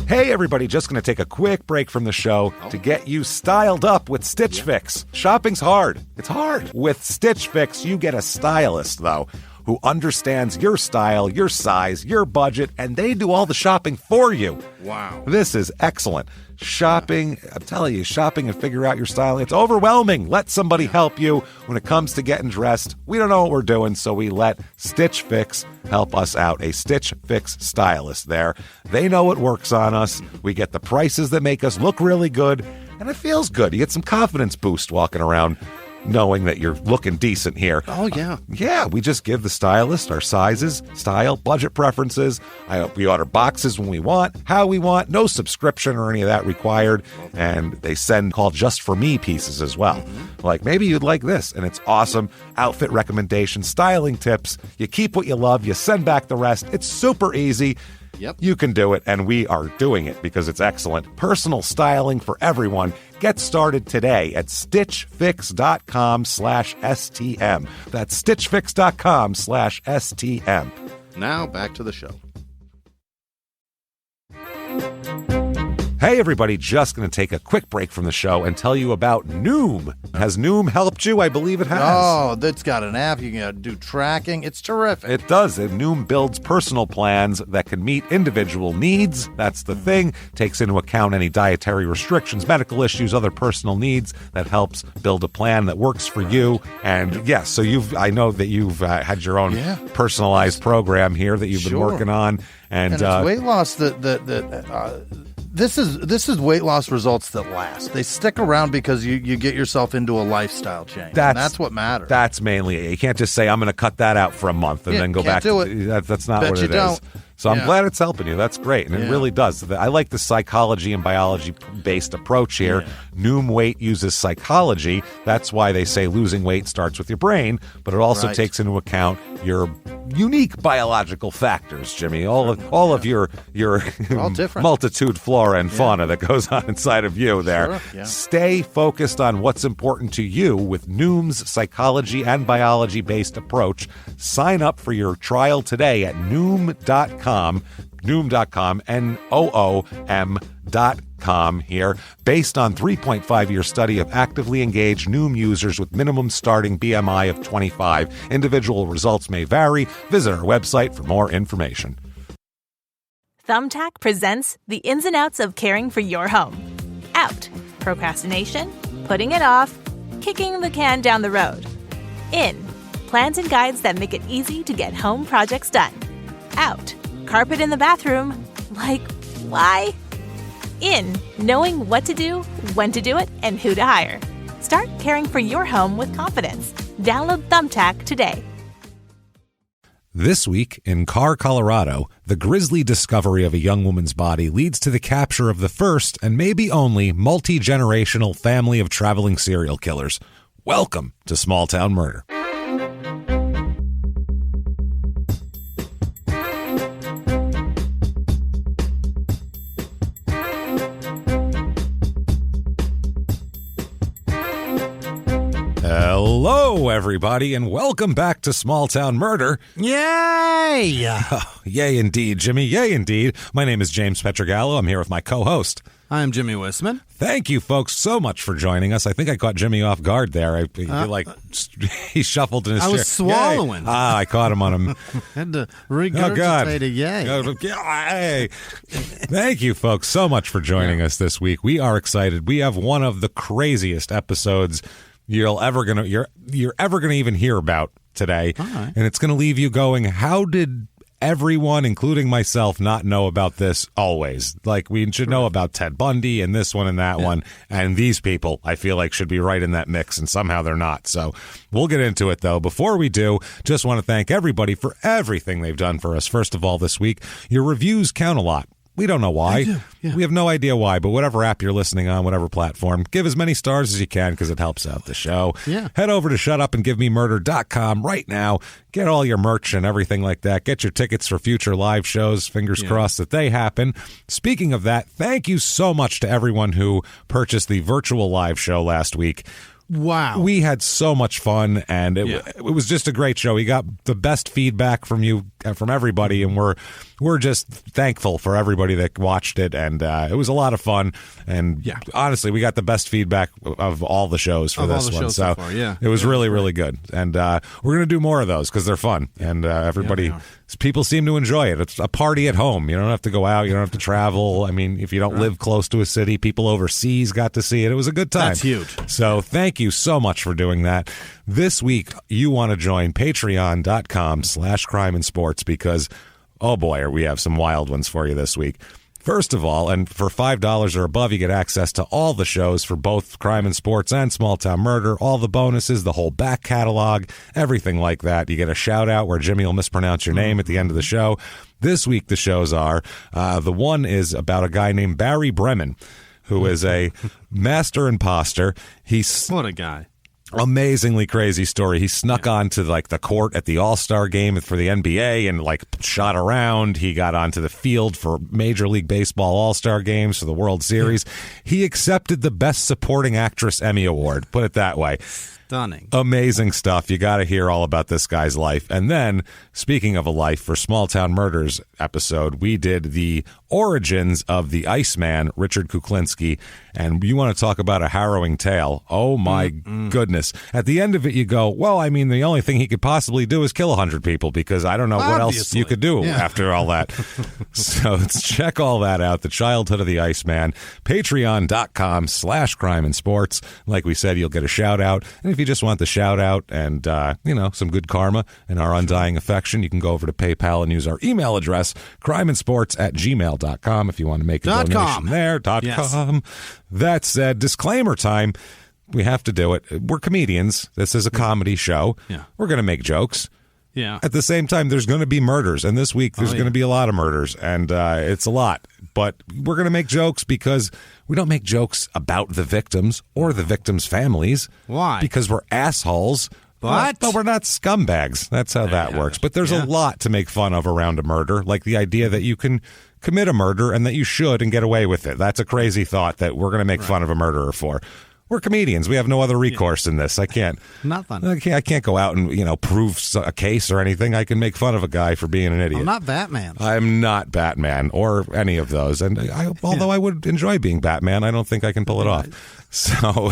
Hey everybody, just going to take a quick break from the show to get you styled up with Stitch Fix. Shopping's hard. It's hard. With Stitch Fix, you get a stylist, though, who understands your style, your size, your budget, and they do all the shopping for you. Wow. This is excellent. Shopping, I'm telling you, shopping and figure out your style, it's overwhelming. Let somebody help you when it comes to getting dressed. We don't know what we're doing, so we let Stitch Fix help us out. A Stitch Fix stylist there. They know what works on us. We get the prices that make us look really good, and it feels good. You get some confidence boost walking around knowing that you're looking decent here. Oh, yeah. Yeah, we just give the stylist our sizes, style, budget preferences. We order boxes when we want, how we want, no subscription or any of that required. And they send called Just For Me pieces as well. Mm-hmm. Like, maybe you'd like this, and it's awesome. Outfit recommendations, styling tips. You keep what you love, you send back the rest. It's super easy. Yep. You can do it, and we are doing it because it's excellent. Personal styling for everyone. Get started today at stitchfix.com/STM. That's stitchfix.com/STM. Now back to the show. Hey everybody, just going to take a quick break from the show and tell you about Noom. Has Noom helped you? I believe it has. Oh, that's got an app. You can do tracking. It's terrific. It does. Noom builds personal plans that can meet individual needs. That's the thing. Takes into account any dietary restrictions, medical issues, other personal needs. That helps build a plan that works for you. And yes, so I know that you've had your own personalized program here that you've been working on. And it's weight loss This is weight loss results that last. They stick around because you get yourself into a lifestyle change. That's what matters. That's mainly it. You can't just say, I'm going to cut that out for a month and then go back to it. That's not what it is. So I'm glad it's helping you. That's great. And it really does. I like the psychology and biology-based approach here. Yeah. Noom Weight uses psychology. That's why they say losing weight starts with your brain, but it also takes into account your unique biological factors, Jimmy. All of your multitude flora and fauna that goes on inside of you there. Sure. Yeah. Stay focused on what's important to you with Noom's psychology and biology-based approach. Sign up for your trial today at Noom.com, Noom.com here. Based on 3.5-year study of actively engaged Noom users with minimum starting BMI of 25. Individual results may vary. Visit our website for more information. Thumbtack presents the ins and outs of caring for your home. Out, procrastination, putting it off, kicking the can down the road. In, plans and guides that make it easy to get home projects done. Out, carpet in the bathroom. Like, why? In, knowing what to do, when to do it, and who to hire. Start caring for your home with confidence. Download Thumbtack today. This week, in Carr, Colorado, the grisly discovery of a young woman's body leads to the capture of the first, and maybe only, multi-generational family of traveling serial killers. Welcome to Small Town Murder. Hello, everybody, and welcome back to Small Town Murder. Yay! Oh, yay indeed, Jimmy. Yay indeed. My name is James Petrogallo. I'm here with my co-host. I'm Jimmy Wisman. Thank you, folks, so much for joining us. I think I caught Jimmy off guard there. I feel like he shuffled in his chair. I was swallowing. Yay. I caught him on him. Had to regurgitate a yay. Yay. Thank you, folks, so much for joining us this week. We are excited. We have one of the craziest episodes you're ever gonna even hear about today. Right. And it's gonna leave you going, how did everyone, including myself, not know about this always? Like, we should know about Ted Bundy and this one and that one, and these people I feel like should be right in that mix, and somehow they're not. So we'll get into it, though. Before we do, just want to thank everybody for everything they've done for us. First of all, this week, your reviews count a lot. We don't know why. We have no idea why, but whatever app you're listening on, whatever platform, give as many stars as you can because it helps out the show. Yeah. Head over to shutupandgivememurder.com right now. Get all your merch and everything like that. Get your tickets for future live shows. Fingers crossed that they happen. Speaking of that, thank you so much to everyone who purchased the virtual live show last week. Wow. We had so much fun, and it was just a great show. We got the best feedback from you, from everybody, and we're we're just thankful for everybody that watched it, and it was a lot of fun. And honestly, we got the best feedback of all the shows for this one. So far, it was really, really good. And we're going to do more of those because they're fun, and everybody. People seem to enjoy it. It's a party at home. You don't have to go out. You don't have to travel. I mean, if you don't live close to a city, people overseas got to see it. It was a good time. That's huge. So thank you so much for doing that. This week, you want to join patreon.com/crime and sports because, oh boy, we have some wild ones for you this week. First of all, and for $5 or above, you get access to all the shows for both Crime and Sports and Small Town Murder, all the bonuses, the whole back catalog, everything like that. You get a shout-out where Jimmy will mispronounce your name at the end of the show. This week, the shows are, the one is about a guy named Barry Bremen, who is a master imposter. What a guy. Amazingly crazy story. He snuck onto like the court at the All-Star game for the NBA and like shot around. He got onto the field for Major League Baseball All-Star games for the World Series. He accepted the Best Supporting Actress Emmy Award, put it that way. Stunning. Amazing stuff. You got to hear all about this guy's life. And then, speaking of a life, for Small Town Murders episode, we did the origins of the Iceman, Richard Kuklinski. And you want to talk about a harrowing tale. Oh, my goodness. At the end of it, you go, well, I mean, the only thing he could possibly do is kill 100 people because I don't know what else you could do after all that. So let's check all that out. The childhood of the Iceman. Patreon.com/crime and sports. Like we said, you'll get a shout out. And if you just want the shout out and, some good karma and our undying affection, you can go over to PayPal and use our email address, crimeandsports@gmail.com if you want to make a donation there. .com. That said, disclaimer time. We have to do it. We're comedians. This is a comedy show. Yeah. We're going to make jokes. Yeah. At the same time, there's going to be murders. And this week, there's going to be a lot of murders. And it's a lot. But we're going to make jokes because we don't make jokes about the victims or the victims' families. Why? Because we're assholes. But we're not scumbags. That's how that works. But there's a lot to make fun of around a murder, like the idea that you can commit a murder and that you should and get away with it. That's a crazy thought that we're going to make fun of a murderer for. We're comedians. We have no other recourse in this. I can't. Nothing. I can't go out and prove a case or anything. I can make fun of a guy for being an idiot. I'm not Batman. I'm not Batman or any of those. And although I would enjoy being Batman, I don't think I can pull it off. So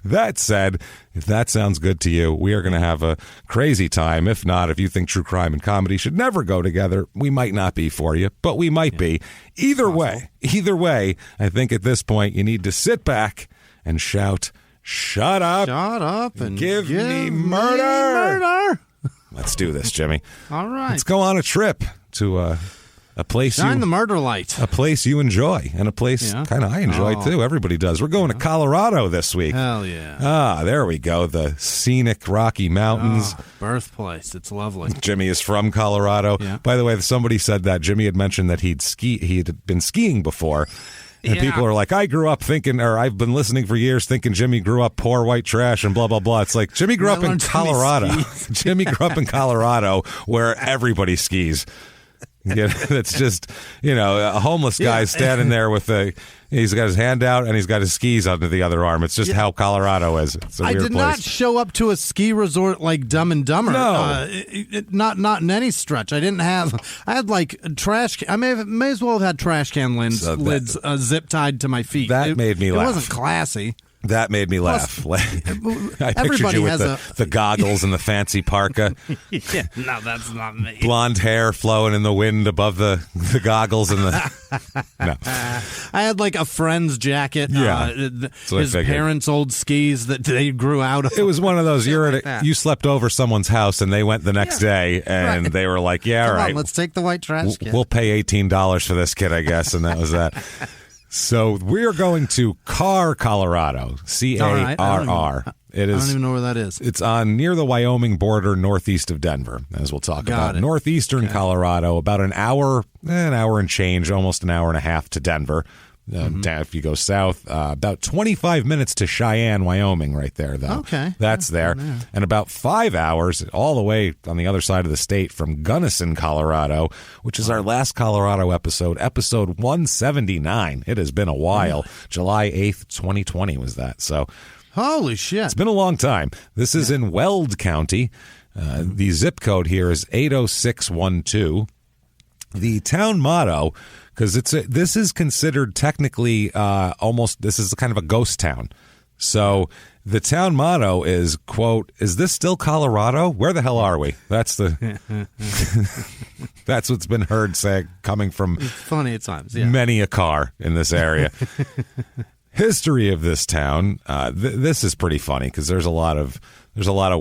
that said, if that sounds good to you, we are going to have a crazy time. If not, if you think true crime and comedy should never go together, we might not be for you, but we might be. Either way, I think at this point you need to sit back and shout, "Shut up! Shut up and give me murder!" Let's do this, Jimmy. All right. Let's go on a trip to a place Shine the murder light. A place you enjoy, and a place kind of I enjoy too. Everybody does. We're going to Colorado this week. Hell yeah. There we go. The scenic Rocky Mountains. Birthplace. It's lovely. Jimmy is from Colorado. Yeah. By the way, somebody said that Jimmy had mentioned that he had been skiing before. And people are like, I grew up thinking, or I've been listening for years thinking Jimmy grew up poor white trash and blah, blah, blah. It's like Jimmy grew up in Colorado. Jimmy grew up in Colorado where everybody skis. It's just, a homeless guy standing there with he's got his hand out and he's got his skis under the other arm. It's just how Colorado is. It's a weird place. I did not show up to a ski resort like Dumb and Dumber. No. Not in any stretch. I had like trash. I may as well have had trash can lids zip tied to my feet. That made me laugh. It wasn't classy. That made me laugh. I pictured you with the goggles and the fancy parka. No, that's not me. Blonde hair flowing in the wind above the goggles and the. No. I had like a friend's jacket. Yeah, his parents' old skis that they grew out of. It was one of those. You slept over someone's house and they went the next day and they were like, "Yeah, all right, on, let's take the white trash can. We'll pay $18 for this kid, I guess," and that was that. So we're going to Carr, Colorado. Carr. It is. I don't even know where that is. It's on near the Wyoming border, northeast of Denver, as we'll talk about. Northeastern Colorado, about an hour and change, almost an hour and a half to Denver. If you go south, about 25 minutes to Cheyenne, Wyoming, right there, though. Okay. That's there. And about 5 hours all the way on the other side of the state from Gunnison, Colorado, which is our last Colorado episode 179. It has been a while. July 8th, 2020 was that. So, holy shit. It's been a long time. This is in Weld County. The zip code here is 80612. The town motto, because this is considered technically this is kind of a ghost town. So the town motto is, quote, "Is this still Colorado? Where the hell are we?" That's that's what's been heard coming from funny at times, many a car in this area. History of this town. This is pretty funny because there's a lot of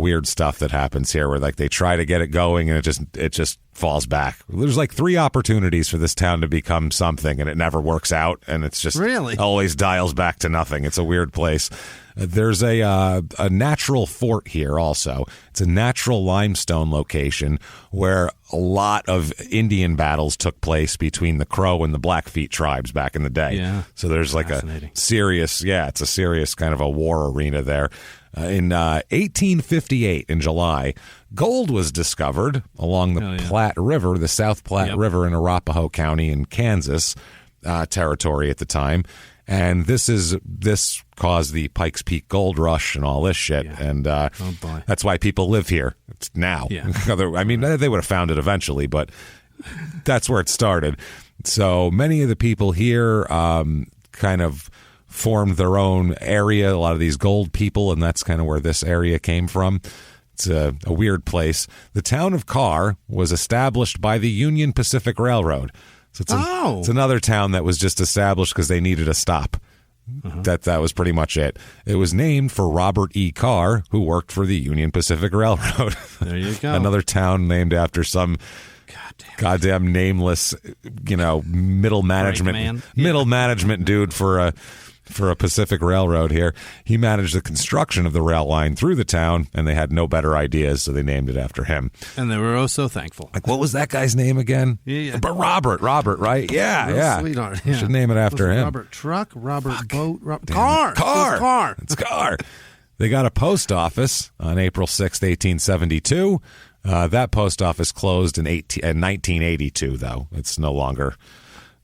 weird stuff that happens here where like they try to get it going and it just falls back. There's like 3 opportunities for this town to become something and it never works out, and it's just really always dials back to nothing. It's a weird place. There's a natural fort here also. It's a natural limestone location where a lot of Indian battles took place between the Crow and the Blackfeet tribes back in the day. Yeah. So there's like a serious kind of a war arena there. In 1858, in July, gold was discovered along the Platte River, the South Platte River in Arapahoe County in Kansas territory at the time. And this caused the Pikes Peak gold rush and all this shit. Yeah. And that's why people live here now. Yeah. I mean, they would have found it eventually, but that's where it started. So many of the people here kind of formed their own area, a lot of these gold people, and that's kind of where this area came from. It's a weird place. The town of Carr was established by the Union Pacific Railroad. So it's another town that was just established because they needed a stop. That was pretty much it. It was named for Robert E. Carr, who worked for the Union Pacific Railroad. There you go. Another town named after some goddamn nameless, middle management dude for a Pacific Railroad here. He managed the construction of the rail line through the town, and they had no better ideas, so they named it after him. And they were oh so thankful. Like, what was that guy's name again? Yeah. But Robert, right? Yeah. Sweetheart. Yeah. Should name it after him. Robert Truck, Robert Boat, Carr. Carr. It's Carr. They got a post office on April 6th, 1872. That post office closed in 1982, though. It's no longer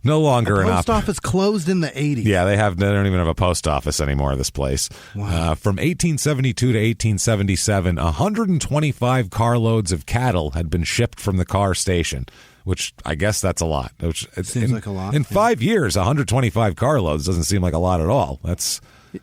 an post office closed in the 80s. Yeah, they don't even have a post office anymore, this place. Wow. From 1872 to 1877, 125 carloads of cattle had been shipped from the Carr station, which I guess that's a lot. Seems like a lot. In 5 years, 125 carloads doesn't seem like a lot at all.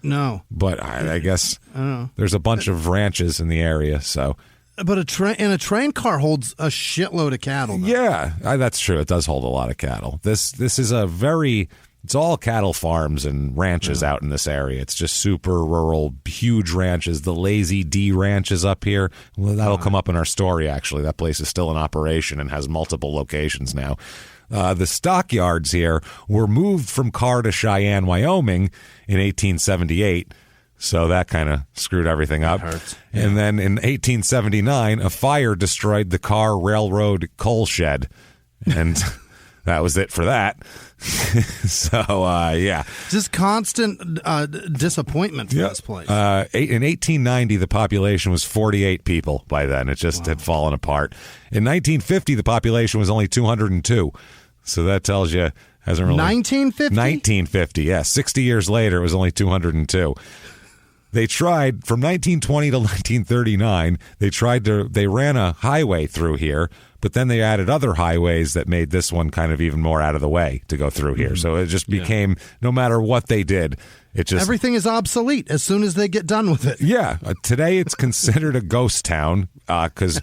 No. But I guess I don't know. There's a bunch of ranches in the area, so... But a train car holds a shitload of cattle, though. Yeah, that's true. It does hold a lot of cattle. This is it's all cattle farms and ranches out in this area. It's just super rural, huge ranches. The Lazy D Ranch is up here. Well, that'll come up in our story, actually. That place is still in operation and has multiple locations now. The stockyards here were moved from Carr to Cheyenne, Wyoming in 1878. So that kind of screwed everything up. That hurts. Yeah. And then in 1879, a fire destroyed the Carr Railroad coal shed. And that was it for that. So, yeah. Just constant disappointment for this place. In 1890, the population was 48 people by then. It just had fallen apart. In 1950, the population was only 202. So that tells you... hasn't really... 1950? 1950, yeah. 60 years later, it was only 202. They tried, from 1920 to 1939, they ran a highway through here, but then they added other highways that made this one kind of even more out of the way to go through here. So it just became, no matter what they did, it just... everything is obsolete as soon as they get done with it. Yeah. Today it's considered a ghost town because...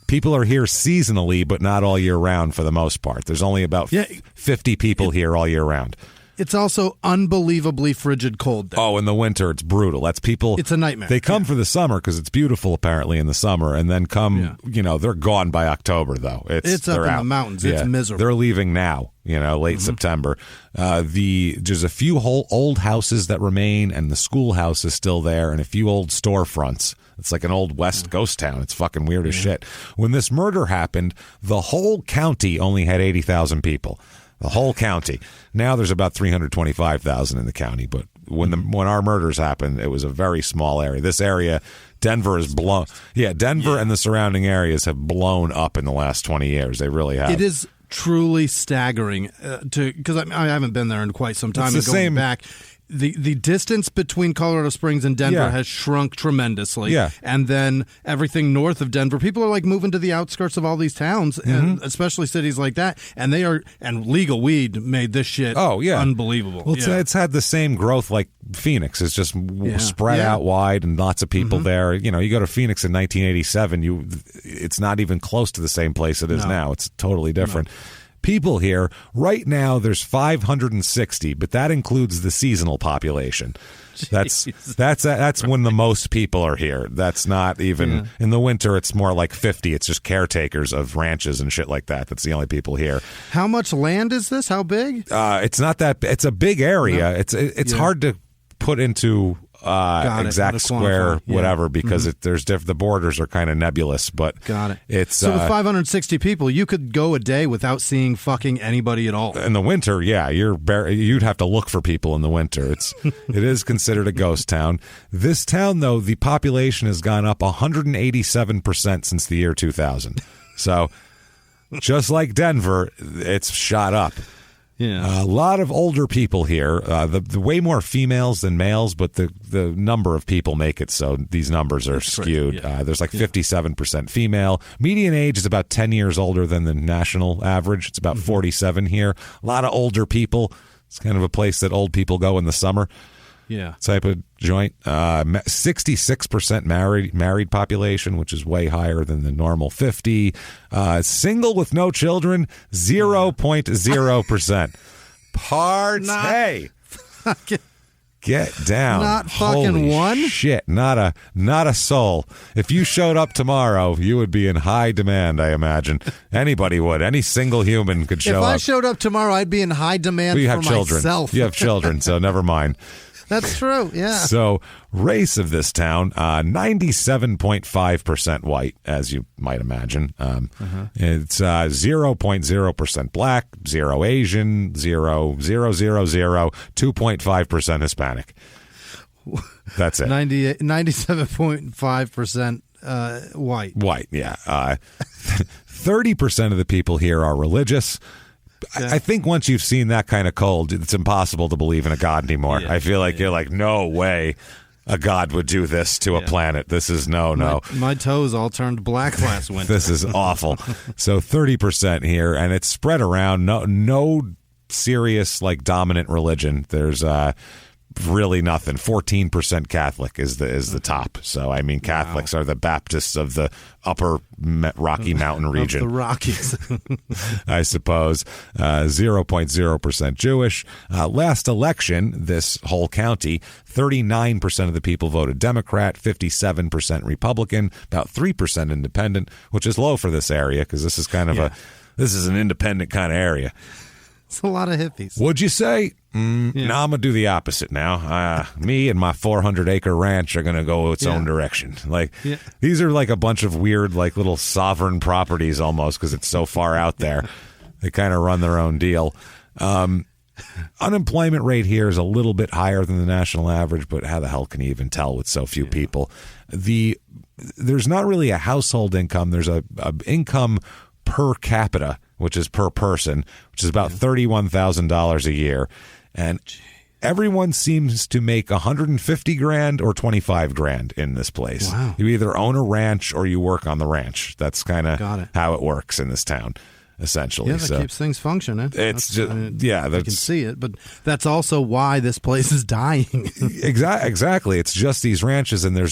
people are here seasonally, but not all year round for the most part. There's only about 50 people here all year round. It's also unbelievably frigid cold there. Oh, in the winter, it's brutal. That's people. It's a nightmare. They come for the summer because it's beautiful, apparently, in the summer, and then they're gone by October, though. It's up in the mountains. It's miserable. They're leaving now, late September. There's a few old houses that remain, and the schoolhouse is still there, and a few old storefronts. It's like an old West ghost town. It's fucking weird as shit. When this murder happened, the whole county only had 80,000 people. The whole county. Now there's about 325,000 in the county, but when our murders happened, it was a very small area. This area, Denver is blown. Yeah, Denver and the surrounding areas have blown up in the last 20 years. They really have. It is truly staggering because I haven't been there in quite some time. It's the same back. the distance between Colorado Springs and Denver has shrunk tremendously. Yeah. And then everything north of Denver, people are like moving to the outskirts of all these towns, and especially cities like that. And legal weed made this shit unbelievable. Well, it's had the same growth like Phoenix. It's just spread out wide and lots of people there. You know, you go to Phoenix in 1987, it's not even close to the same place it is now. It's totally different. People here right now, there's 560, but that includes the seasonal population. That's when the most people are here. That's not even in the winter. It's more like 50. It's just caretakers of ranches and shit like that. That's the only people here. How much land is this? How big? It's not that. It's a big area. No. It's hard to put into exact square whatever because the borders are kind of nebulous, but got it. It's so with 560 people, you could go a day without seeing fucking anybody at all. In the winter, you'd have to look for people in the winter. It is considered a ghost town. This town, though, the population has gone up 187% since the year 2000. So just like Denver, it's shot up. Yeah, a lot of older people here. The way more females than males, but the number of people make it so these numbers are skewed. There's like 57% female. Median age is about 10 years older than the national average. It's about 47 here. A lot of older people. It's kind of a place that old people go in the summer. Yeah, type of joint. 66% married population, which is way higher than the normal 50. Single with no children, 0.0%. Party. Get down. Not fucking Holy one? Shit, not a soul. If you showed up tomorrow, you would be in high demand, I imagine. Anybody would. Any single human could show up. If I showed up tomorrow, I'd be in high demand have children. myself. You have children, so never mind. That's true, yeah. So, race of this town, 97.5% white, as you might imagine. It's 0.0% black, 0 Asian, 2.5% Hispanic. That's it. 97.5% white. White, yeah. 30% of the people here are religious. I think once you've seen that kind of cold, it's impossible to believe in a god anymore. I feel like you're like, no way a god would do this to a planet. This is no. My toes all turned black last winter. This is awful. So 30% here, and it's spread around. No serious like dominant religion. There's really nothing. 14% Catholic is the top. So I mean, Catholics are the Baptists of the upper Rocky Mountain region. Of the Rockies. I suppose. 0.0% Jewish. Last election, this whole county, 39% of the people voted Democrat, 57% Republican, about 3% independent, which is low for this area because this is kind of this is an independent kind of area. It's a lot of hippies. Would you say? No, I'm going to do the opposite now. Me and my 400-acre ranch are going to go its own direction. Like these are like a bunch of weird, like little sovereign properties almost because it's so far out there. They kind of run their own deal. Unemployment rate here is a little bit higher than the national average, but how the hell can you even tell with so few people? There's not really a household income. There's a income per capita, which is per person, which is about $31,000 a year. And everyone seems to make $150,000 or $25,000 in this place. Wow. You either own a ranch or you work on the ranch. That's kind of how it works in this town, essentially. Yeah, that keeps things functioning. It's just, I can see it, but that's also why this place is dying. Exactly. It's just these ranches, and they're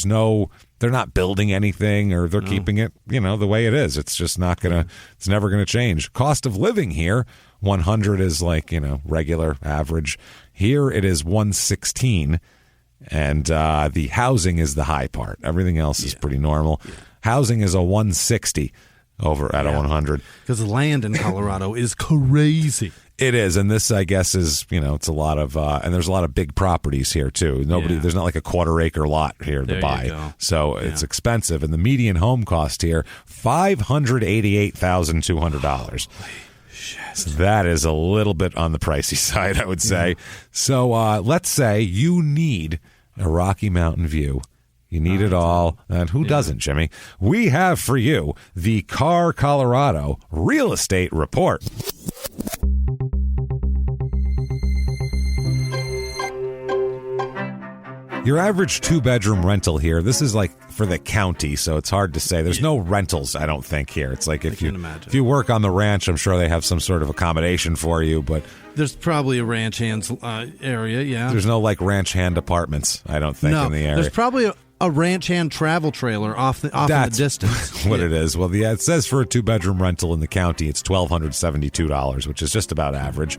not building anything, or they're keeping it, the way it is. It's just not it's never gonna change. Cost of living here, 100 is like, regular average. Here it is 116, and the housing is the high part. Everything else is pretty normal. Housing is a 160 over at a 100. Because land in Colorado is crazy. It is, and this, I guess, is, it's a lot of, and there's a lot of big properties here, too. There's not like a quarter-acre lot here to buy. So it's expensive, and the median home cost here, $588,200. So that is a little bit on the pricey side, I would say. So let's say you need a Rocky Mountain view. You need it all. And who doesn't, Jimmy? We have for you the Carr, Colorado Real Estate Report. Your average 2-bedroom rental here, this is like for the county, so it's hard to say. There's no rentals, I don't think, here. It's like if you work on the ranch, I'm sure they have some sort of accommodation for you, but there's probably a ranch hands area, yeah. There's no like ranch hand apartments, I don't think, in the area. There's probably a ranch hand travel trailer off in the distance. What it is. Well, it says for a 2-bedroom rental in the county, it's $1,272, which is just about average.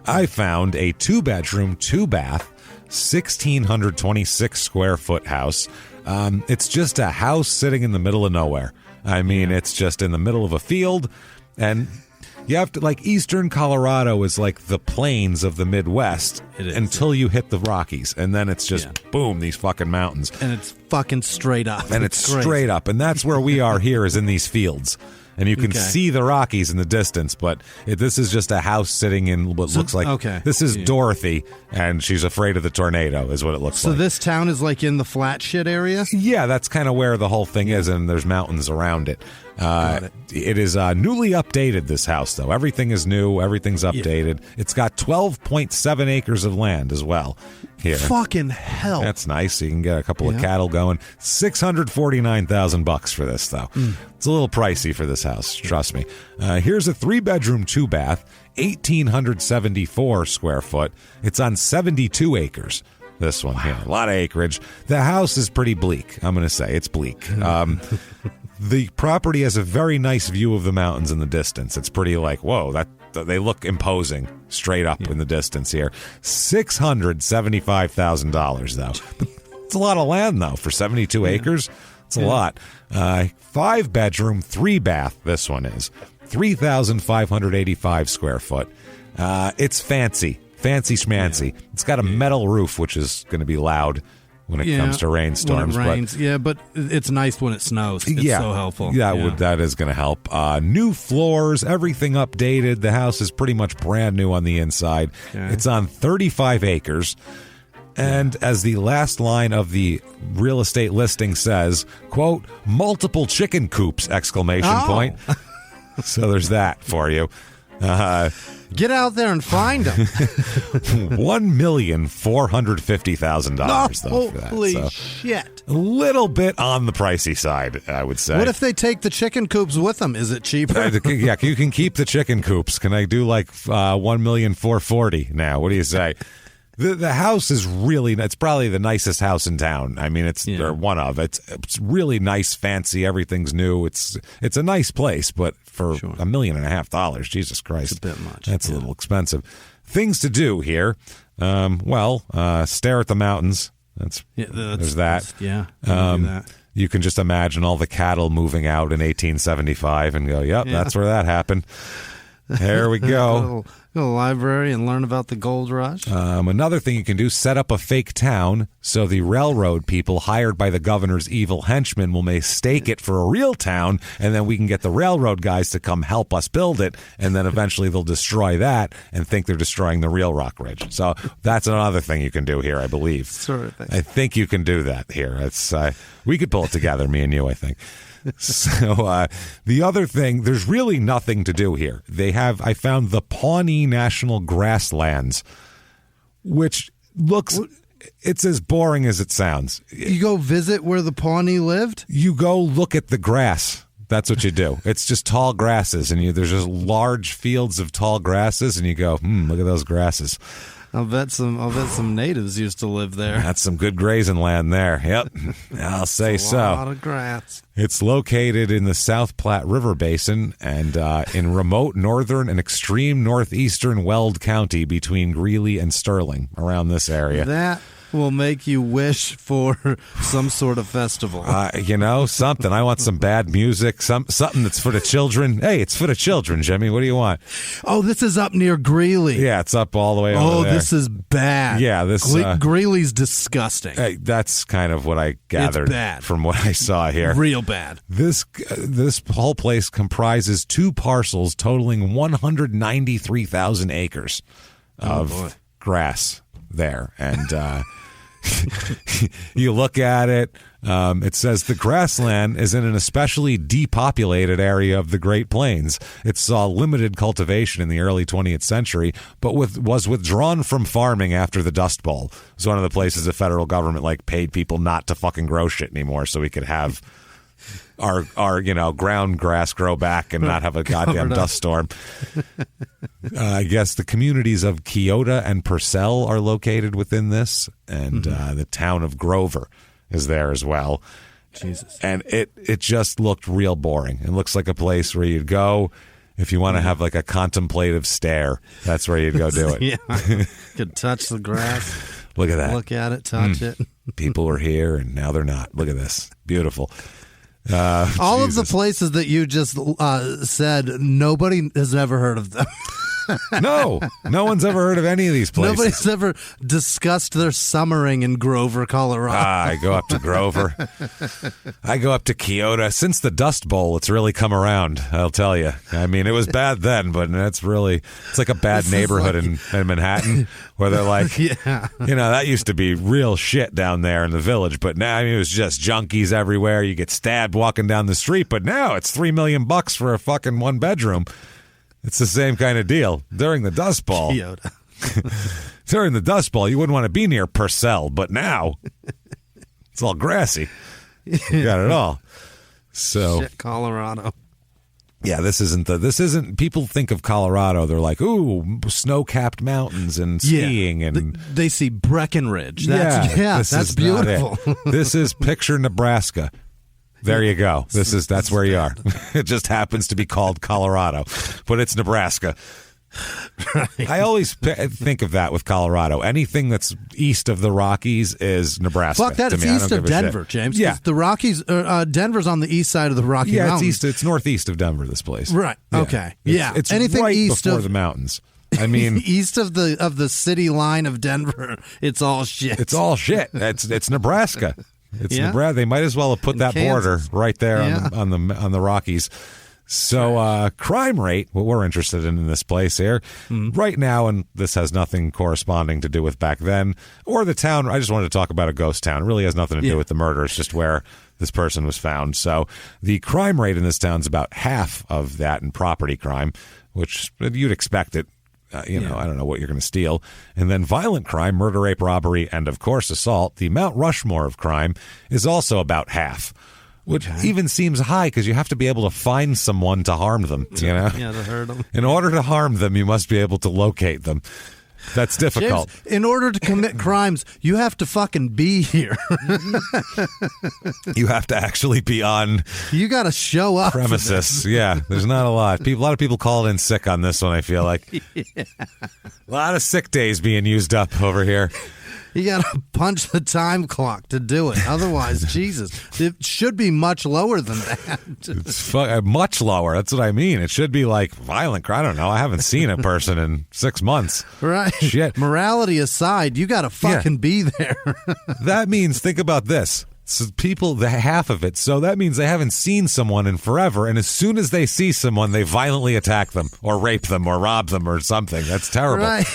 I found a 2-bedroom, 2-bath, 1,626 square foot house. It's just a house sitting in the middle of nowhere. I mean, it's just in the middle of a field, and you have to, like, eastern Colorado is like the plains of the Midwest until you hit the Rockies, and then it's just boom, these fucking mountains. And it's fucking straight up. And it's straight up, and that's where we are here, is in these fields. And you can see the Rockies in the distance, but this is just a house sitting in what looks like... Okay. This is Dorothy, and she's afraid of the tornado, is what it looks like. So this town is like in the flat shit area? Yeah, that's kind of where the whole thing is, and there's mountains around it. It is newly updated, this house, though. Everything is new. Everything's updated. Yeah. It's got 12.7 acres of land as well here. Fucking hell. That's nice. So you can get a couple of cattle going. $649,000 for this, though. It's a little pricey for this house, trust me. Here's a 3-bedroom, 2-bath, 1,874 square foot. It's on 72 acres. This one here. A lot of acreage. The house is pretty bleak, I'm going to say. It's bleak. The property has a very nice view of the mountains in the distance. It's pretty like, whoa, they look imposing straight up in the distance here. $675,000, though. It's a lot of land, though, for 72 acres. It's a lot. 5-bedroom, 3-bath, this one is. 3,585 square foot. It's fancy schmancy. It's got a metal roof, which is going to be loud when it comes to rainstorms. When it rains, but it's nice when it snows. It's so helpful. That is going to help. New floors, everything updated. The house is pretty much brand new on the inside. Okay. It's on 35 acres. And as the last line of the real estate listing says, quote, multiple chicken coops, exclamation point. So there's that for you. Get out there and find them. $1,450,000 though for that. Holy shit! A little bit on the pricey side, I would say. What if they take the chicken coops with them? Is it cheaper? Yeah, you can keep the chicken coops. Can I do like $1,440,000 now? What do you say? The house is really, it's probably the nicest house in town. I mean, or one of. It's really nice, fancy, everything's new. It's a nice place, but for $1.5 million, Jesus Christ. It's a bit much. That's a little expensive. Things to do here. Stare at the mountains. There's that. You can just imagine all the cattle moving out in 1875 and go, yep, that's where that happened. There we go. Go to the library and learn about the gold rush. Another thing you can do, set up a fake town so the railroad people hired by the governor's evil henchmen will mistake it for a real town, and then we can get the railroad guys to come help us build it, and then eventually they'll destroy that and think they're destroying the real Rock Ridge. So that's another thing you can do here, I believe. Terrific. I think you can do that here. We could pull it together, me and you, I think. So the other thing, there's really nothing to do here. I found the Pawnee National Grasslands, which looks, it's as boring as it sounds. You go visit where the Pawnee lived? You go look at the grass. That's what you do. It's just tall grasses, and there's just large fields of tall grasses, and you go, look at those grasses. I'll bet some natives used to live there. That's some good grazing land there. Yep, I'll say so. A lot of grass. It's located in the South Platte River Basin and in remote northern and extreme northeastern Weld County between Greeley and Sterling, around this area. That will make you wish for some sort of festival. Something. I want some bad music, something that's for the children. Hey, it's for the children, Jimmy. What do you want? Oh, this is up near Greeley. Yeah, it's up all the way over there. Oh, this is bad. Yeah, Greeley's disgusting. Hey, that's kind of what I gathered from what I saw here. Real bad. This whole place comprises 2 parcels totaling 193,000 acres of grass there, and You look at it. It says the grassland is in an especially depopulated area of the Great Plains. It saw limited cultivation in the early 20th century, but was withdrawn from farming after the Dust Bowl. It was one of the places the federal government paid people not to fucking grow shit anymore, so we could have our ground grass grow back and not have a goddamn dust storm. I guess the communities of Keota and Purcell are located within this, and the town of Grover is there as well. Jesus. And it just looked real boring. It looks like a place where you'd go if you want to have a contemplative stare. That's where you'd go do it. Yeah. Could touch the grass. Look at that. Look at it, touch it. People were here and now they're not. Look at this. Beautiful. All of the places that you just said, nobody has ever heard of them. No one's ever heard of any of these places. Nobody's ever discussed their summering in Grover, Colorado. I go up to Grover. I go up to Keota. Since the Dust Bowl, it's really come around, I'll tell you. I mean, it was bad then, but it's like a bad neighborhood in Manhattan where they're like, yeah. That used to be real shit down there in the village, but now it was just junkies everywhere. You get stabbed walking down the street, but now it's $3 million for a fucking one bedroom. It's the same kind of deal. During the Dust Bowl, during the Dust Bowl, you wouldn't want to be near Purcell, but now it's all grassy. You got it all. So, shit, Colorado. Yeah, this isn't. People think of Colorado, they're like, ooh, snow-capped mountains and skiing, and they see Breckenridge. That's beautiful. This is picture Nebraska. There you go. That's where you are. It just happens to be called Colorado, but it's Nebraska. Right. I always think of that with Colorado. Anything that's east of the Rockies is Nebraska. Fuck that. It's east of Denver, James. Yeah. The Rockies, Denver's on the east side of the Rocky Mountains. Yeah, it's northeast of Denver, this place. Right. Yeah. Okay. It's anything right east before of the mountains. I mean, east of the city line of Denver, it's all shit. It's all shit. It's Nebraska. It's Nebraska. They might as well have put that border right there on the Rockies. So crime rate, what we're interested in this place here right now, and this has nothing corresponding to do with back then or the town. I just wanted to talk about a ghost town. It really has nothing to do with the murder. It's just where this person was found. So the crime rate in this town is about half of that in property crime, which you'd expect it. I don't know what you're going to steal. And then violent crime, murder, rape, robbery, and of course assault. The Mount Rushmore of crime is also about half, which even seems high because you have to be able to find someone to harm them. Yeah, to hurt them. In order to harm them, you must be able to locate them. That's difficult. James, in order to commit crimes, you have to fucking be here. You have to actually be on. You got to show up. Premises. Yeah, there's not a lot. A lot of people called in sick on this one, I feel like. A lot of sick days being used up over here. You got to punch the time clock to do it. Otherwise, Jesus, it should be much lower than that. It's much lower. That's what I mean. It should be like violent crime. I don't know. I haven't seen a person in 6 months. Right. Shit. Morality aside, you got to fucking be there. That means, think about this. So half of it. So that means they haven't seen someone in forever. And as soon as they see someone, they violently attack them or rape them or rob them or something. That's terrible. Right.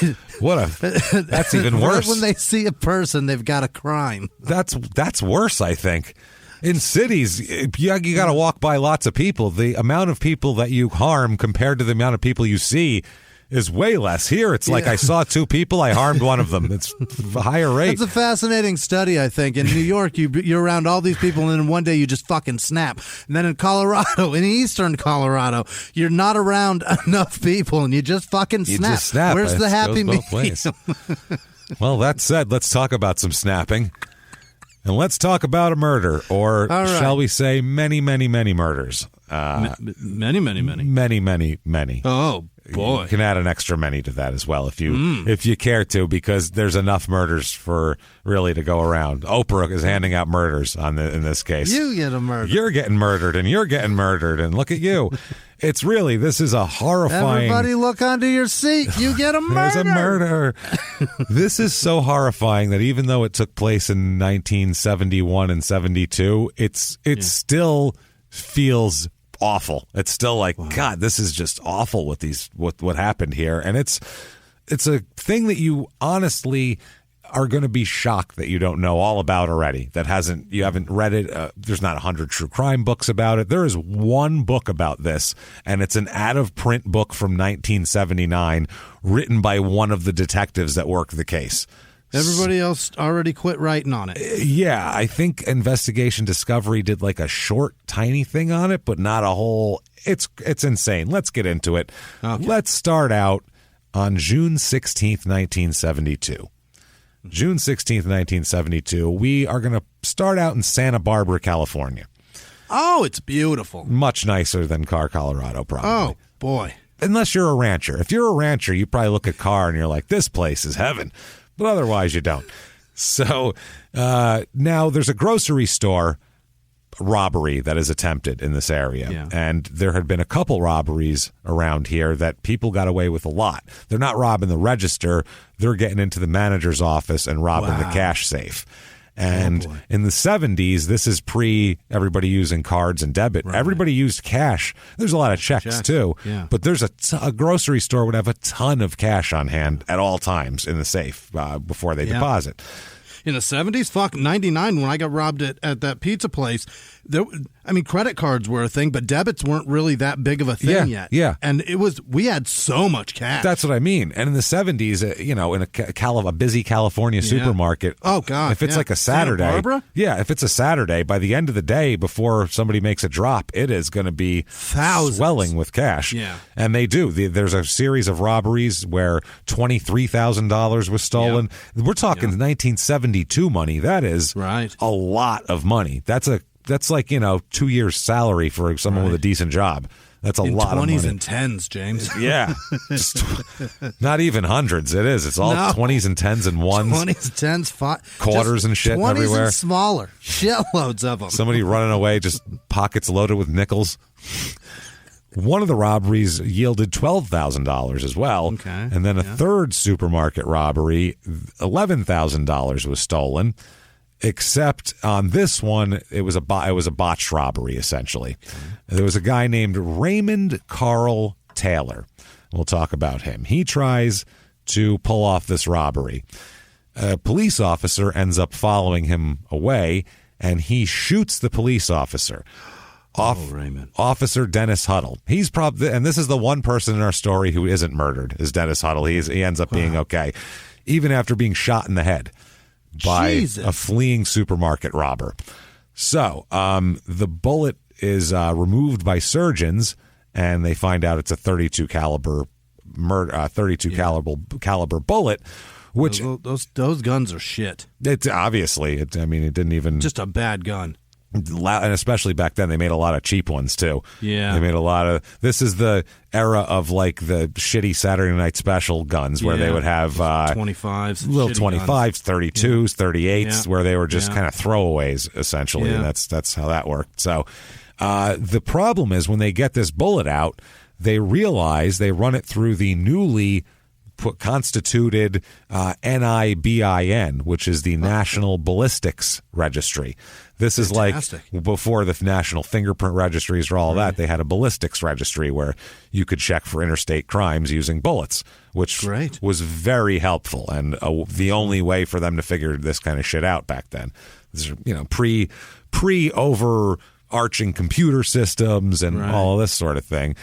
That's even worse. Right when they see a person, they've got a crime. That's worse, I think. In cities, you got to walk by lots of people. The amount of people that you harm compared to the amount of people you see is way less. Here, it's like I saw 2 people, I harmed one of them. It's a higher rate. It's a fascinating study, I think. In New York, you're around all these people, and then one day you just fucking snap. And then in Colorado, in eastern Colorado, you're not around enough people, and you just fucking snap. You just snap. Where's the happy medium? Well, that said, let's talk about some snapping. And let's talk about a murder, or shall we say many, many, many murders. Many, many, many. Many, many, many. Oh, boy. You can add an extra many to that as well if you care to, because there's enough murders for really to go around. Oprah is handing out murders in this case. You get a murder. You're getting murdered, and you're getting murdered, and look at you. This is a horrifying... Everybody look under your seat. You get a murder. There's a murder. This is so horrifying that even though it took place in 1971 and 72, it still feels awful. It's still like, God, this is just awful what happened here. And it's a thing that you honestly are going to be shocked that you don't know all about already. You haven't read it. There's not 100 true crime books about it. There is one book about this, and it's an out-of-print book from 1979 written by one of the detectives that worked the case. Everybody else already quit writing on it. Yeah, I think Investigation Discovery did like a short, tiny thing on it, but not a whole. It's insane. Let's get into it. Okay. Let's start out on June 16th, 1972. June 16th, 1972. We are going to start out in Santa Barbara, California. Oh, it's beautiful. Much nicer than Carr, Colorado, probably. Oh, boy. Unless you're a rancher. If you're a rancher, you probably look at Carr and you're like, this place is heaven. But otherwise, you don't. So now there's a grocery store robbery that is attempted in this area. Yeah. And there had been a couple robberies around here that people got away with a lot. They're not robbing the register. They're getting into the manager's office and robbing the cash safe. And in the 70s, this is pre everybody using cards and debit. Right. Everybody used cash. There's a lot of checks too. Yeah. But there's a grocery store would have a ton of cash on hand at all times in the safe before they deposit. In the 70s, fuck, 99, when I got robbed at that pizza place, credit cards were a thing, but debits weren't really that big of a thing yet. Yeah. And we had so much cash. That's what I mean. And in the 70s, in a busy California supermarket. Oh, God. If it's like a Saturday. Santa Barbara? Yeah, if it's a Saturday, by the end of the day, before somebody makes a drop, it is going to be thousands, swelling with cash. Yeah. And they do. There's a series of robberies where $23,000 was stolen. Yep. We're talking 1972 money. That is a lot of money. That's like 2 years' salary for someone with a decent job. That's a lot of money. 20s and 10s, James. Yeah. Not even hundreds. It is. It's all 20s and 10s and ones. 20s, 10s, quarters and shit 20s everywhere. And smaller. Shitloads of them. Somebody running away, just pockets loaded with nickels. One of the robberies yielded $12,000 as well. Okay. And then a third supermarket robbery, $11,000 was stolen. Except on this one, it was a botched robbery, essentially. There was a guy named Raymond Carl Taylor. We'll talk about him. He tries to pull off this robbery. A police officer ends up following him away, and he shoots the police officer. Raymond. Officer Dennis Huddle. He's probably, and this is the one person in our story who isn't murdered, is Dennis Huddle. He ends up being okay, even after being shot in the head by a fleeing supermarket robber. So the bullet is removed by surgeons, and they find out it's a .32 caliber caliber bullet. Which those guns are shit. It's obviously. It didn't even just a bad gun. And especially back then, they made a lot of cheap ones too. Yeah, they made a lot of. This is the era of like the shitty Saturday Night Special guns, where they would have 25s, little 25s, 32s, 38s, where they were just kind of throwaways essentially. And that's how that worked. So the problem is when they get this bullet out, they realize they run it through the newly constituted NIBIN, which is the National Ballistics Registry. This is like before the National Fingerprint Registries or all that. They had a ballistics registry where you could check for interstate crimes using bullets, which was very helpful and the only way for them to figure this kind of shit out back then. This is, pre overarching computer systems and all this sort of thing.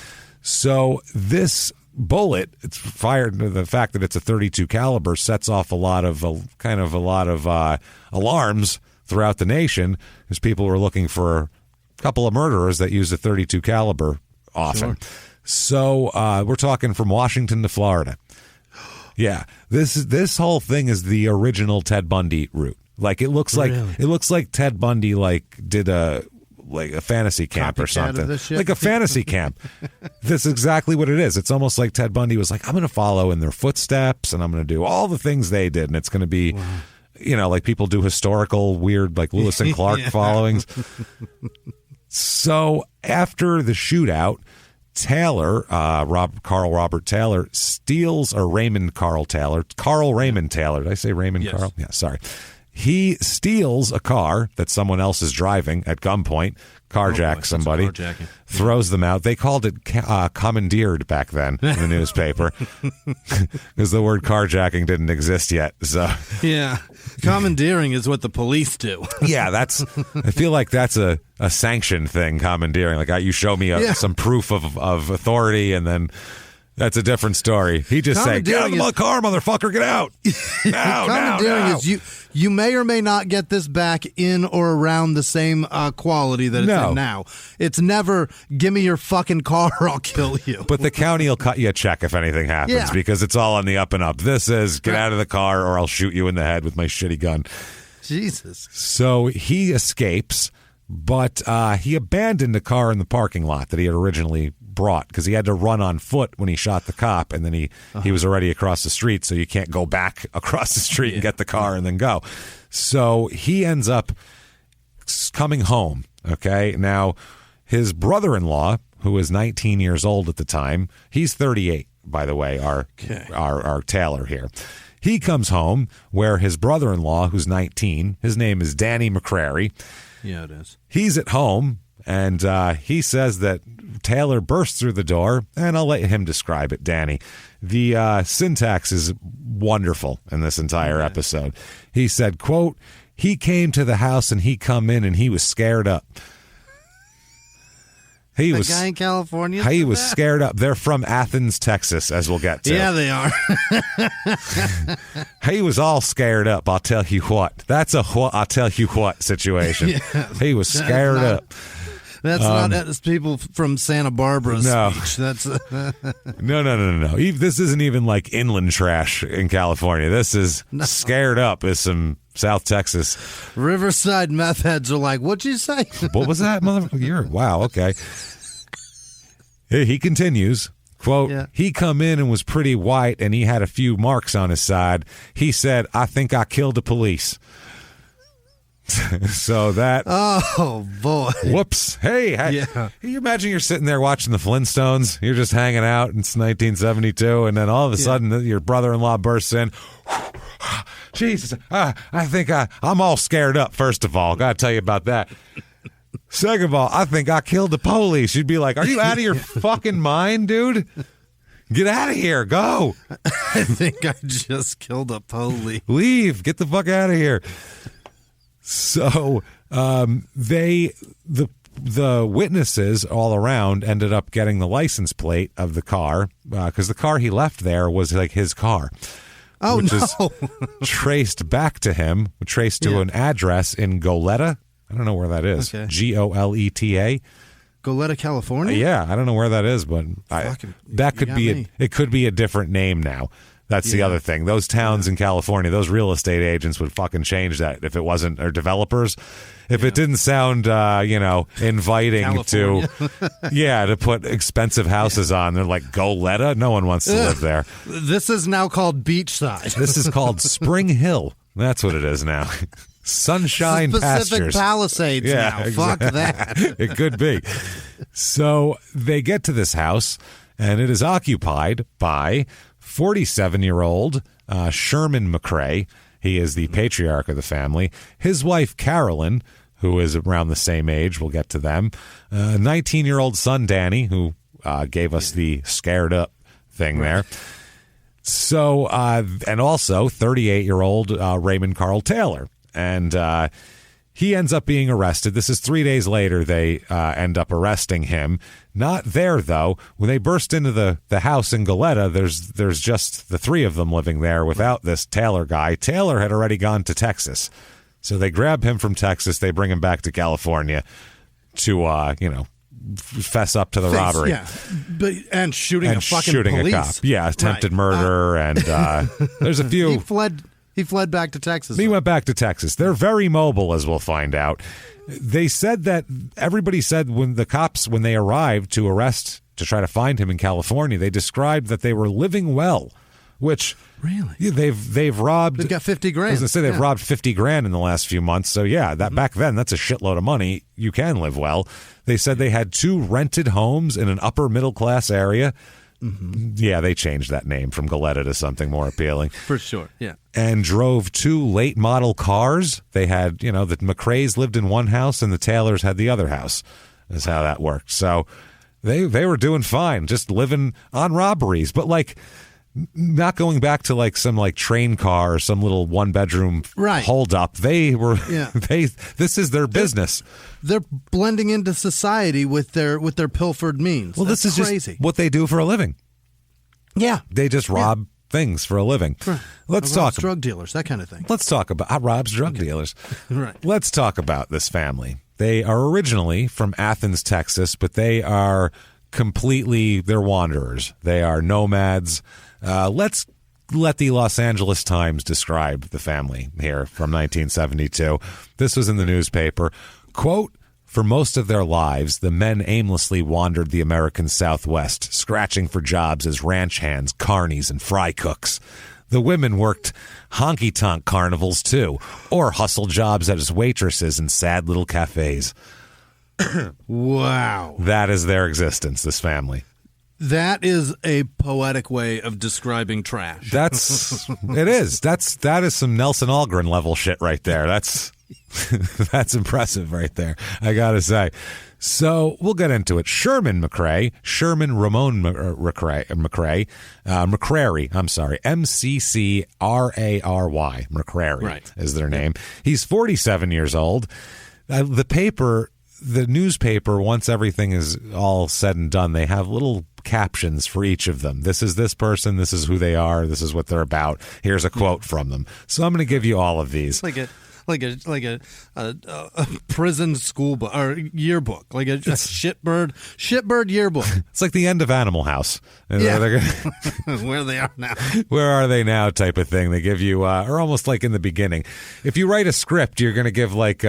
So this bullet, it's fired. The fact that it's a .32 caliber sets off a lot of alarms throughout the nation, because people were looking for a couple of murderers that use a .32 caliber often. So we're talking from Washington to Florida. Yeah, this whole thing is the original Ted Bundy route. Like it looks like Ted Bundy did a fantasy camp or something, like a fantasy camp. That's exactly what it is. It's almost like Ted Bundy was like, I'm going to follow in their footsteps and I'm going to do all the things they did. And it's going to be, like people do historical weird, like Lewis and Clark followings. So after the shootout, Taylor, Carl Robert Taylor, steals, or Raymond Carl Taylor, Carl Raymond Taylor. Did I say Raymond Carl? Yeah, sorry. He steals a car that someone else is driving at gunpoint, carjacks somebody, throws them out. They called it commandeered back then in the newspaper because the word carjacking didn't exist yet. So yeah, commandeering is what the police do. Yeah, I feel like that's a sanctioned thing, commandeering. Like you show me some proof of authority, and then that's a different story. He just said, "Get out of my car, motherfucker! Get out!" Commandeering is you may or may not get this back in or around the same quality that it's in now. It's never, give me your fucking car or I'll kill you. But the county will cut you a check if anything happens because it's all on the up and up. This is, get out of the car or I'll shoot you in the head with my shitty gun. Jesus. So he escapes, but he abandoned the car in the parking lot that he had originally brought because he had to run on foot when he shot the cop, and then he was already across the street, so you can't go back across the street and get the car and then go. So he ends up coming home. Okay, now his brother-in-law, who is 19 years old at the time, he's 38, by the way, our Taylor here. He comes home where his brother-in-law, who's 19, his name is Danny McCrary. Yeah, it is. He's at home, and he says that Taylor bursts through the door, and I'll let him describe it, Danny. The syntax is wonderful in this entire episode. He said, quote, "He came to the house and he come in and he was scared up." He was guy in California. He was scared up. They're from Athens, Texas, as we'll get to. Yeah, they are. He was all scared up. I'll tell you what. That's a what I'll tell you what situation. Yeah, he was scared up. That's not people from Santa Barbara speech. That's no. This isn't even like inland trash in California. This is scared up. Is some South Texas. Riverside meth heads are like, what'd you say? What was that, motherfucker? Wow, okay. He continues, quote, "He come in and was pretty white and he had a few marks on his side. He said, 'I think I killed the police.'" So that... Oh, boy. Whoops. Hey, can you imagine you're sitting there watching the Flintstones? You're just hanging out. It's 1972, and then all of a sudden your brother-in-law bursts in. Jesus, I think I'm all scared up, first of all. Got to tell you about that. Second of all, I think I killed the police. You'd be like, are you out of your fucking mind, dude? Get out of here. Go. I think I just killed a police. Leave. Get the fuck out of here. So the witnesses all around ended up getting the license plate of the car because the car he left there was like his car. Oh, which no. is traced back to him, traced to an address in Goleta. I don't know where that is. Okay. Goleta. Goleta, California? Yeah, I don't know where that is, but that could be it could be a different name now. That's the other thing. Those towns in California, those real estate agents would fucking change that if it wasn't, or developers, if it didn't sound, inviting California. to put expensive houses on. They're like, Goleta? No one wants to live there. This is now called Beachside. This is called Spring Hill. That's what it is now. Sunshine Pacific Pastures. Palisades now. Exactly. Fuck that. It could be. So they get to this house, and it is occupied by 47-year-old Sherman McCrae. He is the patriarch of the family. His wife, Carolyn, who is around the same age, we'll get to them. 19-year-old son, Danny, who gave us the scared up thing there. So, and also 38-year-old Raymond Carl Taylor. And he ends up being arrested. This is 3 days later they end up arresting him. Not there, though. When they burst into the house in Goleta, there's just the three of them living there without this Taylor guy. Taylor had already gone to Texas. So they grab him from Texas. They bring him back to California to, fess up to the robbery. Yeah, and shooting a fucking police. A cop. Yeah, attempted murder. And there's a few... He fled back to Texas. He went back to Texas. They're very mobile, as we'll find out. They said that everybody said when they arrived to arrest, to try to find him in California, they described that they were living well, which really they've robbed. They've got $50,000. I was going to say they've robbed $50,000 in the last few months. So that back then that's a shitload of money. You can live well. They said they had 2 rented homes in an upper middle class area. Yeah, they changed that name from Goleta to something more appealing. For sure, yeah. And drove 2 late model cars. They had, the McRae's lived in one house and the Taylors had the other house, is how that worked. So they were doing fine, just living on robberies. But, not going back to some train car or some little 1-bedroom hold up. They were this is their business. They're blending into society with their pilfered means. Well, That's this is crazy. just what they do for a living. Yeah. They just rob things for a living. Let's talk drug dealers, that kind of thing. Let's talk about robs drug dealers. Right. Let's talk about this family. They are originally from Athens, Texas, but they are they're wanderers. They are nomads. Let's let the Los Angeles Times describe the family here from 1972. This was in the newspaper. Quote, "For most of their lives, the men aimlessly wandered the American Southwest, scratching for jobs as ranch hands, carnies, and fry cooks. The women worked honky-tonk carnivals, too, or hustled jobs as waitresses in sad little cafes." Wow. That is their existence, this family. That is a poetic way of describing trash. It is. That is some Nelson Algren level shit right there. That's impressive right there, I gotta say. So we'll get into it. Sherman Ramon McCrary, I'm sorry, MCCRARY, McCrary is their name. He's 47 years old. The newspaper, once everything is all said and done, they have little captions for each of them. This is this person. This is who they are. This is what they're about. Here's a quote from them. So I'm going to give you all of these. Like a prison school book or yearbook, like a shitbird yearbook. It's like the end of Animal House. Yeah. Where they are now. Where are they now type of thing. They give you, or almost like in the beginning. If you write a script, you're going to give like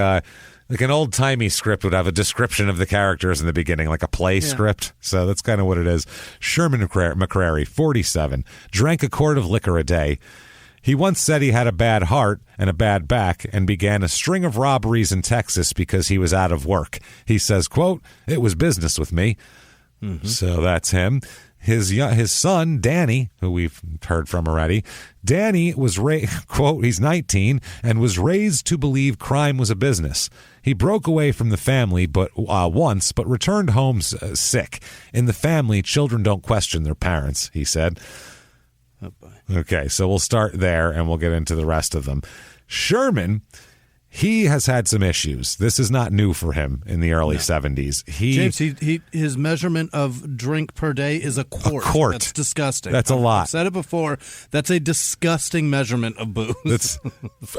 an old-timey script would have a description of the characters in the beginning, like a play script. So that's kind of what it is. Sherman McCrary, 47, drank a quart of liquor a day. He once said he had a bad heart and a bad back and began a string of robberies in Texas because he was out of work. He says, quote, "It was business with me." Mm-hmm. So that's him. His son, Danny, who we've heard from already, Danny was, quote, he's 19 and was raised to believe crime was a business. He broke away from the family once, but returned home sick. In the family, children don't question their parents, he said. Oh, boy. Okay, so we'll start there and we'll get into the rest of them. Sherman, he has had some issues. This is not new for him in the early 70s. James, his measurement of drink per day is a quart. That's disgusting. That's a lot. I've said it before. That's a disgusting measurement of booze. It's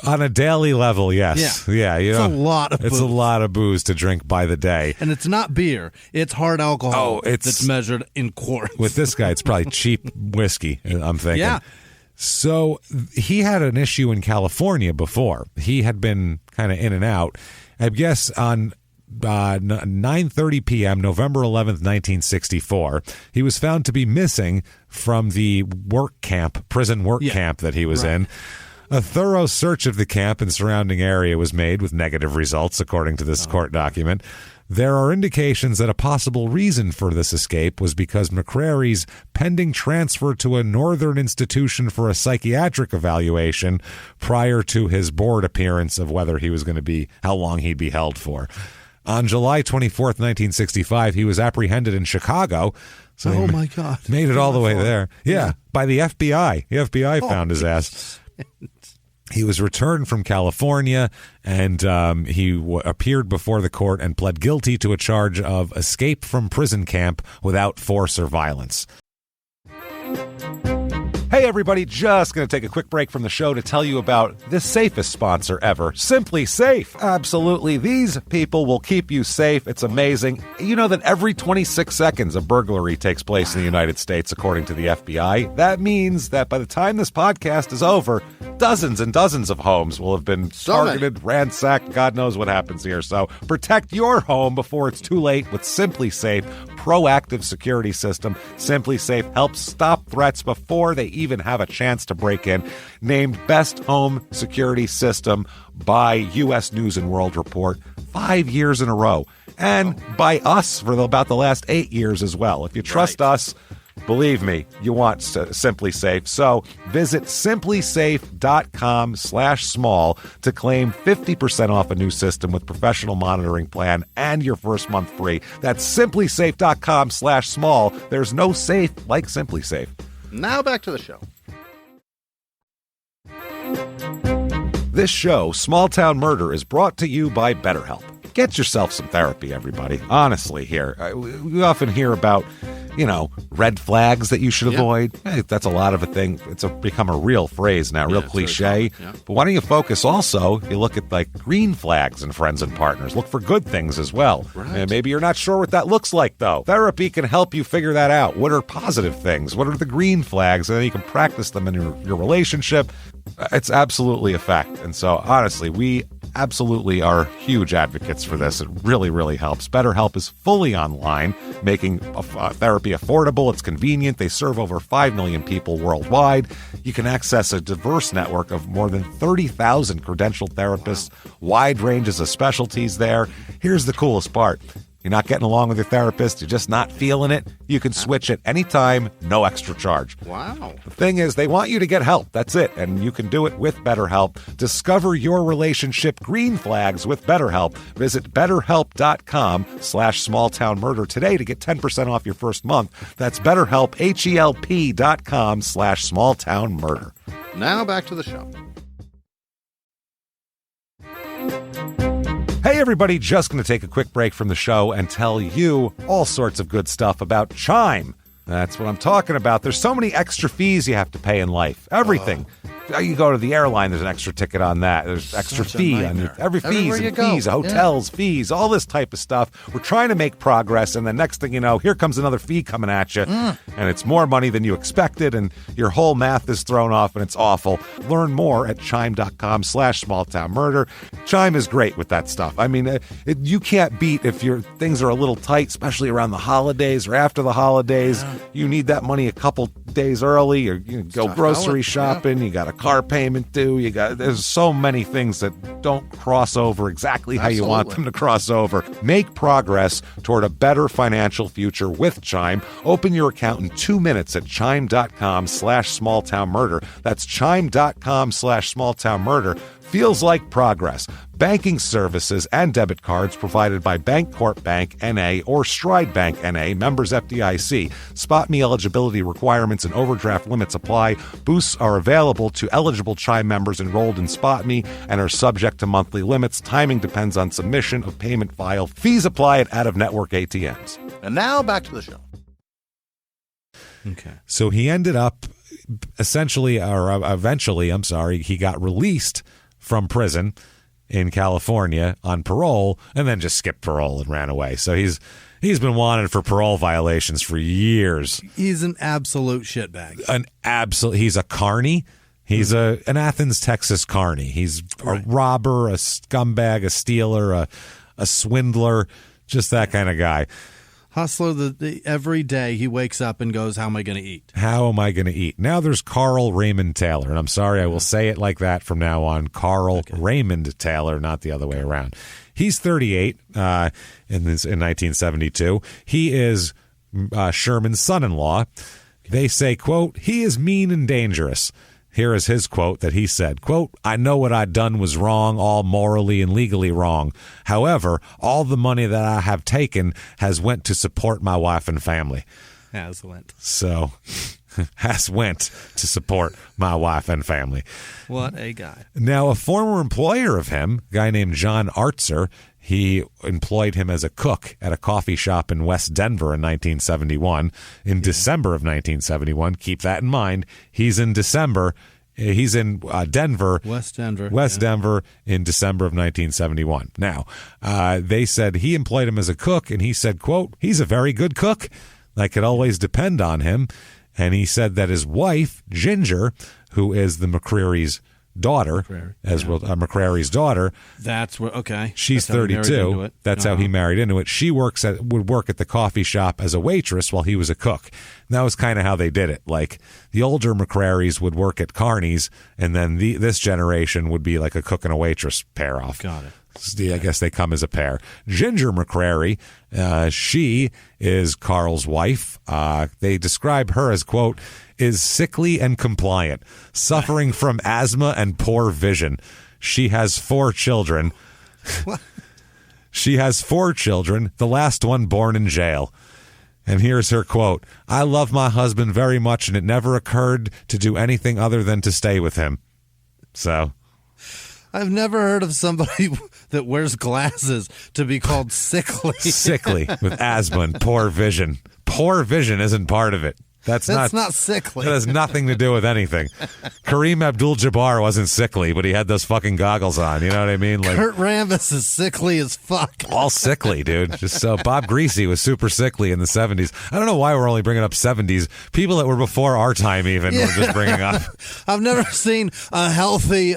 on a daily level, yes. Yeah, it's a lot of booze. It's a lot of booze to drink by the day. And it's not beer. It's hard alcohol that's measured in quarts. With this guy, it's probably cheap whiskey, I'm thinking. Yeah. So he had an issue in California before. He had been kind of in and out. I guess on 9:30 p.m., November 11th, 1964, he was found to be missing from the prison work camp that he was in. A thorough search of the camp and surrounding area was made with negative results, according to this court document. There are indications that a possible reason for this escape was because McCrary's pending transfer to a northern institution for a psychiatric evaluation prior to his board appearance of whether he was going to be, how long he'd be held for. On July 24th, 1965, he was apprehended in Chicago. So my God. Made it all the way there. Yeah, by the FBI. The FBI found his ass. He was returned from California, and he appeared before the court and pled guilty to a charge of escape from prison camp without force or violence. Hey, everybody, just going to take a quick break from the show to tell you about the safest sponsor ever, Simply Safe. Absolutely. These people will keep you safe. It's amazing. You know that every 26 seconds a burglary takes place in the United States, according to the FBI. That means that by the time this podcast is over, dozens and dozens of homes will have been targeted, ransacked. God knows what happens here. So protect your home before it's too late with Simply Safe proactive security system. Simply Safe helps stop threats before they even have a chance to break in. Named Best Home Security System by U.S. News and World Report 5 years in a row. And by us for about the last 8 years as well. If you trust us, Believe me, you want Simply Safe. So visit simplysafe.com/small to claim 50% off a new system with professional monitoring plan and your first month free. That's simplysafe.com/small. There's no safe like Simply Safe. Now back to the show. This show, Small Town Murder, is brought to you by BetterHelp. Get yourself some therapy, everybody. Honestly, here. We often hear about, red flags that you should avoid. Hey, that's a lot of a thing. It's become a real phrase now, real cliche. Yeah. But why don't you focus also, you look at green flags in friends and partners. Look for good things as well. Right. And maybe you're not sure what that looks like, though. Therapy can help you figure that out. What are positive things? What are the green flags? And then you can practice them in your relationship. It's absolutely a fact. And so, honestly, we absolutely are huge advocates for this. It really, really helps. BetterHelp is fully online, making therapy affordable. It's convenient. They serve over 5 million people worldwide. You can access a diverse network of more than 30,000 credentialed therapists, wide ranges of specialties there. Here's the coolest part. You're not getting along with your therapist, you're just not feeling it, you can switch at any time, no extra charge. Wow. The thing is, they want you to get help. That's it. And you can do it with BetterHelp. Discover your relationship green flags with BetterHelp. Visit BetterHelp.com/smalltownmurder today to get 10% off your first month. That's BetterHelp, HELP.com/smalltownmurder. Now back to the show. Hey everybody, just going to take a quick break from the show and tell you all sorts of good stuff about Chime. That's what I'm talking about. There's so many extra fees you have to pay in life. Everything. You go to the airline, there's an extra ticket on that. There's extra fee on every fees and fees, hotels, fees, all this type of stuff. We're trying to make progress, and the next thing you know, here comes another fee coming at you, and it's more money than you expected, and your whole math is thrown off, and it's awful. Learn more at chime.com/smalltownmurder. Chime is great with that stuff. I mean, you can't beat if your things are a little tight, especially around the holidays or after the holidays. Yeah. You need that money a couple days early, or go grocery shopping. You got a car payment due. There's so many things that don't cross over exactly how you want them to cross over. Make progress toward a better financial future with Chime. Open your account in 2 minutes at chime.com/smalltownmurder. That's chime.com/smalltownmurder. Feels like progress. Banking services and debit cards provided by Bancorp Bank N.A. or Stride Bank N.A., members FDIC. Spot me eligibility requirements and overdraft limits apply. Boosts are available to eligible Chime members enrolled in Spot Me and are subject to monthly limits. Timing depends on submission of payment file. Fees apply at out-of-network ATMs. And now back to the show. Okay. So he ended up eventually, he got released from prison in California on parole, and then just skipped parole and ran away. So he's been wanted for parole violations for years. He's an absolute shitbag. He's a carny. He's an Athens, Texas carny. He's a robber, a scumbag, a stealer, a swindler, just that kind of guy. Hustler, every day he wakes up and goes, how am I going to eat? How am I going to eat? Now there's Carl Raymond Taylor, and I'm sorry, I will say it like that from now on. Carl Raymond Taylor, not the other way around. He's 38 in 1972. He is Sherman's son-in-law. They say, quote, he is mean and dangerous. Here is his quote that he said, quote, I know what I'd done was wrong, all morally and legally wrong. However, all the money that I have taken has went to support my wife and family. Has went. So, has went to support my wife and family. What a guy. Now, a former employer of him, a guy named John Artzer, he employed him as a cook at a coffee shop in West Denver in 1971. In December of 1971, keep that in mind, he's in Denver, West Denver in December of 1971. Now, they said he employed him as a cook, and he said, quote, he's a very good cook. I could always depend on him. And he said that his wife, Ginger, who is the McCreary's daughter, McCrary's daughter. That's what. Okay, she's 32. That's how he married into it. She would work at the coffee shop as a waitress while he was a cook. And that was kind of how they did it. Like the older McCrarys would work at Carney's, and then this generation would be like a cook and a waitress pair off. Got it. I guess they come as a pair. Ginger McCrary, she is Carl's wife. They describe her as, quote, is sickly and compliant, suffering from asthma and poor vision. She has 4 children. She has 4 children, the last one born in jail. And here's her quote, I love my husband very much, and it never occurred to do anything other than to stay with him. So... I've never heard of somebody that wears glasses to be called sickly. Sickly with asthma and poor vision. Poor vision isn't part of it. That's not sickly. That has nothing to do with anything. Kareem Abdul-Jabbar wasn't sickly, but he had those fucking goggles on. You know what I mean? Like Kurt Rambis is sickly as fuck. All sickly, dude. Just so Bob Greasy was super sickly in the 70s. I don't know why we're only bringing up 70s. People that were before our time even we're just bringing up. I've never seen a healthy...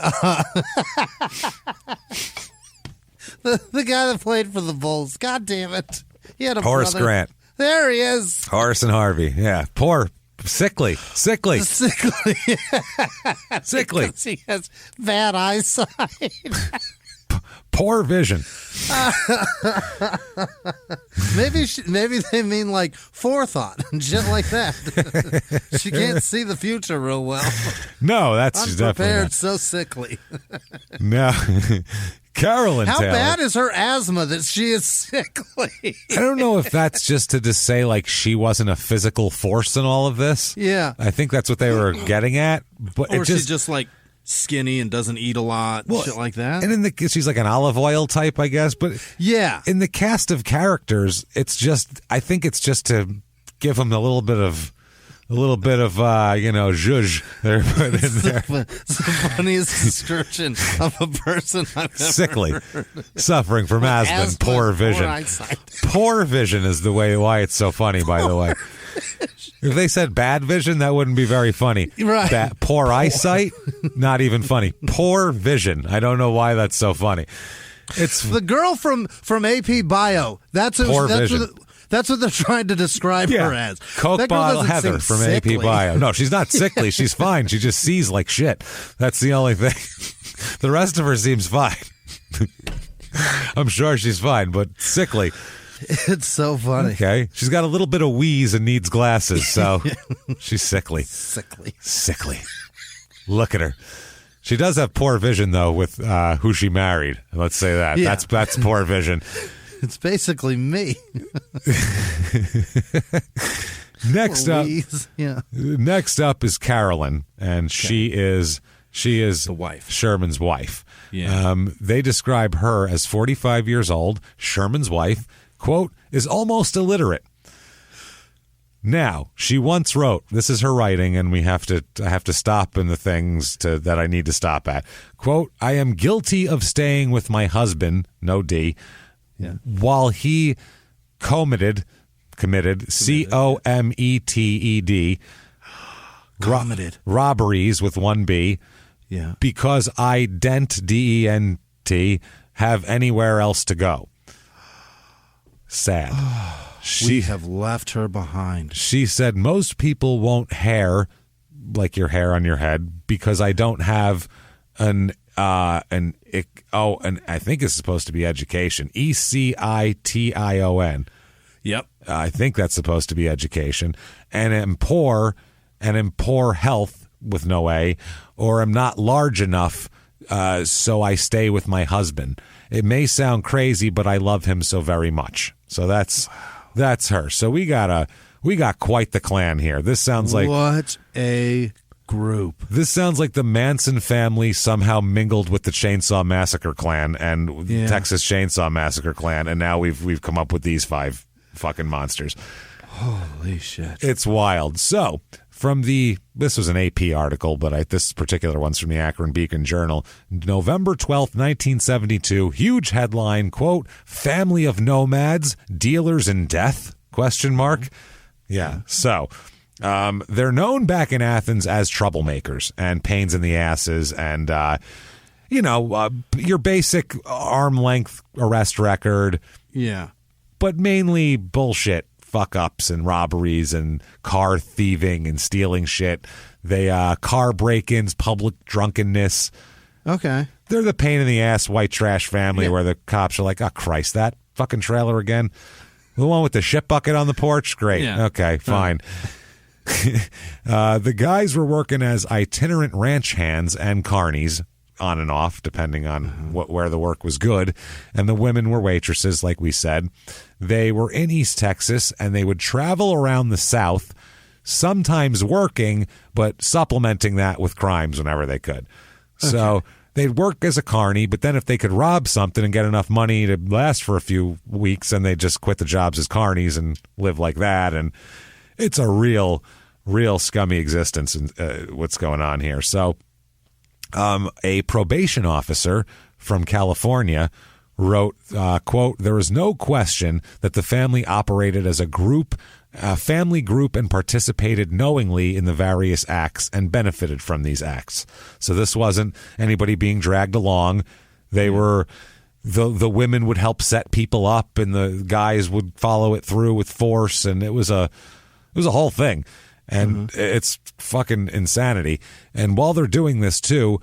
the guy that played for the Bulls. God damn it. He had a Horace brother. Grant. There he is. Horace and Harvey. Yeah. Poor. Sickly. Sickly. Sickly. Because he has bad eyesight. Poor vision. Maybe they mean like forethought and shit like that. She can't see the future real well. No, that's definitely unprepared, not. so sickly. No. Carolyn How Taylor. bad is her asthma that she is sickly? I don't know if that's just to just say like she wasn't a physical force in all of this. Yeah. I think that's what they were getting at. But Or it she's just like skinny and doesn't eat a lot, shit like that. And she's like an olive oil type, I guess. But yeah, in the cast of characters, I think it's just to give them a little bit of zhuzh they're put in there. It's the funniest description of a person I've ever Sickly, heard. Suffering from asthma and poor vision. Poor vision is why it's so funny, by the way. If they said bad vision, that wouldn't be very funny. Right. Poor eyesight, not even funny. Poor vision. I don't know why that's so funny. It's the girl from AP Bio. That's vision. That's what they're trying to describe her as. Coke bottle Heather from sickly. AP Bio. No, she's not sickly. She's fine. She just sees like shit. That's the only thing. The rest of her seems fine. I'm sure she's fine, but sickly. It's so funny. Okay. She's got a little bit of wheeze and needs glasses, so she's sickly. Sickly. Look at her. She does have poor vision, though, with who she married. Let's say that. Yeah. That's poor vision. It's basically me. Next up, yeah. Next up is Carolyn, and she is the wife, Sherman's wife. Yeah. They describe her as 45 years old. Sherman's wife, quote, is almost illiterate. Now, she once wrote, this is her writing, and I have to stop in the things that I need to stop at. Quote, I am guilty of staying with my husband, no D, while he committed, COMETED, robberies with one B, because I dent, DENT, have anywhere else to go. Sad. We have left her behind. She said, most people won't hair like your hair on your head because I don't have and I think it's supposed to be education. ECITION. Yep. I think that's supposed to be education. And am poor health with no A, or am not large enough, so I stay with my husband. It may sound crazy, but I love him so very much. So that's her. So we got quite the clan here. This sounds like what a group. This sounds like the Manson family somehow mingled with the Chainsaw Massacre clan and Texas Chainsaw Massacre clan, and now we've come up with these 5 fucking monsters. Holy shit. It's wild. So, this was an AP article, but this particular one's from the Akron Beacon Journal. November 12th, 1972, huge headline, quote, family of nomads, dealers in death, ? Yeah. So, they're known back in Athens as troublemakers and pains in the asses and, your basic arm length arrest record. Yeah. But mainly bullshit. Fuck-ups and robberies and car thieving and stealing shit. They car break-ins, public drunkenness, Okay. They're the pain in the ass white trash family where the cops are like, oh, Christ, that fucking trailer again? The one with the shit bucket on the porch? Great. Yeah. Okay, fine. The guys were working as itinerant ranch hands and carnies, on and off, depending on where the work was good. And the women were waitresses, like we said. They were in East Texas, and they would travel around the South, sometimes working, but supplementing that with crimes whenever they could. Okay. So they'd work as a carny, but then if they could rob something and get enough money to last for a few weeks, then they'd just quit the jobs as carnies and live like that. And it's a real scummy existence in what's going on here. So a probation officer from California wrote, quote, "There is no question that the family operated as a family group and participated knowingly in the various acts and benefited from these acts." So this wasn't anybody being dragged along. They were, the women would help set people up and the guys would follow it through with force. And it was a whole thing. And it's fucking insanity. And while they're doing this too,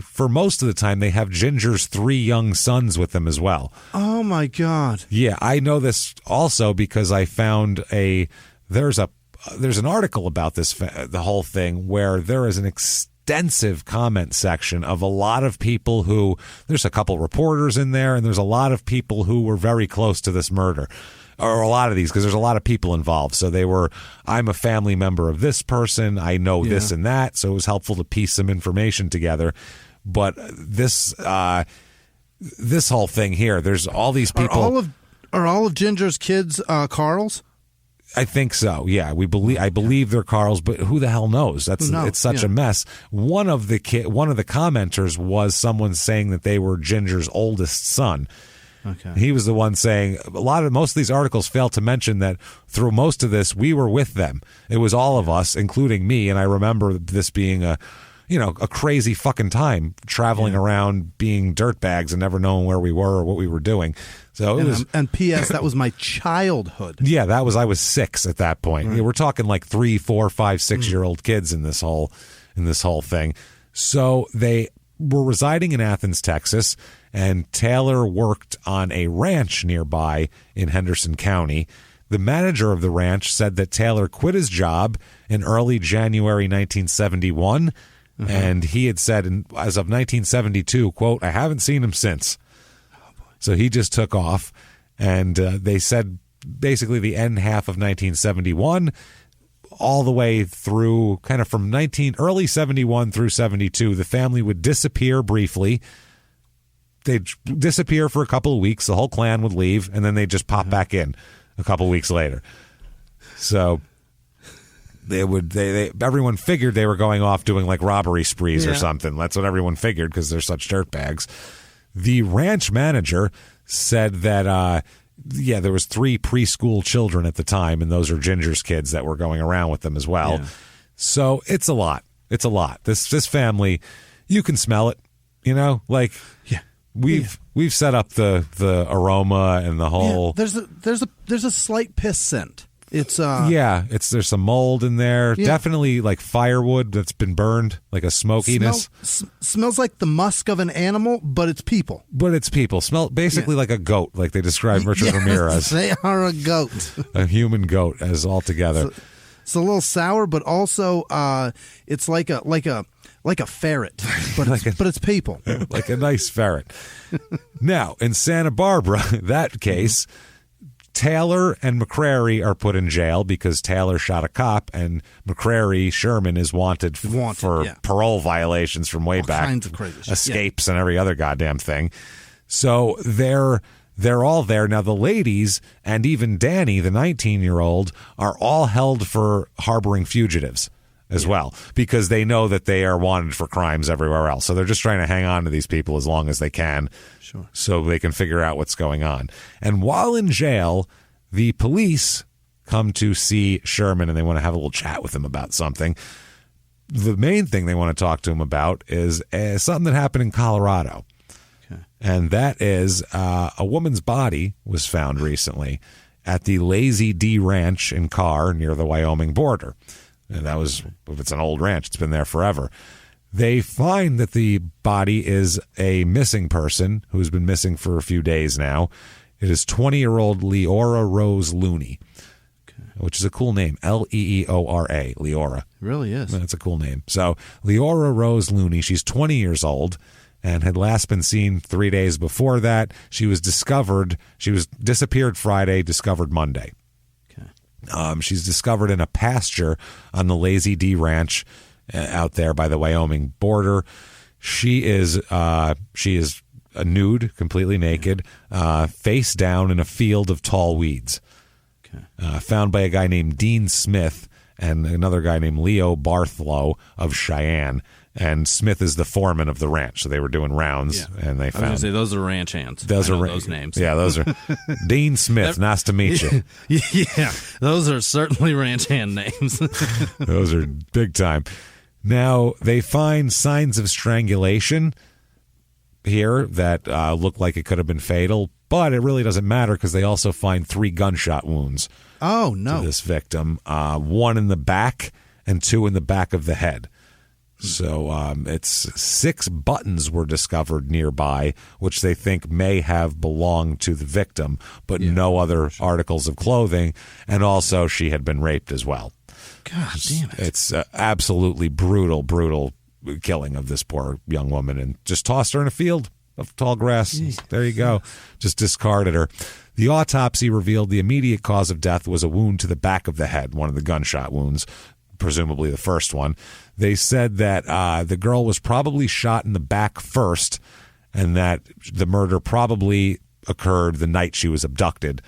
for most of the time, they have Ginger's 3 young sons with them as well. Oh my God. Yeah, I know this also because I found there's an article about this, the whole thing, where there is an extensive comment section of a lot of people there's a couple reporters in there, and there's a lot of people who were very close to this murder. Or a lot of these, because there's a lot of people involved. So I'm a family member of this person. I know this and that. So it was helpful to piece some information together. But this whole thing here, there's all these people. Are all of Ginger's kids Carl's? I think so. Yeah, I believe they're Carl's, but who the hell knows? It's such a mess. One of the commenters was someone saying that they were Ginger's oldest son. Okay. He was the one saying most of these articles fail to mention that through most of this, we were with them. It was all of us, including me. And I remember this being a crazy fucking time traveling around being dirtbags and never knowing where we were or what we were doing. So it was. And P.S. that was my childhood. Yeah, I was 6 at that point. Right. We're talking like 3, 4, 5, 6-year-old kids in this whole thing. So they were residing in Athens, Texas, and Taylor worked on a ranch nearby in Henderson County. The manager of the ranch said that Taylor quit his job in early January 1971, and he had said as of 1972, quote, "I haven't seen him since." So he just took off, and they said basically the end half of 1971 all the way through kind of from early 71 through 72, the family would disappear briefly. They'd disappear for a couple of weeks. The whole clan would leave, and then they'd just pop back in a couple of weeks later. So everyone figured they were going off doing like robbery sprees or something. That's what everyone figured because they're such dirtbags. The ranch manager said that there was 3 preschool children at the time, and those are Ginger's kids that were going around with them as well. Yeah. So it's a lot. It's a lot. This family, you can smell it, We've set up the aroma and the whole. Yeah, there's a slight piss scent. It's there's some mold in there. Yeah. Definitely like firewood that's been burned, like a smokiness. Smells like the musk of an animal, but it's people. Smell basically like a goat, like they described Richard Ramirez. They are a goat, a human goat, as altogether. It's a little sour, but also it's like a ferret, but it's people. Like a nice ferret. Now, in Santa Barbara, that case, Taylor and McCrary are put in jail because Taylor shot a cop, and Sherman is wanted for parole violations from way back. Kinds of crazy shit. Escapes and every other goddamn thing. So they're all there. Now, the ladies and even Danny, the 19-year-old, are all held for harboring fugitives as well, because they know that they are wanted for crimes everywhere else. So they're just trying to hang on to these people as long as they can, so they can figure out what's going on. And while in jail, the police come to see Sherman, and they want to have a little chat with him about something. The main thing they want to talk to him about is something that happened in Colorado. Okay. And that is a woman's body was found recently at the Lazy D Ranch in Carr near the Wyoming border. And that was, if it's an old ranch, it's been there forever. They find that the body is a missing person who's been missing for a few days now. It is 20-year-old Leora Rose Looney, which is a cool name, Leeora, Leora. It really is. That's a cool name. So Leora Rose Looney, she's 20 years old and had last been seen 3 days before that. She was disappeared Friday, discovered Monday. Okay. She's discovered in a pasture on the Lazy D Ranch out there by the Wyoming border. She is nude, completely naked, face down in a field of tall weeds. Okay. Found by a guy named Dean Smith and another guy named Leo Barthlow of Cheyenne. And Smith is the foreman of the ranch, so they were doing rounds, and they found. I was going to say those are ranch hands. Those are those names. Yeah, those are Dean Smith. Nice to meet you. Yeah, those are certainly ranch hand names. Those are big time. Now they find signs of strangulation here that look like it could have been fatal, but it really doesn't matter because they also find 3 gunshot wounds. Oh no! To this victim, 1 in the back and 2 in the back of the head. So it's 6 buttons were discovered nearby, which they think may have belonged to the victim, but no other articles of clothing. And also she had been raped as well. God damn it. It's absolutely brutal killing of this poor young woman, and just tossed her in a field of tall grass. Jeez. There you go. Just discarded her. The autopsy revealed the immediate cause of death was a wound to the back of the head, one of the gunshot wounds, presumably the first one. They said that the girl was probably shot in the back first, and that the murder probably occurred the night she was abducted,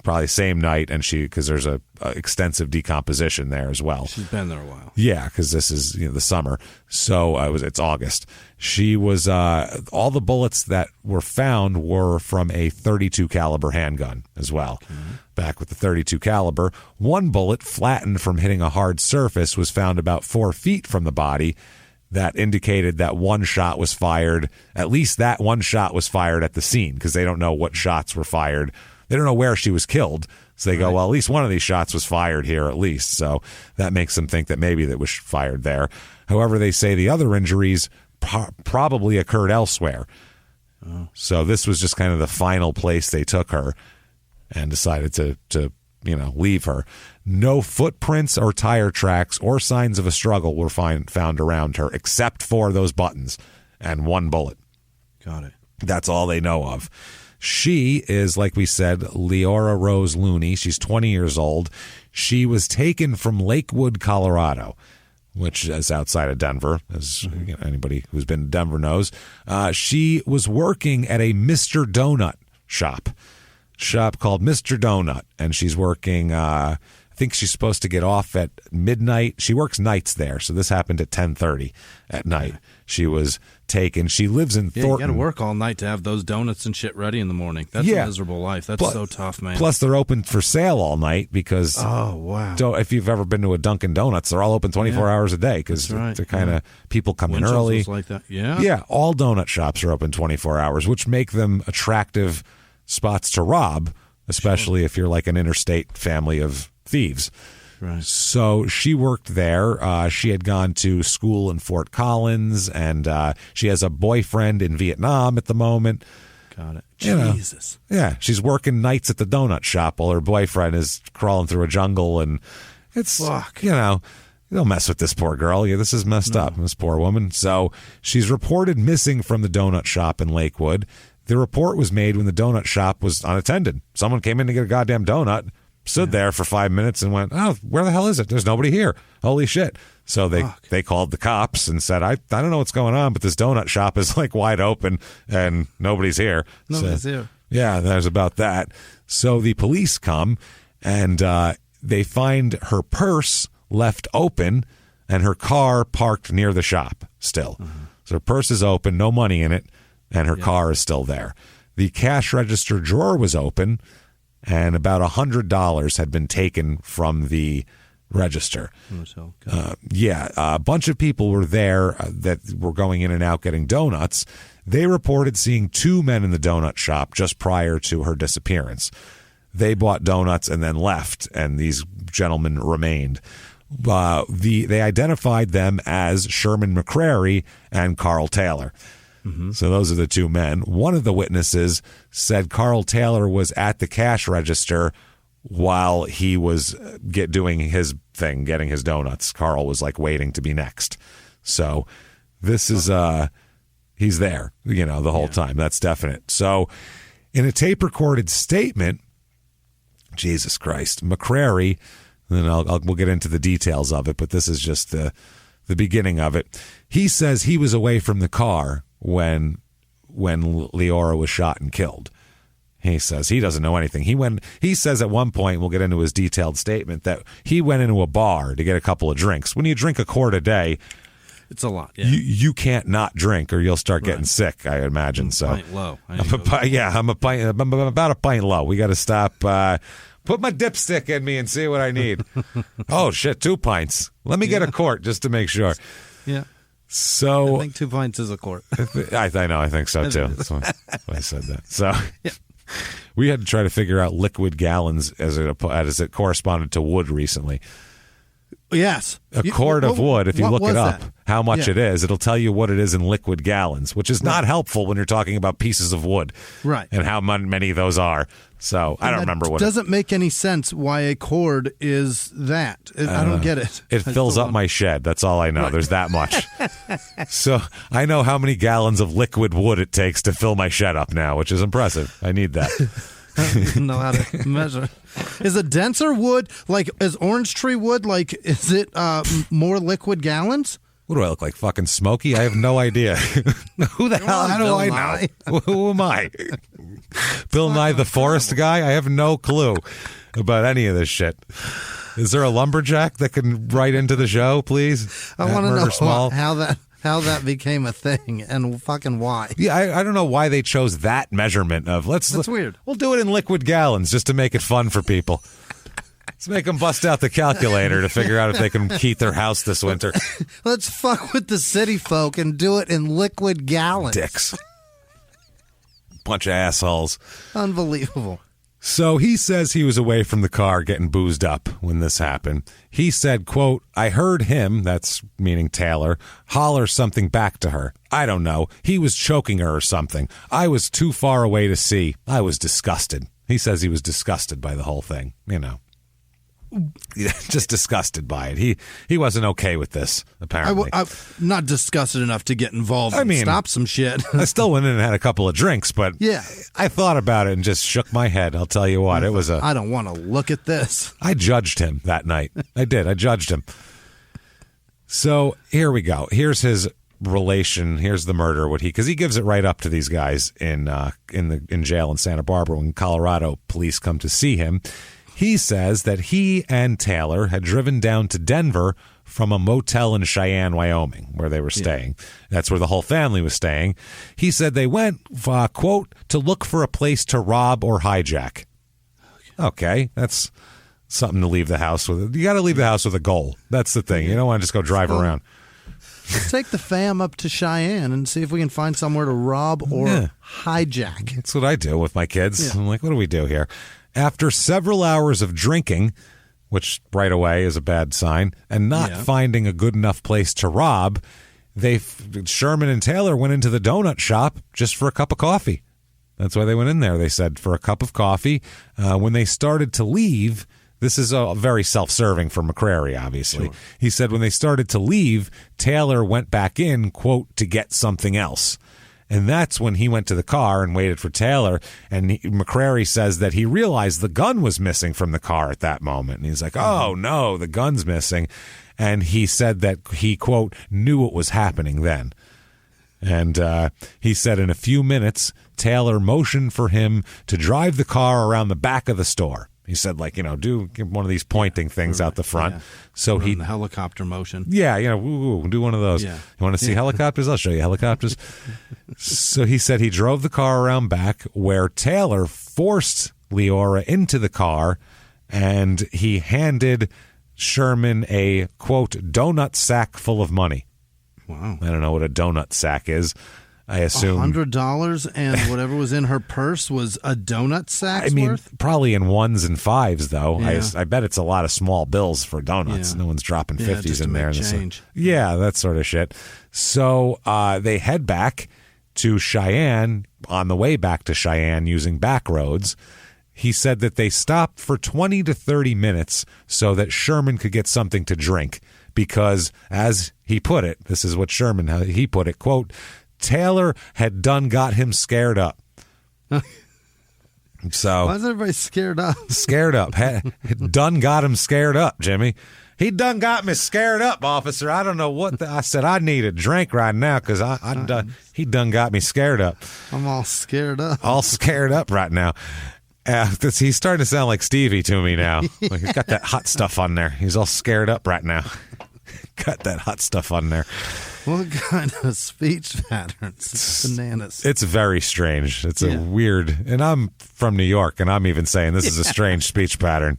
probably same night, and because there's a extensive decomposition there as well. She's been there a while. Yeah, because this is the summer, so it's August. She was all the bullets that were found were from a .32 caliber handgun as well. Okay. Back with the .32 caliber, 1 bullet flattened from hitting a hard surface was found about 4 feet from the body. That indicated that 1 shot was fired. At least that 1 shot was fired at the scene, because they don't know what shots were fired. They don't know where she was killed. So they go, well, at least one of these shots was fired here at least. So that makes them think that maybe that was fired there. However, they say the other injuries probably occurred elsewhere. Oh. So this was just kind of the final place they took her and decided to leave her. No footprints or tire tracks or signs of a struggle were found around her, except for those buttons and 1 bullet. Got it. That's all they know of. She is, like we said, Leora Rose Looney. She's 20 years old. She was taken from Lakewood, Colorado, which is outside of Denver, as anybody who's been to Denver knows. She was working at a Mr. Donut shop called Mr. Donut, and she's working, I think she's supposed to get off at midnight. She works nights there, so this happened at 10:30 at night. She was taken. She lives in Thornton. You got to work all night to have those donuts and shit ready in the morning. That's a miserable life. That's so tough, man. Plus, they're open for sale all night because if you've ever been to a Dunkin' Donuts, they're all open 24 hours a day because they're kind of people come in early. Like that. Yeah. Yeah, all donut shops are open 24 hours, which make them attractive spots to rob, especially if you're like an interstate family of thieves. Right. So she worked there. She had gone to school in Fort Collins, and she has a boyfriend in Vietnam at the moment. Got it. Jesus. Yeah, she's working nights at the donut shop while her boyfriend is crawling through a jungle, and it's, don't mess with this poor girl. Yeah, this is messed up, this poor woman. So she's reported missing from the donut shop in Lakewood. The report was made when the donut shop was unattended. Someone came in to get a goddamn donut, stood there for 5 minutes and went, oh, where the hell is it? There's nobody here. Holy shit. So they called the cops and said, I don't know what's going on, but this donut shop is like wide open and nobody's here. Nobody's here. Yeah, there's about that. So the police come and they find her purse left open and her car parked near the shop still. Mm-hmm. So her purse is open, no money in it, and her car is still there. The cash register drawer was open, and about $100 had been taken from the register. A bunch of people were there that were going in and out getting donuts. They reported seeing 2 men in the donut shop just prior to her disappearance. They bought donuts and then left, and these gentlemen remained. They identified them as Sherman McCrary and Carl Taylor. So those are the two men. One of the witnesses said Carl Taylor was at the cash register while he was doing his thing, getting his donuts. Carl was like waiting to be next. So this is he's there, the whole time. That's definite. So in a tape recorded statement, Jesus Christ, McCrary, and then we'll get into the details of it, but this is just the beginning of it. He says he was away from the car when Leora was shot and killed. He says he doesn't know anything. He says at one point, we'll get into his detailed statement, that he went into a bar to get a couple of drinks. When you drink a quart a day, it's a lot. Yeah. You can't not drink or you'll start getting sick, I imagine. So pint low. I'm about a pint low. We got to stop. Put my dipstick in me and see what I need. Oh shit, 2 pints. Let me get a quart just to make sure. Yeah. So I think 2 pints is a quart. I know. I think so too. That's why I said that. So we had to try to figure out liquid gallons as it corresponded to wood recently. Yes. A quart of wood, if you look it up, how much it is, it'll tell you what it is in liquid gallons, which is not helpful when you're talking about pieces of wood. Right. And how many those are. So I don't remember what. It doesn't make any sense why a cord is that. I don't get it. It fills up my shed. That's all I know. Right. There's that much. So I know how many gallons of liquid wood it takes to fill my shed up now, which is impressive. I need that. Know how to measure. Is a denser wood is orange tree wood? Is it more liquid gallons? What do I look like? Fucking Smokey? I have no idea. Who the hell? How do I know? Who am I? Bill Nye the Forest Guy? I have no clue about any of this shit. Is there a lumberjack that can write into the show, please? I want to know how that became a thing and fucking why. Yeah, I don't know why they chose that measurement of That's weird. We'll do it in liquid gallons just to make it fun for people. Let's make them bust out the calculator to figure out if they can heat their house this winter. Let's fuck with the city folk and do it in liquid gallons. Dicks. Bunch of assholes. Unbelievable. So he says he was away from the car getting boozed up when this happened. He said, quote, I heard him, that's meaning Taylor, holler something back to her. I don't know. He was choking her or something. I was too far away to see. I was disgusted. He says he was disgusted by the whole thing, just disgusted by it. He wasn't okay with this, apparently. I'm not disgusted enough to get involved and stop some shit. I still went in and had a couple of drinks, but yeah, I thought about it and just shook my head. I'll tell you what, I don't want to look at this. I judged him that night. I did. I judged him. So here we go. Here's his relation. Here's the murder. Because he gives it right up to these guys in jail in Santa Barbara when Colorado police come to see him. He says that he and Taylor had driven down to Denver from a motel in Cheyenne, Wyoming, where they were staying. That's where the whole family was staying. He said they went, quote, to look for a place to rob or hijack. Okay, that's something to leave the house with. You got to leave the house with a goal. That's the thing. You don't want to just go drive around. Let's take the fam up to Cheyenne and see if we can find somewhere to rob or hijack. That's what I do with my kids. Yeah. I'm like, what do we do here? After several hours of drinking, which right away is a bad sign, and not finding a good enough place to rob, Sherman and Taylor went into the donut shop just for a cup of coffee. That's why they went in there. They said for a cup of coffee. When they started to leave, this is very self-serving for McCrary, obviously. Sure. He said when they started to leave, Taylor went back in, quote, to get something else. And that's when he went to the car and waited for Taylor. And McCrary says that he realized the gun was missing from the car at that moment. And he's like, oh, no, the gun's missing. And he said that he, quote, knew what was happening then. And he said in a few minutes, Taylor motioned for him to drive the car around the back of the store. He said, do one of these pointing things out the front. Yeah. So the helicopter motion. Yeah, do one of those. Yeah. You want to see helicopters? I'll show you helicopters. So he said he drove the car around back where Taylor forced Leora into the car and he handed Sherman a, quote, donut sack full of money. Wow. I don't know what a donut sack is. I assume $100 and whatever was in her purse was a donut sack's I mean, worth? probably in ones and fives, though. Yeah. I bet it's a lot of small bills for donuts. Yeah. No one's dropping 50s just to in there. make change. Yeah, that sort of shit. So they head back to Cheyenne, on the way back to Cheyenne using back roads. He said that they stopped for 20 to 30 minutes so that Sherman could get something to drink because, as he put it, this is what he put it, quote, Taylor had done got him scared up. So why is everybody scared up? Scared up. Done got him scared up, Jimmy. He done got me scared up, officer. I don't know what I said. I need a drink right now because he done got me scared up. I'm all scared up. All scared up right now. He's starting to sound like Stevie to me now. Yeah. Like he's got that hot stuff on there. He's all scared up right now. Got that hot stuff on there. What kind of speech patterns? It's bananas. It's very strange. It's a weird, and I'm from New York, and I'm even saying this is a strange speech pattern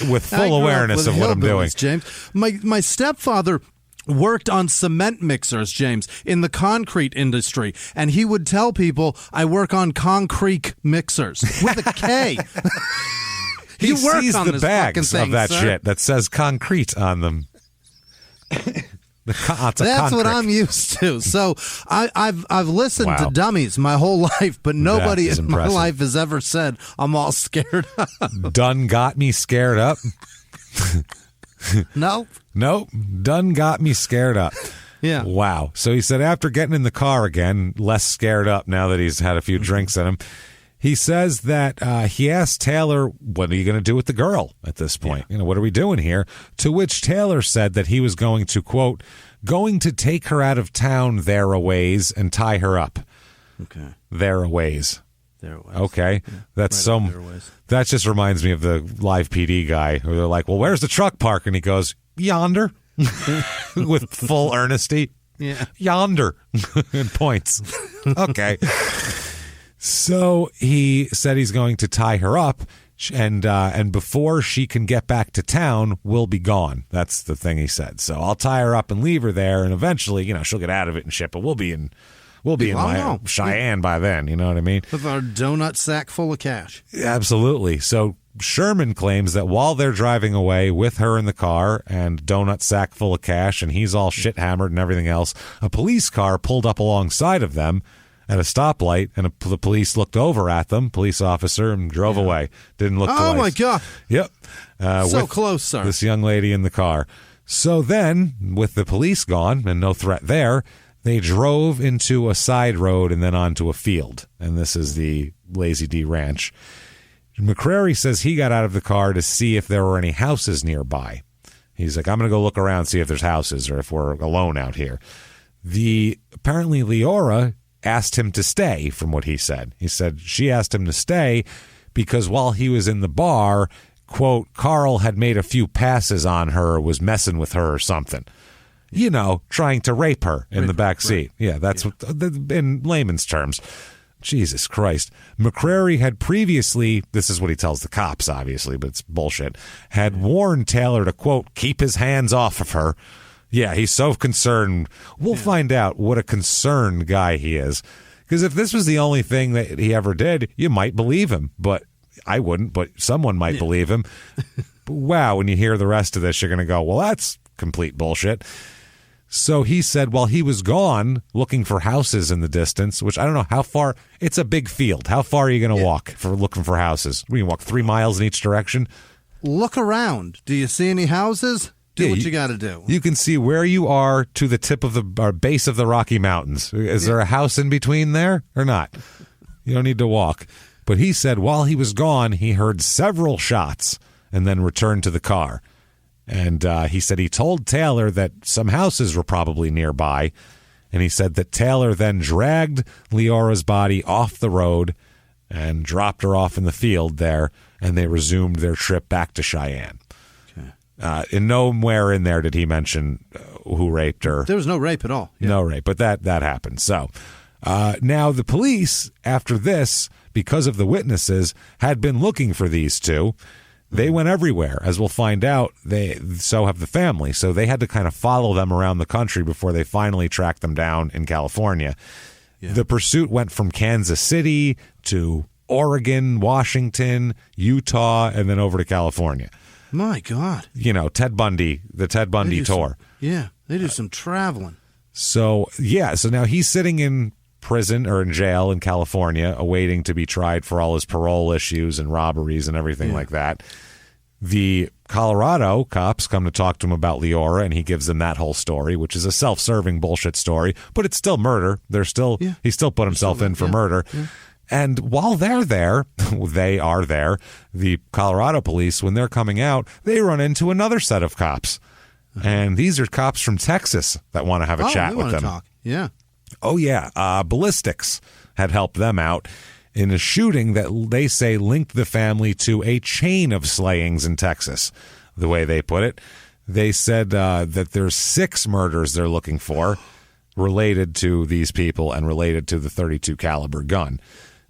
with full awareness of what I'm doing. James, my stepfather worked on cement mixers, James, in the concrete industry, and he would tell people, I work on concrete mixers with a K. He sees on the this bags fucking of that thing, shit that says concrete on them. That's what I'm used to. So I've listened to dummies my whole life, but nobody in my life has ever said I'm all scared up. Done got me scared up. Nope. Done got me scared up. Yeah. Wow. So he said after getting in the car again, less scared up now that he's had a few drinks in him. He says that he asked Taylor, what are you going to do with the girl at this point? Yeah. What are we doing here? To which Taylor said that he was going to, quote, going to take her out of town there a ways and tie her up. Okay. There a ways. There it was. Okay. Yeah. That's right that just reminds me of the live PD guy where they're like, well, where's the truck park? And he goes, yonder, with full earnesty. Yeah. Yonder. And points. Okay. So he said he's going to tie her up, and before she can get back to town, we'll be gone. That's the thing he said. So I'll tie her up and leave her there, and eventually, she'll get out of it and shit. But we'll be in Cheyenne by then. You know what I mean? With our donut sack full of cash. Absolutely. So Sherman claims that while they're driving away with her in the car and donut sack full of cash, and he's all shit hammered and everything else, a police car pulled up alongside of them at a stoplight, and the police looked over at them, police officer, and drove away. Didn't look twice. Oh, my God. Yep. So close, sir. This young lady in the car. So then, with the police gone and no threat there, they drove into a side road and then onto a field. And this is the Lazy D Ranch. McCrary says he got out of the car to see if there were any houses nearby. He's like, I'm going to go look around, see if there's houses or if we're alone out here. Apparently Leora asked him to stay, from what he said. He said she asked him to stay because while he was in the bar, quote, Carl had made a few passes on her, was messing with her or something. Trying to rape her in the back seat. Right. Yeah, that's what, in layman's terms. Jesus Christ. McCrary had previously, this is what he tells the cops, obviously, but it's bullshit, had warned Taylor to, quote, keep his hands off of her. Yeah, he's so concerned. We'll find out what a concerned guy he is. Because if this was the only thing that he ever did, you might believe him. But I wouldn't, but someone might believe him. But wow, when you hear the rest of this, you're going to go, well, that's complete bullshit. So he said while he was gone looking for houses in the distance, which I don't know how far, it's a big field. How far are you going to walk for looking for houses? We can walk 3 miles in each direction. Look around. Do you see any houses? Do what you got to do. You can see where you are to the tip of the base of the Rocky Mountains. Is there a house in between there or not? You don't need to walk. But he said while he was gone, he heard several shots and then returned to the car. And he said he told Taylor that some houses were probably nearby. And he said that Taylor then dragged Leora's body off the road and dropped her off in the field there. And they resumed their trip back to Cheyenne. And nowhere in there did he mention who raped her. There was no rape at all. Yeah. No rape, but that happened. So now the police, after this, because of the witnesses, had been looking for these two. They went everywhere, as we'll find out. So have the family. So they had to kind of follow them around the country before they finally tracked them down in California. The pursuit went from Kansas City to Oregon, Washington, Utah, and then over to California. My God. Ted Bundy, the Ted Bundy tour. They do some traveling. So now he's sitting in prison or in jail in California, awaiting to be tried for all his parole issues and robberies and everything like that. The Colorado cops come to talk to him about Leora, and he gives them that whole story, which is a self-serving bullshit story, but it's still murder. He still put himself in for murder. Yeah. And while they're there, the Colorado police, when they're coming out, they run into another set of cops. And these are cops from Texas that want to have a chat with them. Talk. Yeah. Oh, yeah. Ballistics had helped them out in a shooting that they say linked the family to a chain of slayings in Texas, the way they put it. They said that there's 6 murders they're looking for related to these people and related to the .32 caliber gun.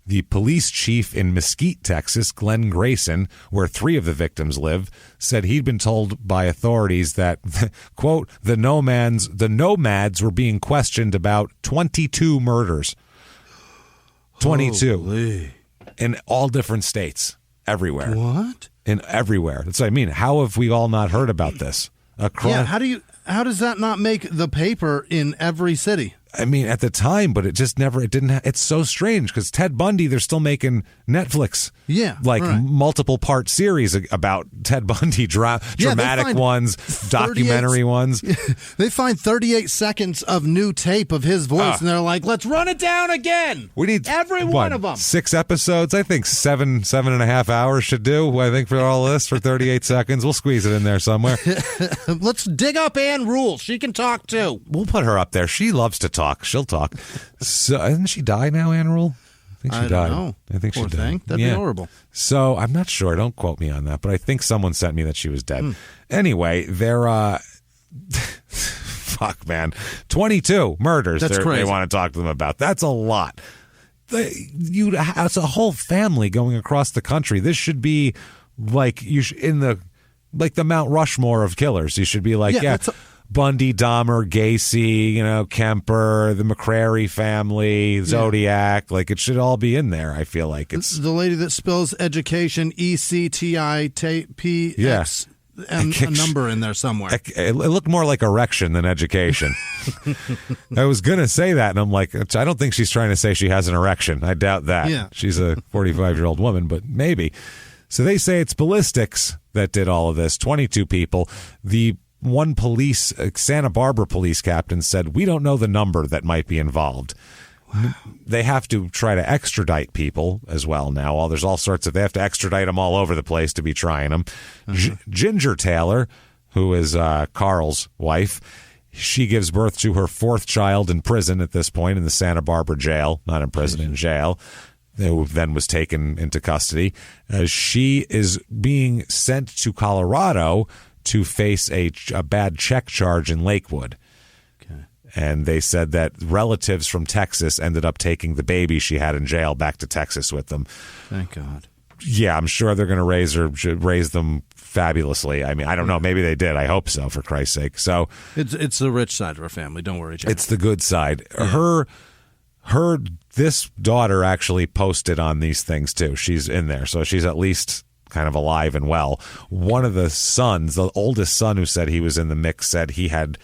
The police chief in Mesquite, Texas, Glenn Grayson, where 3 of the victims live, said he'd been told by authorities that, quote, the nomads were being questioned about 22 murders. 22. Holy. In all different states, everywhere. What? Everywhere. That's what I mean. How have we all not heard about this? How does that not make the paper in every city? I mean, at the time, but it didn't. It's so strange because Ted Bundy, they're still making Netflix, multiple part series about Ted Bundy, dramatic ones, documentary ones. They find 38 seconds of new tape of his voice, and they're like, "Let's run it down again." We need every one of them. 6 episodes. I think 7.5 hours should do. I think for all this for 38 seconds, we'll squeeze it in there somewhere. Let's dig up Ann Rule. She can talk too. We'll put her up there. She loves to talk. She'll talk. So, didn't she die now, Ann Rule? I think she died. Don't know. I think Poor she died. Thing. That'd be horrible. So I'm not sure. Don't quote me on that, but I think someone sent me that she was dead. Anyway, they're fuck, man, 22 murders. That's crazy. They want to talk to them about. That's a lot. It's a whole family going across the country. This should be like the Mount Rushmore of killers. You should be like, Bundy, Dahmer, Gacy, Kemper, the McCrary family, Zodiac. Like, it should all be in there, I feel like. It's the lady that spells education, ECTIPX, and a number in there somewhere. It looked more like erection than education. I was going to say that, and I'm like, I don't think she's trying to say she has an erection. I doubt that. Yeah. She's a 45-year-old woman, but maybe. So they say it's ballistics that did all of this, 22 people. The one Santa Barbara police captain said, we don't know the number that might be involved. Wow. They have to try to extradite people as well now. They have to extradite them all over the place to be trying them. Ginger Taylor, who is Carl's wife, she gives birth to her 4th child in prison at this point in the Santa Barbara jail, not in prison, in jail. Who then was taken into custody. She is being sent to Colorado to face a bad check charge in Lakewood. Okay. And they said that relatives from Texas ended up taking the baby she had in jail back to Texas with them. Thank God. Yeah, I'm sure they're going to raise them fabulously. I mean, I don't know. Maybe they did. I hope so, for Christ's sake. So it's the rich side of our family. Don't worry, Jack. It's the good side. Yeah. This daughter actually posted on these things too. She's in there, so she's at least kind of alive and well. One of the sons, the oldest son who said he was in the mix, said he had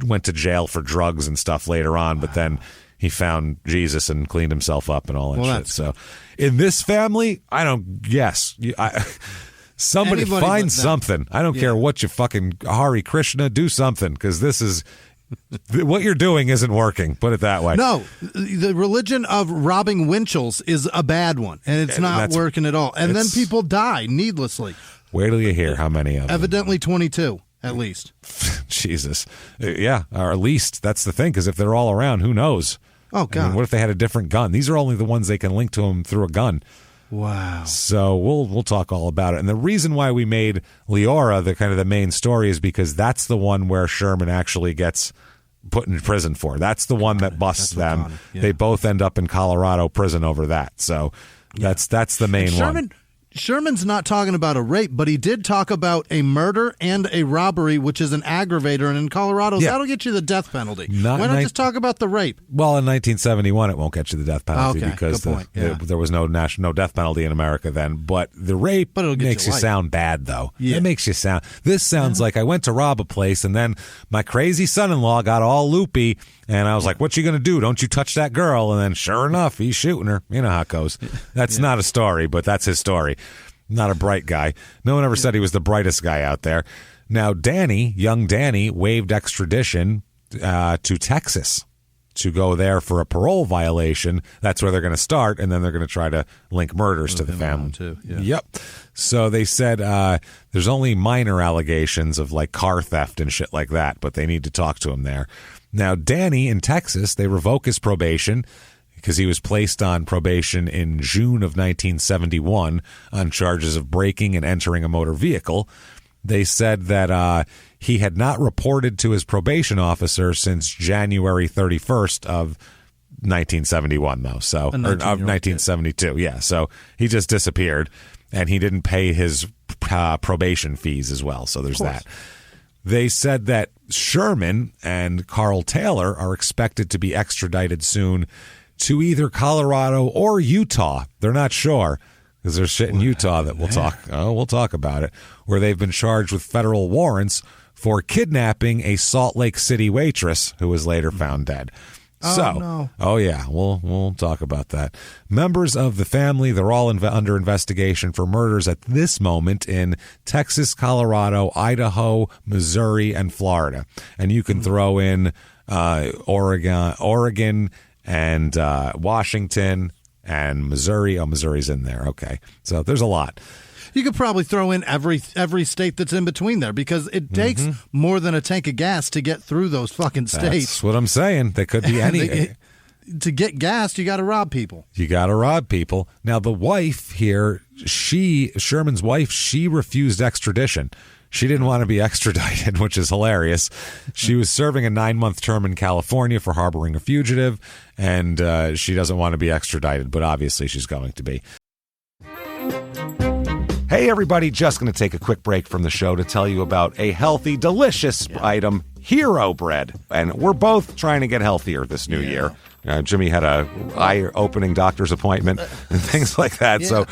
went to jail for drugs and stuff later on, but then he found Jesus and cleaned himself up and all that shit. So in this family, somebody find something. I don't care what you fucking Hare Krishna, do something, because this is what you're doing isn't working. Put it that way. No, the religion of robbing Winchell's is a bad one, and it's not working at all. And then people die needlessly. Where do you hear how many of them? Evidently 22, at least. Jesus. Yeah, or at least. That's the thing, because if they're all around, who knows? Oh, God. I mean, what if they had a different gun? These are only the ones they can link to them through a gun. Wow. So we'll talk all about it. And the reason why we made Leora the main story is because that's the one where Sherman actually gets put in prison for. That's the one that busts them. Yeah. They both end up in Colorado prison over that. So that's the main one. Sherman's not talking about a rape, but he did talk about a murder and a robbery, which is an aggravator. And in Colorado, that'll get you the death penalty. Why not just talk about the rape? Well, in 1971, it won't get you the death penalty because there was no death penalty in America then. But the rape makes you sound bad, though. Yeah. It makes you sound. This sounds like I went to rob a place, and then my crazy son-in-law got all loopy, and I was like, "What you gonna do? Don't you touch that girl?" And then, sure enough, he's shooting her. You know how it goes. That's not a story, but that's his story. Not a bright guy. No one ever said he was the brightest guy out there. Now, young Danny, waived extradition to Texas to go there for a parole violation. That's where they're going to start, and then they're going to try to link murders to the family. Too. Yeah. Yep. So they said there's only minor allegations of like car theft and shit like that, but they need to talk to him there. Now, Danny in Texas, they revoke his probation because he was placed on probation in June of 1971 on charges of breaking and entering a motor vehicle. They said that he had not reported to his probation officer since January 31st of 1971, though. So, of 1972. Yeah. So he just disappeared, and he didn't pay his probation fees as well. So there's that. They said that Sherman and Carl Taylor are expected to be extradited soon to either Colorado or Utah. They're not sure because there's shit in Utah that we'll talk about it, where they've been charged with federal warrants for kidnapping a Salt Lake City waitress who was later found dead. We'll talk about that. Members of the family, they're all under investigation for murders at this moment in Texas, Colorado, Idaho, Missouri, and Florida. And you can throw in Oregon, and Washington and Missouri. Oh, Missouri's in there. Okay. So there's a lot. You could probably throw in every state that's in between there because it takes more than a tank of gas to get through those fucking states. That's what I'm saying. They could be any. To get gas, you got to rob people. Now, the wife here, Sherman's wife, she refused extradition. She didn't want to be extradited, which is hilarious. She was serving a 9-month term in California for harboring a fugitive, and she doesn't want to be extradited, but obviously she's going to be. Hey, everybody, just going to take a quick break from the show to tell you about a healthy, delicious item, Hero Bread. And we're both trying to get healthier this new year. Jimmy had a eye-opening doctor's appointment and things like that. Yeah. So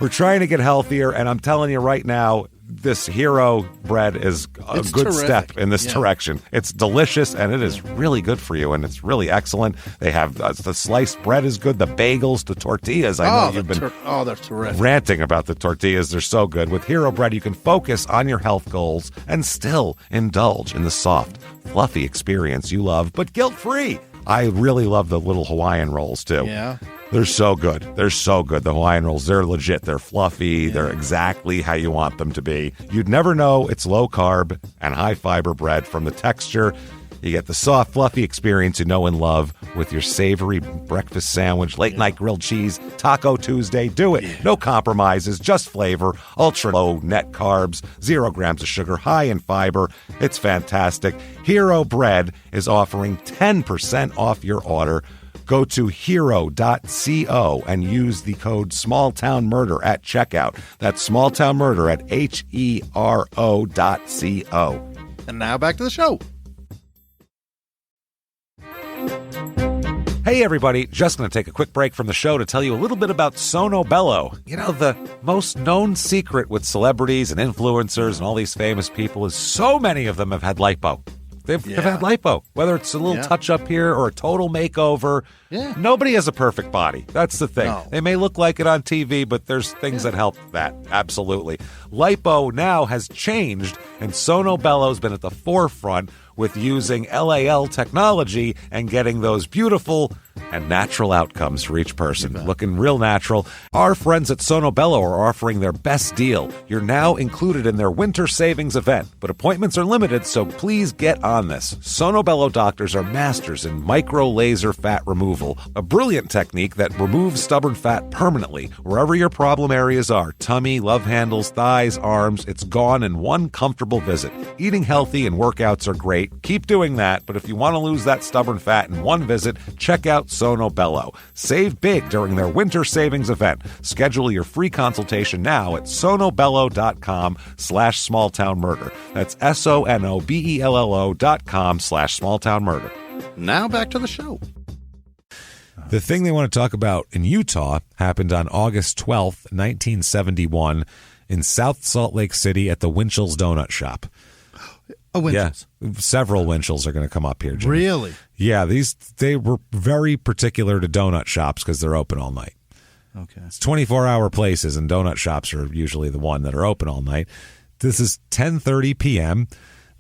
we're trying to get healthier, and I'm telling you right now, this Hero Bread is a good step in this direction. It's delicious, and it is really good for you, and it's really excellent. They have the sliced bread is good, the bagels, the tortillas. I know you've been they're terrific. Ranting about the tortillas. They're so good. With Hero Bread, you can focus on your health goals and still indulge in the soft, fluffy experience you love, but guilt-free. I really love the little Hawaiian rolls, too. Yeah. They're so good. The Hawaiian rolls, they're legit. They're fluffy. Yeah. They're exactly how you want them to be. You'd never know it's low-carb and high-fiber bread from the texture. You get the soft, fluffy experience you know and love with your savory breakfast sandwich, late-night grilled cheese, Taco Tuesday. Do it. No compromises, just flavor, ultra-low net carbs, 0 grams of sugar, high in fiber. It's fantastic. Hero Bread is offering 10% off your order. Go to hero.co and use the code SmallTownMurder at checkout. That's SmallTownMurder at HERO.co. And now back to the show. Hey, everybody. Just going to take a quick break from the show to tell you a little bit about Sono Bello. You know, the most known secret with celebrities and influencers and all these famous people is so many of them have had lipo. They've had lipo, whether it's a little touch-up here or a total makeover. Yeah. Nobody has a perfect body. That's the thing. No. They may look like it on TV, but there's things that help that. Absolutely. Lipo now has changed, and Sono Bello's been at the forefront with using LAL technology and getting those beautiful and natural outcomes for each person. Looking real natural. Our friends at Sono Bello are offering their best deal. You're now included in their winter savings event, but appointments are limited, so please get on this. Sono Bello doctors are masters in micro-laser fat removal, a brilliant technique that removes stubborn fat permanently wherever your problem areas are. Tummy, love handles, thighs, arms, it's gone in one comfortable visit. Eating healthy and workouts are great. Keep doing that, but if you want to lose that stubborn fat in one visit, check out about Sono Bello. Save big during their winter savings event. Schedule your free consultation now at sonobello.com/smalltownmurder. That's sonobello.com/smalltownmurder. Now back to the show. The thing they want to talk about in Utah happened on August 12th, 1971 in South Salt Lake City at the Winchell's Donut Shop. Oh, Winchell's. Yeah, several Winchell's are going to come up here, Jimmy. Really? Yeah, they were very particular to donut shops because they're open all night. Okay. It's 24-hour places, and donut shops are usually the one that are open all night. This is 10:30 p.m.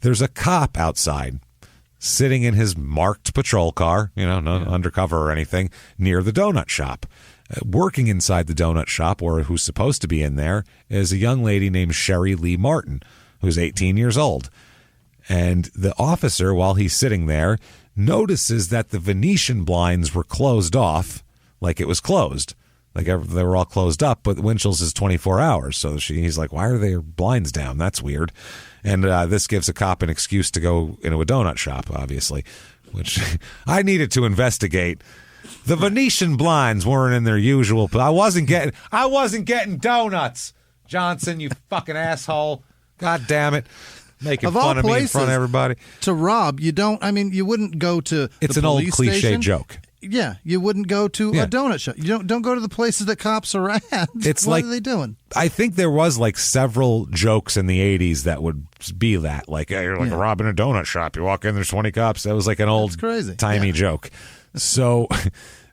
There's a cop outside sitting in his marked patrol car, undercover or anything, near the donut shop. Working inside the donut shop, or who's supposed to be in there, is a young lady named Sherry Lee Martin, who's 18 years old. And the officer, while he's sitting there, notices that the Venetian blinds were closed off, like it was closed. Like they were all closed up, but Winchell's is 24 hours. So he's like, why are their blinds down? That's weird. And this gives a cop an excuse to go into a donut shop, obviously, which I needed to investigate. The Venetian blinds weren't in their usual. I wasn't getting donuts, Johnson, you fucking asshole. God damn it. Making fun of me in front of everybody. To rob, you wouldn't go to It's the an old police cliche station. joke. Yeah, you wouldn't go to a donut shop. You don't go to the places that cops are at. What are they doing? I think there was like several jokes in the 80s that would be that. Like, you're like robbing a donut shop. You walk in, there's 20 cops. That was like an old timey joke. So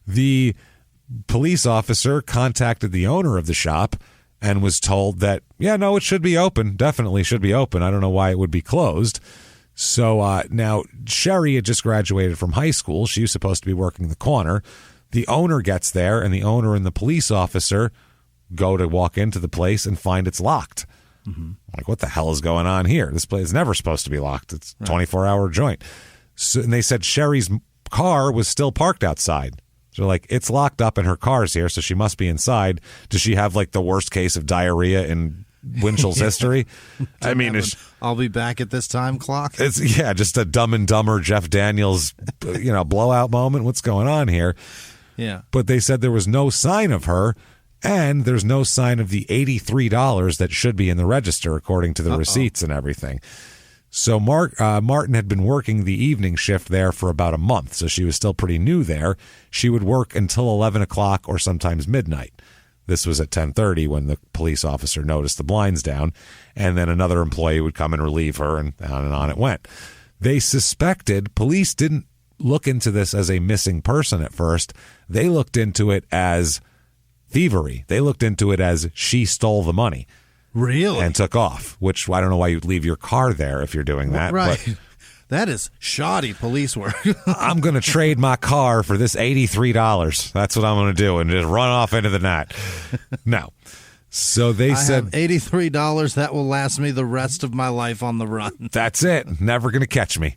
the police officer contacted the owner of the shop and was told that, it should be open. Definitely should be open. I don't know why it would be closed. So now Sherry had just graduated from high school. She was supposed to be working the corner. The owner gets there, and the owner and the police officer go to walk into the place and find it's locked. Mm-hmm. Like, what the hell is going on here? This place is never supposed to be locked. It's a 24-hour joint. So, and they said Sherry's car was still parked outside. So like, it's locked up and her car's here, so she must be inside. Does she have like the worst case of diarrhea in Winchell's history? I mean, I'll be back at this time clock. It's just a Dumb and Dumber Jeff Daniels, blowout moment. What's going on here? Yeah. But they said there was no sign of her, and there's no sign of the $83 that should be in the register according to the receipts and everything. So Martin had been working the evening shift there for about a month, so she was still pretty new there. She would work until 11 o'clock or sometimes midnight. This was at 10:30 when the police officer noticed the blinds down, and then another employee would come and relieve her, and on it went. They suspected, police didn't look into this as a missing person at first. They looked into it as thievery. They looked into it as she stole the money. Really? And took off, which I don't know why you'd leave your car there if you're doing that. Right. But that is shoddy police work. I'm going to trade my car for this $83. That's what I'm going to do, and just run off into the night. No. So they said have $83. That will last me the rest of my life on the run. That's it. Never going to catch me.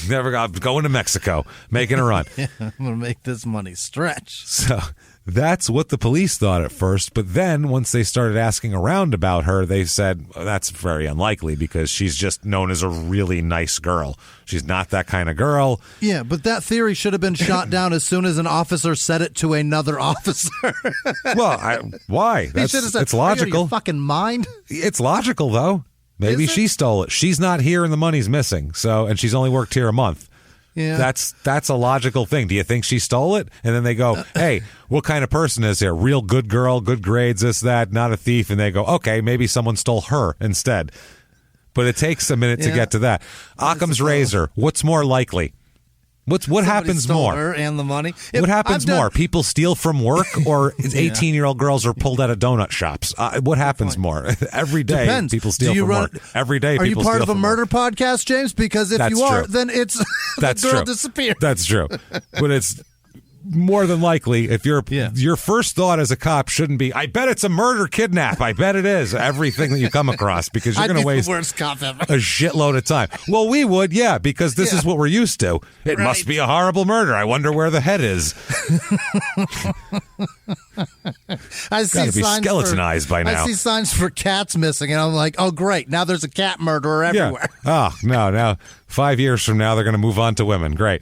Never going to Mexico, making a run. Yeah, I'm going to make this money stretch. So that's what the police thought at first. But then once they started asking around about her, they said, that's very unlikely because she's just known as a really nice girl. She's not that kind of girl. Yeah, but that theory should have been shot down as soon as an officer said it to another officer. Well, why? He should have said, it's logical. Your fucking mind? It's logical, though. Maybe she stole it. She's not here and the money's missing. And she's only worked here a month. Yeah. That's a logical thing. Do you think she stole it? And then they go, hey, what kind of person is here? Real good girl, good grades, this, that, not a thief. And they go, okay, maybe someone stole her instead. But it takes a minute to get to that. Occam's razor. What's more likely? What happens more? Her and the money. What happens more? People steal from work, or 18-year-old girls are pulled out of donut shops? What happens more? Every day, Depends. people steal from work. Every day, people steal from work. Are you part of a murder podcast, James? Because if you are, true. then it's That's the girl true. disappeared. That's true. But it's more than likely, if your first thought as a cop shouldn't be, I bet it's a murder kidnap. I bet it is. Everything that you come across, because you're going to waste the worst cop ever. a shitload of time. Well, we would, because this is what we're used to. It must be a horrible murder. I wonder where the head is. I see Gotta be signs skeletonized by now. I see signs for cats missing, and I'm like, oh, great. Now there's a cat murderer everywhere. Oh, no. Now, 5 years from now, they're going to move on to women. Great.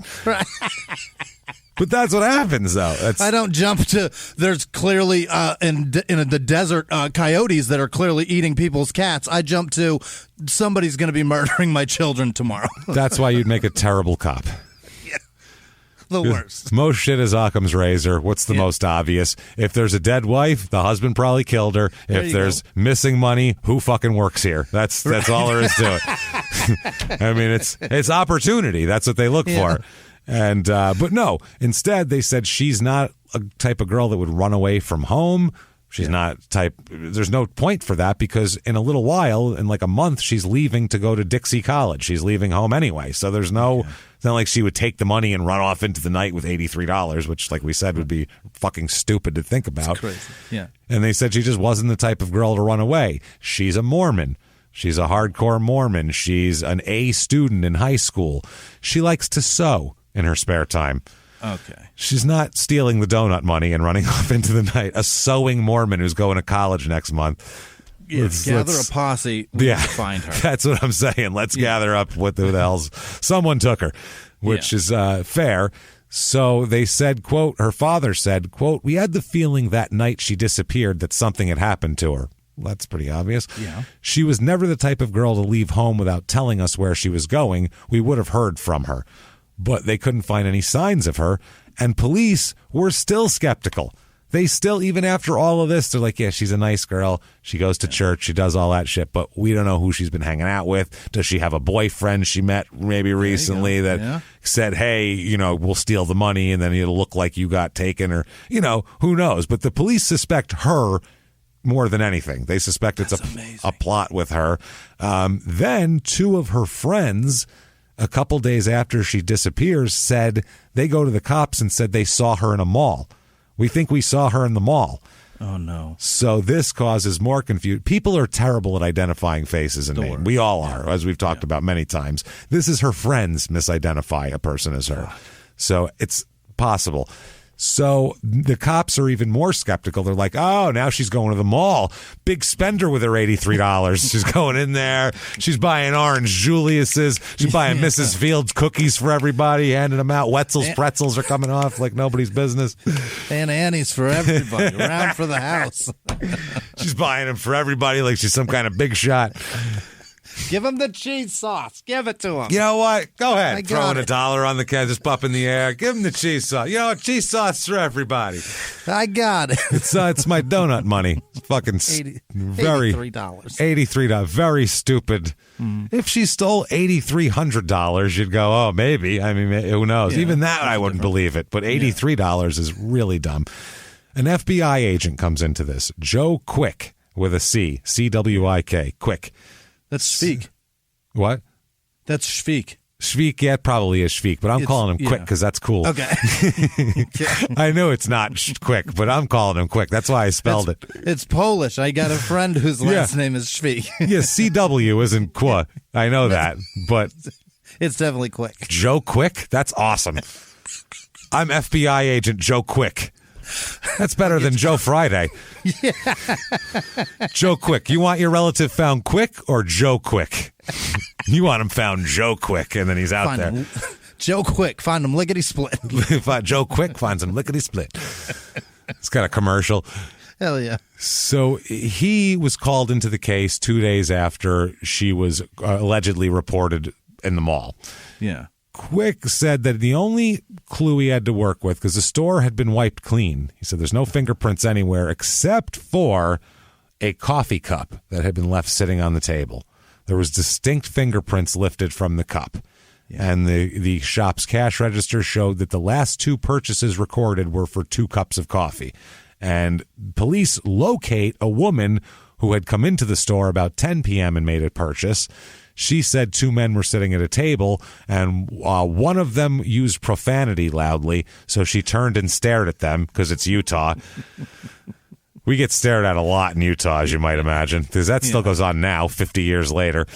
But that's what happens, though. I don't jump to, there's clearly in the desert coyotes that are clearly eating people's cats. I jump to, somebody's going to be murdering my children tomorrow. That's why you'd make a terrible cop. The worst. Most shit is Occam's razor. What's the most obvious? If there's a dead wife, the husband probably killed her. If there's missing money, who fucking works here? That's all there is to it. I mean, it's opportunity. That's what they look for. And but no, instead they said she's not a type of girl that would run away from home. She's not type. There's no point for that because in a little while, in like a month, she's leaving to go to Dixie College. She's leaving home anyway. So there's no. It's not like she would take the money and run off into the night with $83, which, like we said, would be fucking stupid to think about. It's crazy. Yeah. And they said she just wasn't the type of girl to run away. She's a Mormon. She's a hardcore Mormon. She's an A student in high school. She likes to sew in her spare time. Okay. She's not stealing the donut money and running off into the night. A sewing Mormon who's going to college next month. Gather a posse. We need to find her. That's what I'm saying. Let's gather up with who the hell's someone took her, which is fair. So they said, quote, her father said, quote, we had the feeling that night she disappeared that something had happened to her. Well, that's pretty obvious. Yeah. She was never the type of girl to leave home without telling us where she was going. We would have heard from her. But they couldn't find any signs of her, and police were still skeptical. They still, even after all of this, they're like, yeah, she's a nice girl. She goes to church. She does all that shit, but we don't know who she's been hanging out with. Does she have a boyfriend she met maybe recently that said, hey, we'll steal the money and then it'll look like you got taken or, who knows? But the police suspect her more than anything. They suspect it's a plot with her. Then two of her friends, a couple days after she disappears, said they go to the cops and said they saw her in a mall. We think we saw her in the mall. Oh, no. So this causes more confusion. People are terrible at identifying faces and names. We all are, as we've talked about many times. This is her friends misidentify a person as her. So it's possible. So the cops are even more skeptical. They're like, oh, now she's going to the mall. Big spender with her $83. She's going in there. She's buying Orange Julius's. She's buying Mrs. Fields cookies for everybody, handing them out. Wetzel's pretzels are coming off like nobody's business. And Annie's for everybody. Around for the house. She's buying them for everybody like she's some kind of big shot. Give him the cheese sauce. Give it to him. You know what? Go ahead. Throwing $1 on the can, just up in the air. Give him the cheese sauce. You know what? Cheese sauce for everybody. I got it. It's my donut money. It's fucking $83. $83. Very stupid. If she stole $8,300, you'd go, oh, maybe. I mean, who knows? Yeah, even that, I wouldn't believe it. But $83 is really dumb. An FBI agent comes into this. Joe Quick with a C. C-W-I-K. Quick. That's Speak. What? That's Shveek. Shveek, yeah, it probably is Shveek, but I'm calling him Quick because that's cool. Okay. I know it's not Quick, but I'm calling him Quick. That's why I spelled it. It's Polish. I got a friend whose last name is Shveek. Yeah, CW isn't Qua. I know that, but it's definitely Quick. Joe Quick? That's awesome. I'm FBI agent Joe Quick. That's better than Joe Friday. Yeah. Joe Quick. You want your relative found quick or Joe Quick? You want him found Joe Quick, and then he's out there. Joe Quick. Find him lickety-split. Joe Quick finds him lickety-split. It's got a commercial. Hell yeah. So he was called into the case 2 days after she was allegedly reported in the mall. Yeah. Quick said that the only clue he had to work with, because the store had been wiped clean, he said there's no fingerprints anywhere except for a coffee cup that had been left sitting on the table. There was distinct fingerprints lifted from the cup. Yeah. And the shop's cash register showed that the last two purchases recorded were for 2 cups of coffee. And police locate a woman who had come into the store about 10 p.m. and made a purchase. She said 2 men were sitting at a table, and one of them used profanity loudly, so she turned and stared at them, because it's Utah. We get stared at a lot in Utah, as you might imagine, because that still goes on now, 50 years later.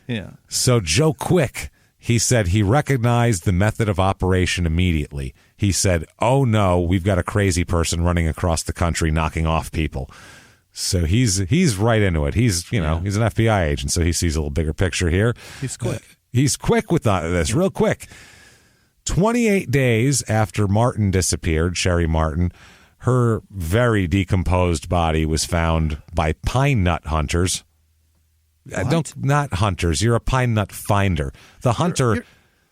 Yeah. So Joe Quick, he said he recognized the method of operation immediately. He said, oh no, we've got a crazy person running across the country knocking off people. So he's right into it. He's he's an FBI agent, so he sees a little bigger picture here. He's quick. He's quick with this, real quick. 28 days after Martin disappeared, Sherry Martin, her very decomposed body was found by pine nut hunters. Not hunters. You're a pine nut finder. The hunter...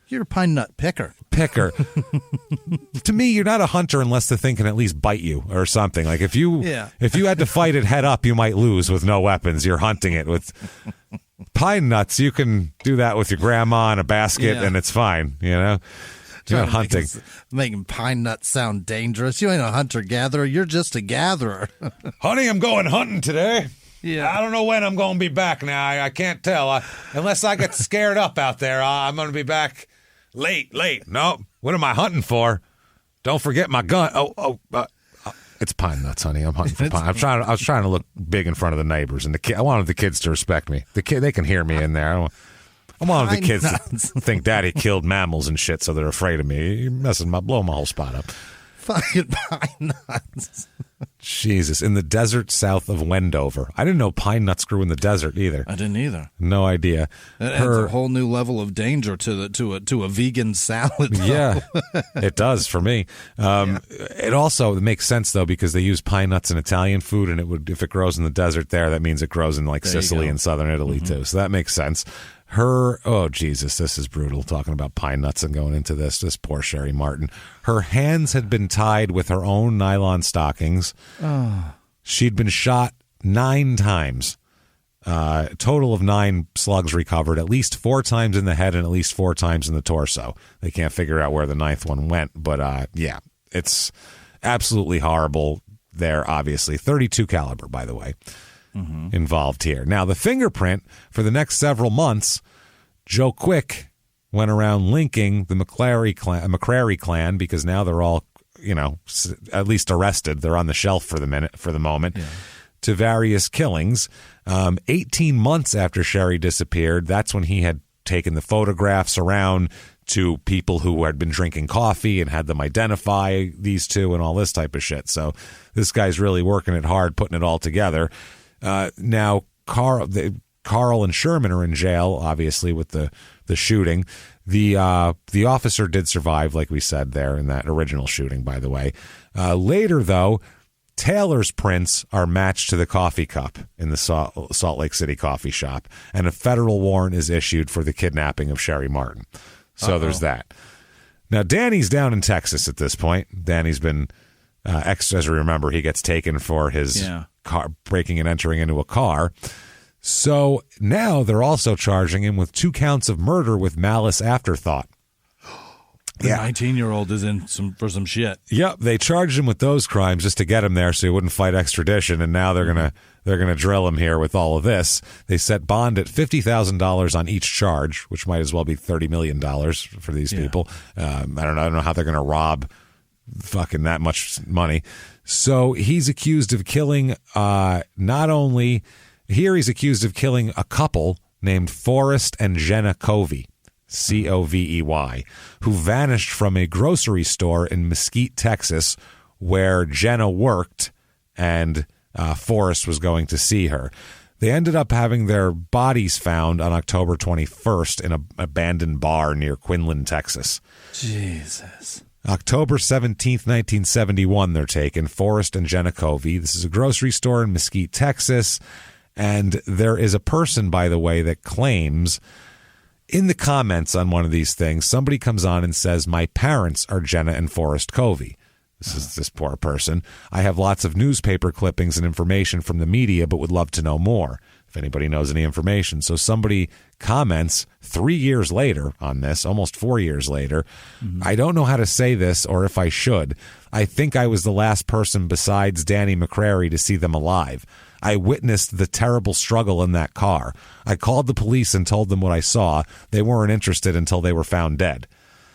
You're a pine nut picker. To me, you're not a hunter unless the thing can at least bite you or something. Like if you had to fight it head up, you might lose with no weapons. You're hunting it with pine nuts. You can do that with your grandma in a basket, and it's fine. You know, you're not hunting. Making pine nuts sound dangerous. You ain't a hunter gatherer. You're just a gatherer. Honey, I'm going hunting today. Yeah, I don't know when I'm going to be back now. I can't tell. Unless I get scared up out there, I'm going to be back late. No, what am I hunting for? Don't forget my gun. It's pine nuts, honey. I'm hunting for pine. I was trying to look big in front of the neighbors, and I wanted the kids to respect me. They can hear me in there. I wanted the kids to think Daddy killed mammals and shit, so they're afraid of me. You're blowing my whole spot up. Fucking pine nuts. Jesus, in the desert south of Wendover. I didn't know pine nuts grew in the desert either. I didn't either. No idea. That adds a whole new level of danger to a vegan salad. Though. Yeah, it does for me. It also makes sense though because they use pine nuts in Italian food, and if it grows in the desert there, that means it grows in like Sicily and southern Italy too. So that makes sense. Oh, Jesus, this is brutal, talking about pine nuts and going into this poor Sherry Martin. Her hands had been tied with her own nylon stockings. Oh. She'd been shot 9 times. Total of 9 slugs recovered, at least 4 times in the head and at least 4 times in the torso. They can't figure out where the 9th one went, but it's absolutely horrible there, obviously. .32 caliber, by the way. Involved here. Now, the fingerprint for the next several months, Joe Quick went around linking the McCrary clan because now they're all, at least arrested. They're on the shelf for the moment, to various killings. 18 months after Sherry disappeared, that's when he had taken the photographs around to people who had been drinking coffee and had them identify these two and all this type of shit. So this guy's really working it hard, putting it all together. Now, Carl and Sherman are in jail, obviously, with the shooting. The officer did survive, like we said there in that original shooting, by the way. Later, though, Taylor's prints are matched to the coffee cup in the Salt Lake City coffee shop, and a federal warrant is issued for the kidnapping of Sherry Martin. So there's that. Now, Danny's down in Texas at this point. Danny's been, as we remember, he gets taken for his... car breaking and entering into a car. So now they're also charging him with 2 counts of murder with malice afterthought. The 19-year-old is in for some shit. Yep, they charged him with those crimes just to get him there so he wouldn't fight extradition, and now they're gonna drill him here with all of this. They set bond at $50,000 on each charge, which might as well be $30 million for these people. I don't know how they're gonna rob fucking that much money. So he's accused of killing he's accused of killing a couple named Forrest and Jenna Covey, Covey, who vanished from a grocery store in Mesquite, Texas, where Jenna worked and Forrest was going to see her. They ended up having their bodies found on October 21st in an abandoned bar near Quinlan, Texas. Jesus. October 17th, 1971, they're taken, Forrest and Jenna Covey. This is a grocery store in Mesquite, Texas. And there is a person, by the way, that claims in the comments on one of these things, somebody comes on and says, my parents are Jenna and Forrest Covey. This is this poor person. I have lots of newspaper clippings and information from the media, but would love to know more if anybody knows any information. So somebody comments 3 years later on this, almost 4 years later. I don't know how to say this or if I should. I think I was the last person besides Danny McCrary to see them alive. I witnessed the terrible struggle in that car. I called the police and told them what I saw. They weren't interested until they were found dead.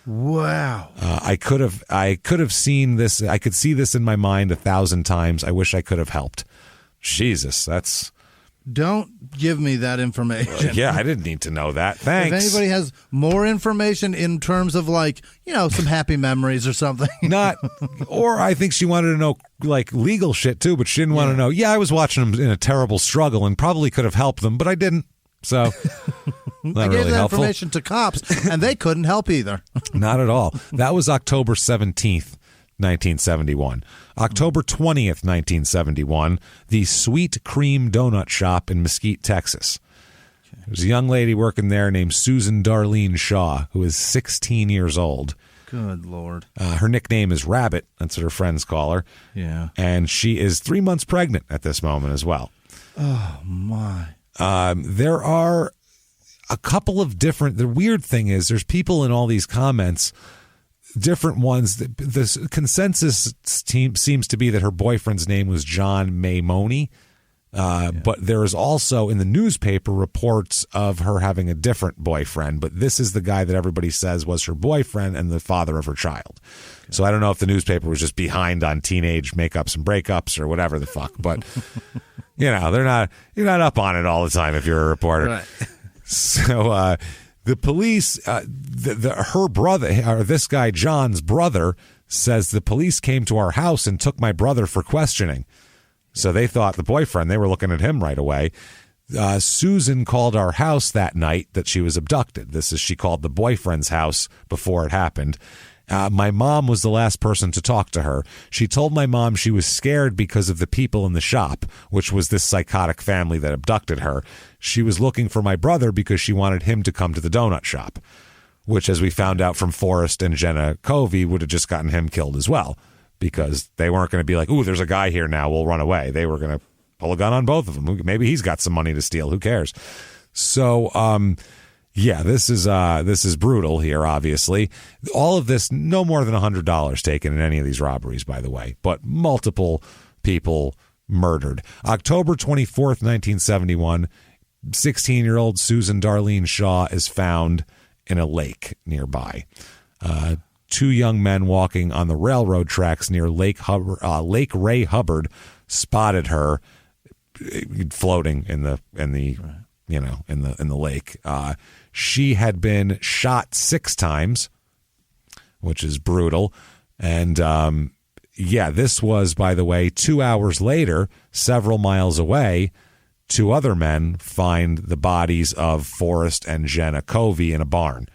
Wow. I could have seen this. I could see this in my mind 1,000 times. I wish I could have helped. Jesus, that's... Don't give me that information. Yeah, I didn't need to know that. Thanks. If anybody has more information in terms of some happy memories or something. Or I think she wanted to know legal shit too, but she didn't want to know. Yeah, I was watching them in a terrible struggle and probably could have helped them, but I didn't. So I gave that information to cops, and they couldn't help either. Not at all. That was October 17th, 1971. October 20th, 1971, the Sweet Cream Donut Shop in Mesquite, Texas. There's a young lady working there named Susan Darlene Shaw, who is 16 years old. Good Lord. Her nickname is Rabbit. That's what her friends call her. Yeah. And she is 3 months pregnant at this moment as well. Oh, my. There are a couple of different... The weird thing is there's people in all these comments, different ones. The consensus seems to be that her boyfriend's name was John Maimoni. But there is also in the newspaper reports of her having a different boyfriend. But this is the guy that everybody says was her boyfriend and the father of her child. Okay. So I don't know if the newspaper was just behind on teenage makeups and breakups or whatever the fuck. But, you're not up on it all the time if you're a reporter. Right. So the police, her brother, or this guy, John's brother, says the police came to our house and took my brother for questioning. So they thought the boyfriend, they were looking at him right away. Susan called our house that night that she was abducted. She called the boyfriend's house before it happened. My mom was the last person to talk to her. She told my mom she was scared because of the people in the shop, which was this psychotic family that abducted her. She was looking for my brother because she wanted him to come to the donut shop, which, as we found out from Forrest and Jenna Covey, would have just gotten him killed as well. Because they weren't going to be like, ooh, there's a guy here now, we'll run away. They were going to pull a gun on both of them. Maybe he's got some money to steal. Who cares? So, this is brutal here, obviously. All of this, no more than $100 taken in any of these robberies, by the way, but multiple people murdered. October 24th, 1971, 16-year-old Susan Darlene Shaw is found in a lake nearby. Two young men walking on the railroad tracks near Lake Ray Hubbard spotted her floating in the lake. She had been shot 6 times, which is brutal. And this was, by the way, 2 hours later, several miles away. 2 other men find the bodies of Forrest and Jenna Covey in a barn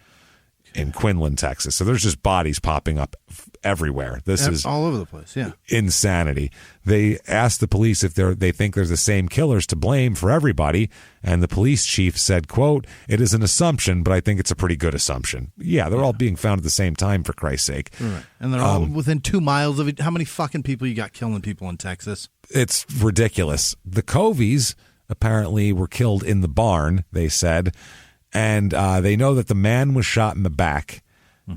in Quinlan, Texas. So there's just bodies popping up everywhere. This is all over the place. Yeah. Insanity. They asked the police if they think there's the same killers to blame for everybody. And the police chief said, quote, "It is an assumption, but I think it's a pretty good assumption." Yeah. They're all being found at the same time, for Christ's sake. Right. And they're all within 2 miles of it. How many fucking people you got killing people in Texas? It's ridiculous. The Coveys apparently were killed in the barn, they said. And they know that the man was shot in the back.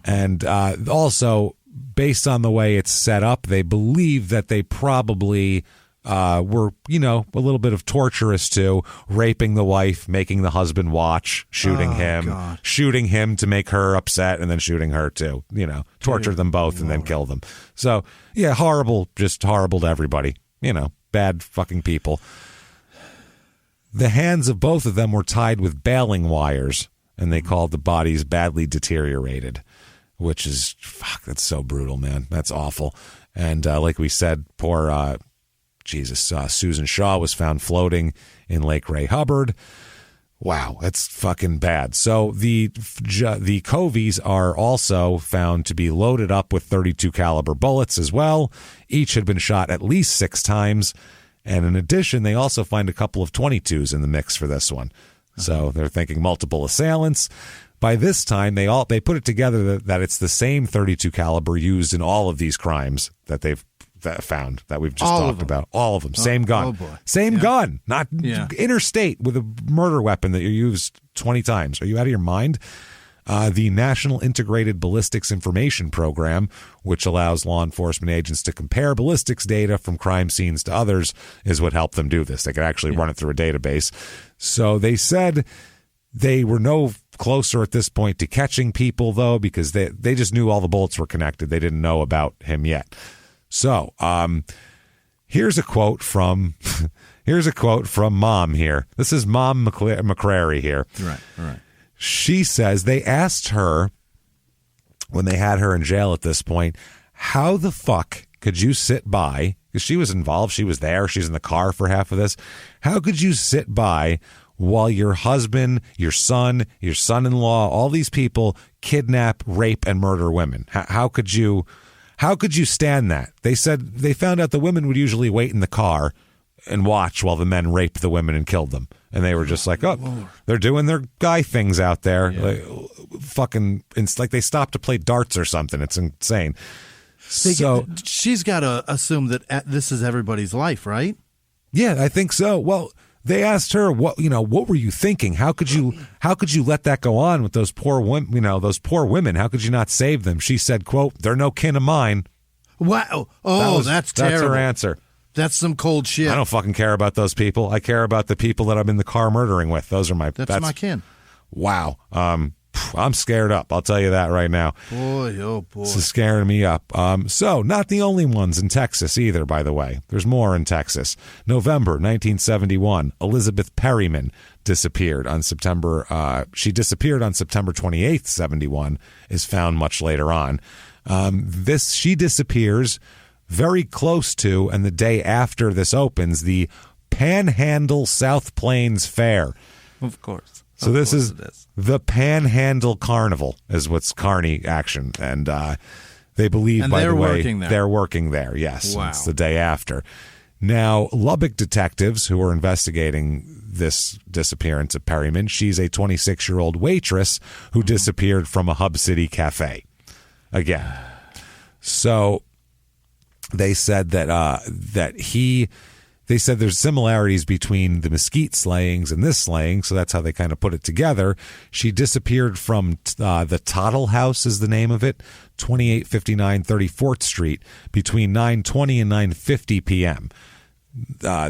And also, based on the way it's set up, they believe that they probably were, a little bit of torturous too, raping the wife, making the husband watch, shooting him to make her upset, and then shooting her too. Torture them both and then kill them. So, yeah, horrible, just horrible to everybody. Bad fucking people. The hands of both of them were tied with baling wires, and they called the bodies badly deteriorated, which is, that's so brutal, man. That's awful. And like we said, poor, Susan Shaw was found floating in Lake Ray Hubbard. Wow, that's fucking bad. So the Coveys are also found to be loaded up with .32 caliber bullets as well. Each had been shot at least 6 times. And in addition, they also find a couple of .22s in the mix for this one. So they're thinking multiple assailants. By this time, they put it together that it's the same .32 caliber used in all of these crimes that they've found, that we've just talked about. All of them. Same gun. Oh boy. Same gun. Not interstate with a murder weapon that you used 20 times. Are you out of your mind? The National Integrated Ballistics Information Program, which allows law enforcement agents to compare ballistics data from crime scenes to others, is what helped them do this. They could actually run it through a database. So they said they were no closer at this point to catching people, though, because they just knew all the bullets were connected. They didn't know about him yet. So here's a quote from Mom here. This is Mom McCrary here. Right. She says they asked her, when they had her in jail at this point, how the fuck could you sit by, because she was involved, she was there, she's in the car for half of this, how could you sit by while your husband, your son-in-law, all these people kidnap, rape, and murder women. How could you stand that? They said they found out the women would usually wait in the car and watch while the men raped the women and killed them. And they were just like, oh, they're doing their guy things out there. Yeah. Like, it's like they stopped to play darts or something. It's insane. So she's got to assume that this is everybody's life, right? Yeah, I think so. Well, they asked her, what were you thinking? How could you let that go on with those poor women? Those poor women. How could you not save them? She said, quote, "They're no kin of mine." Wow. Oh, that's terrible. That's her answer. That's some cold shit. I don't fucking care about those people. I care about the people that I'm in the car murdering with. Those are that's my kin. Wow. I'm scared up. I'll tell you that right now. Boy, oh boy. This is scaring me up. So not the only ones in Texas either, by the way. There's more in Texas. November 1971, Elizabeth Perryman disappeared on September. She disappeared on September 28th, 71, is found much later on. She disappears very close to, and the day after this opens, the Panhandle South Plains Fair. Of course. So this is the Panhandle Carnival, is what's carny action, and they believe, by the way, they're working there. Yes, wow. It's the day after. Now, Lubbock detectives who are investigating this disappearance of Perryman, she's a 26-year-old waitress who disappeared from a Hub City cafe. Again, so they said they said there's similarities between the Mesquite slayings and this slaying, so that's how they kind of put it together. She disappeared from the Tottle House is the name of it, 2859 34th Street, between 9:20 and 9:50 p.m.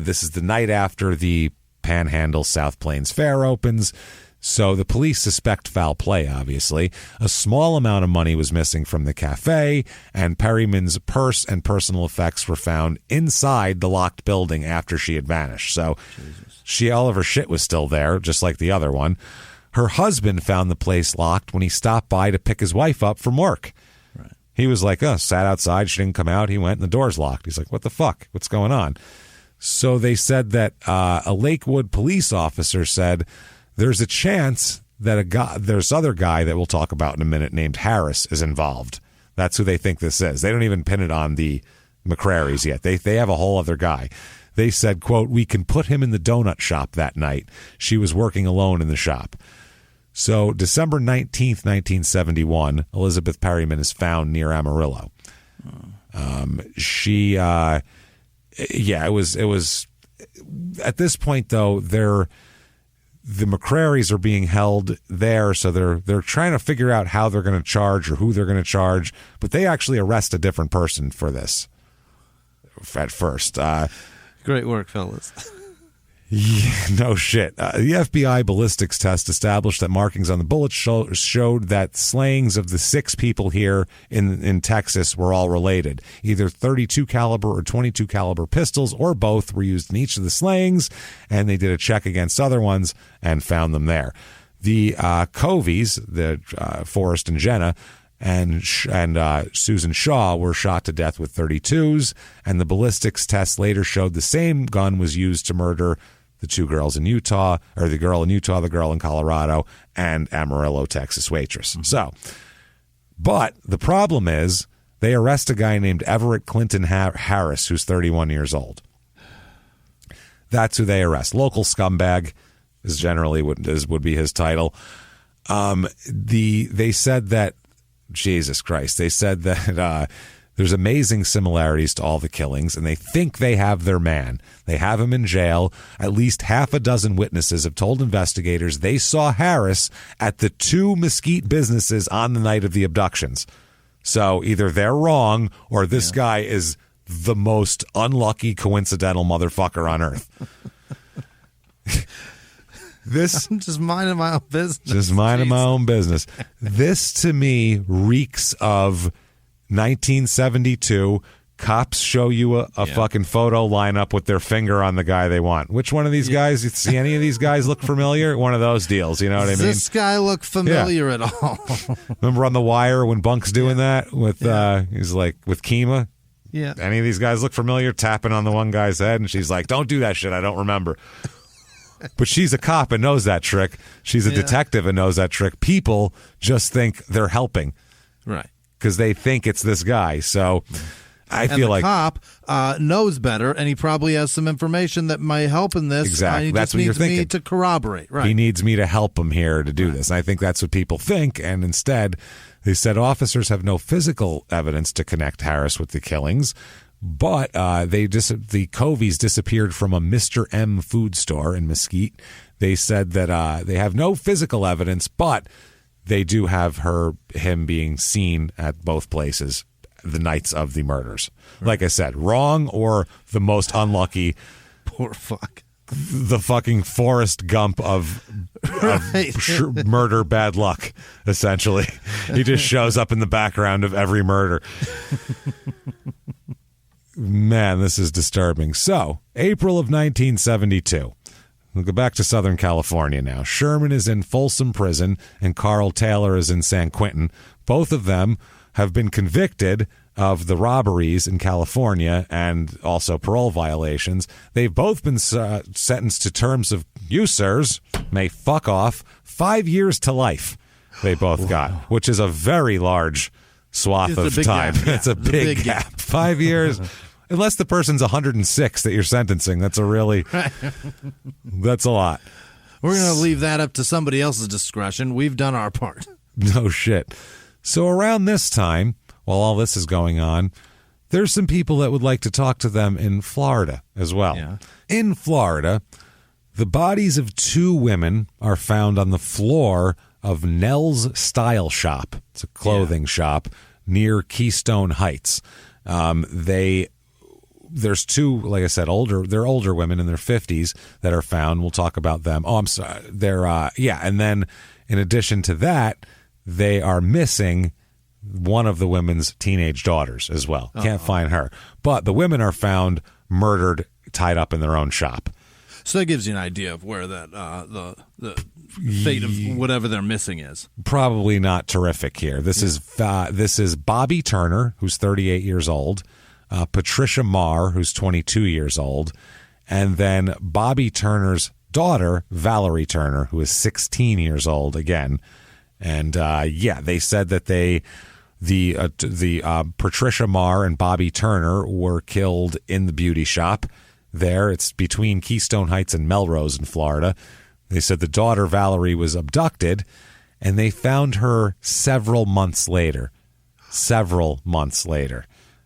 This is the night after the Panhandle South Plains Fair opens. So the police suspect foul play, obviously. A small amount of money was missing from the cafe, and Perryman's purse and personal effects were found inside the locked building after she had vanished. So all of her shit was still there, just like the other one. Her husband found the place locked when he stopped by to pick his wife up from work. Right. He was like, sat outside, she didn't come out, he went and the door's locked. He's like, what the fuck? What's going on? So they said that a Lakewood police officer said, there's a chance that there's other guy that we'll talk about in a minute named Harris is involved. That's who they think this is. They don't even pin it on the McCrarys yet. They have a whole other guy. They said, quote, "We can put him in the donut shop that night. She was working alone in the shop." So December 19th, 1971, Elizabeth Perryman is found near Amarillo. It was at this point, though, the McCrarys are being held there, so they're trying to figure out how they're going to charge or who they're going to charge, but they actually arrest a different person for this at first. Great work, fellas. Yeah, no shit. The FBI ballistics test established that markings on the bullets showed that slayings of the 6 people here in Texas were all related. Either 32 caliber or 22 caliber pistols or both were used in each of the slayings, and they did a check against other ones and found them there. The Coveys, Forrest and Jenna, and Susan Shaw were shot to death with .32s, and the ballistics test later showed the same gun was used to murder the 2 girls in Utah, or the girl in Utah, the girl in Colorado, and Amarillo, Texas waitress. Mm-hmm. So, but the problem is they arrest a guy named Everett Clinton Harris, who's 31 years old. That's who they arrest. Local scumbag is generally would be his title. They said that, Jesus Christ, they said that there's amazing similarities to all the killings, and they think they have their man. They have him in jail. At least half a dozen witnesses have told investigators they saw Harris at the 2 Mesquite businesses on the night of the abductions. So either they're wrong or this guy is the most unlucky coincidental motherfucker on earth. I'm just minding my own business. Just minding my own business. This, to me, reeks of 1972. Cops show you a fucking photo lineup with their finger on the guy they want. Which one of these guys? You see any of these guys look familiar? One of those deals. You know what I mean? Does this guy look familiar at all? Remember on The Wire when Bunk's doing that with he's like with Kima? Yeah. Any of these guys look familiar? Tapping on the one guy's head, and she's like, "Don't do that shit. I don't remember." But she's a cop and knows that trick. She's a detective and knows that trick. People just think they're helping. Right. Because they think it's this guy. So I feel like cop knows better, and he probably has some information that might help in this. Exactly. He That's just what you're needs me thinking. to corroborate. Right. He needs me to help him here to do this. And I think that's what people think. And instead, they said officers have no physical evidence to connect Harris with the killings. But the Coveys disappeared from a Mr. M food store in Mesquite. They said that they have no physical evidence, but they do have him being seen at both places the nights of the murders. Right. Like I said, wrong or the most unlucky. Poor fuck. The fucking Forrest Gump of murder bad luck, essentially. He just shows up in the background of every murder. Man, this is disturbing. So, April of 1972. We'll go back to Southern California now. Sherman is in Folsom Prison and Carl Taylor is in San Quentin. Both of them have been convicted of the robberies in California and also parole violations. They've both been sentenced to terms of, you sirs, may fuck off, 5 years to life. They both got, which is a very large swath of time. It's a big gap. 5 years. Unless the person's 106 that you're sentencing, that's a lot. We're going to leave that up to somebody else's discretion. We've done our part. No shit. So around this time, while all this is going on, there's some people that would like to talk to them in Florida as well. Yeah. In Florida, the bodies of 2 women are found on the floor of Nell's Style Shop. It's a clothing shop near Keystone Heights. There's 2, like I said, they're older women in their 50s that are found. We'll talk about them. Oh, I'm sorry. And then in addition to that, they are missing one of the women's teenage daughters as well. Can't find her. But the women are found murdered, tied up in their own shop. So that gives you an idea of where that the fate of whatever they're missing is. Probably not terrific here. This is Bobby Turner, who's 38 years old, Patricia Marr, who's 22 years old, and then Bobby Turner's daughter, Valerie Turner, who is 16 years old again. And they said that the Patricia Marr and Bobby Turner were killed in the beauty shop there. It's between Keystone Heights and Melrose in Florida. They said the daughter, Valerie, was abducted, and they found her several months later.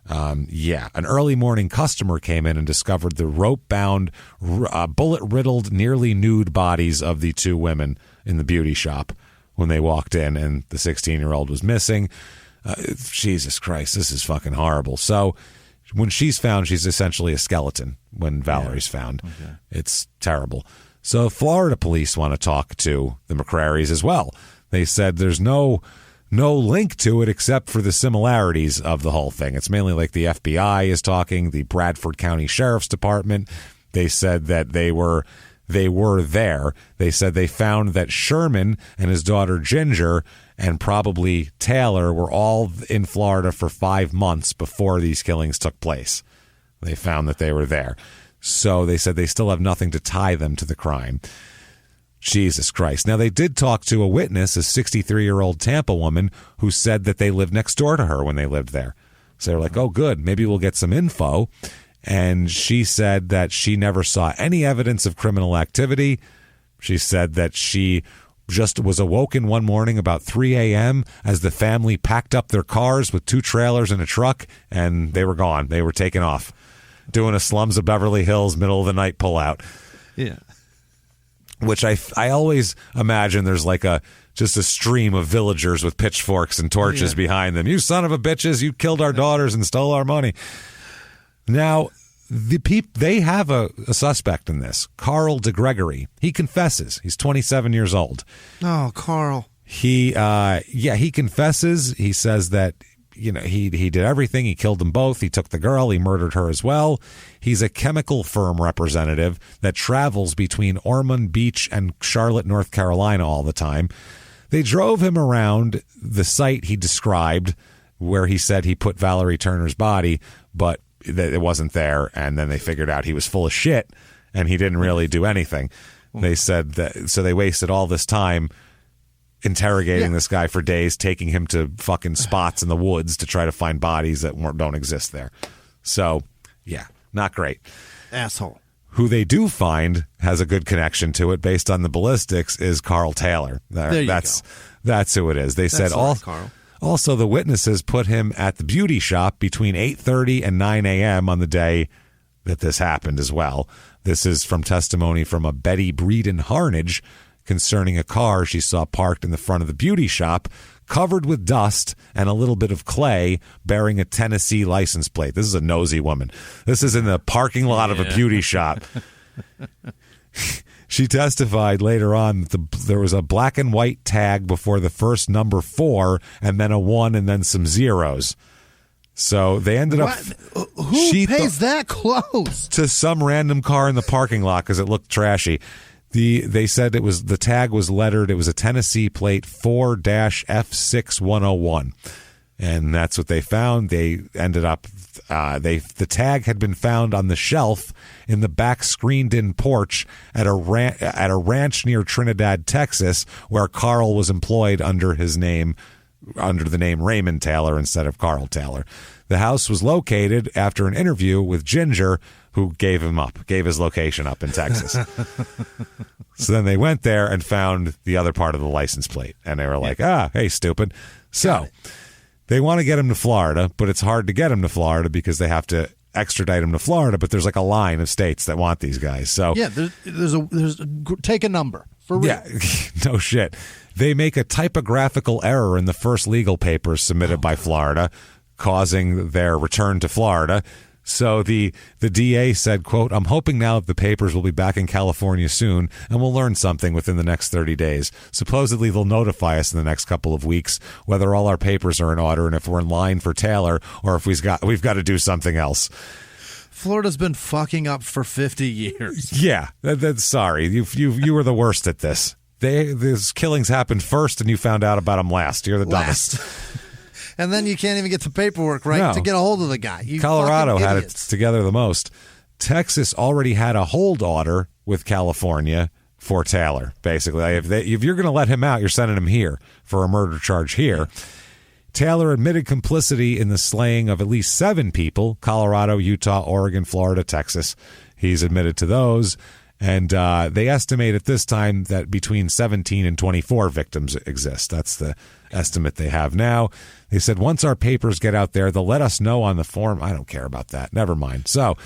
An early morning customer came in and discovered the rope-bound, bullet-riddled, nearly nude bodies of the 2 women in the beauty shop when they walked in, and the 16-year-old was missing. Jesus Christ, this is fucking horrible. So when she's found, she's essentially a skeleton when Valerie's found. Okay. It's terrible. So Florida police want to talk to the McCrarys as well. They said there's no link to it except for the similarities of the whole thing. It's mainly like the FBI is talking, the Bradford County Sheriff's Department. They said that they were there. They said they found that Sherman and his daughter Ginger and probably Taylor were all in Florida for 5 months before these killings took place. They found that they were there. So they said they still have nothing to tie them to the crime. Jesus Christ. Now, they did talk to a witness, a 63-year-old Tampa woman, who said that they lived next door to her when they lived there. So they're like, oh, good, maybe we'll get some info. And she said that she never saw any evidence of criminal activity. She said that she just was awoken one morning about 3 a.m. as the family packed up their cars with 2 trailers and a truck, and they were gone. They were taken off, doing a Slums of Beverly Hills middle of the night pullout. Yeah. Which I always imagine there's like just a stream of villagers with pitchforks and torches behind them. You son of a bitches, you killed our daughters and stole our money. Now, they have a suspect in this, Carl DeGregory. He confesses. He's 27 years old. Oh, Carl. He confesses. He says that, he did everything. He killed them both. He took the girl. He murdered her as well. He's a chemical firm representative that travels between Ormond Beach and Charlotte, North Carolina all the time. They drove him around the site he described where he said he put Valerie Turner's body, but it wasn't there. And then they figured out he was full of shit and he didn't really do anything. They said that, so they wasted all this time interrogating this guy for days, taking him to fucking spots in the woods to try to find bodies that don't exist there. So, yeah, not great. Asshole. Who they do find has a good connection to it based on the ballistics is Carl Taylor. That's who it is. They said Carl. Also, the witnesses put him at the beauty shop between 8:30 and 9 a.m. on the day that this happened as well. This is from testimony from a Betty Breeden Harnage concerning a car she saw parked in the front of the beauty shop, covered with dust and a little bit of clay, bearing a Tennessee license plate. This is a nosy woman. This is in the parking lot of a beauty shop. She testified later on that there was a black and white tag before the first number 4 and then a 1 and then some zeros. So they ended up... Who pays that close? To some random car in the parking lot because it looked trashy. They said the tag was lettered. It was a Tennessee plate 4-F6101. And that's what they found. They ended up... the tag had been found on the shelf in the back screened-in porch at a ranch near Trinidad, Texas, where Carl was employed under the name Raymond Taylor instead of Carl Taylor. The house was located after an interview with Ginger, who gave his location up in Texas. So then they went there and found the other part of the license plate, and they were like, hey, stupid. So they want to get him to Florida, but it's hard to get him to Florida because they have to extradite him to Florida, but there's like a line of states that want these guys. So yeah, take a number for real. Yeah, no shit. They make a typographical error in the first legal papers submitted by Florida, causing their return to Florida. So the DA said, quote, "I'm hoping now that the papers will be back in California soon and we'll learn something within the next 30 days. Supposedly they'll notify us in the next couple of weeks whether all our papers are in order and if we're in line for Taylor or if we've got to do something else." Florida's been fucking up for 50 years. Yeah, that's sorry. You were the worst at this. These killings happened first and you found out about them last. You're the dumbest. And then you can't even get the paperwork right to get a hold of the guy. Colorado had it together the most. Texas already had a hold order with California for Taylor, basically. If you're going to let him out, you're sending him here for a murder charge here. Taylor admitted complicity in the slaying of at least 7 people: Colorado, Utah, Oregon, Florida, Texas. He's admitted to those. And they estimate at this time that between 17 and 24 victims exist. That's the estimate they have now. They said, once our papers get out there, they'll let us know on the form. I don't care about that. Never mind. So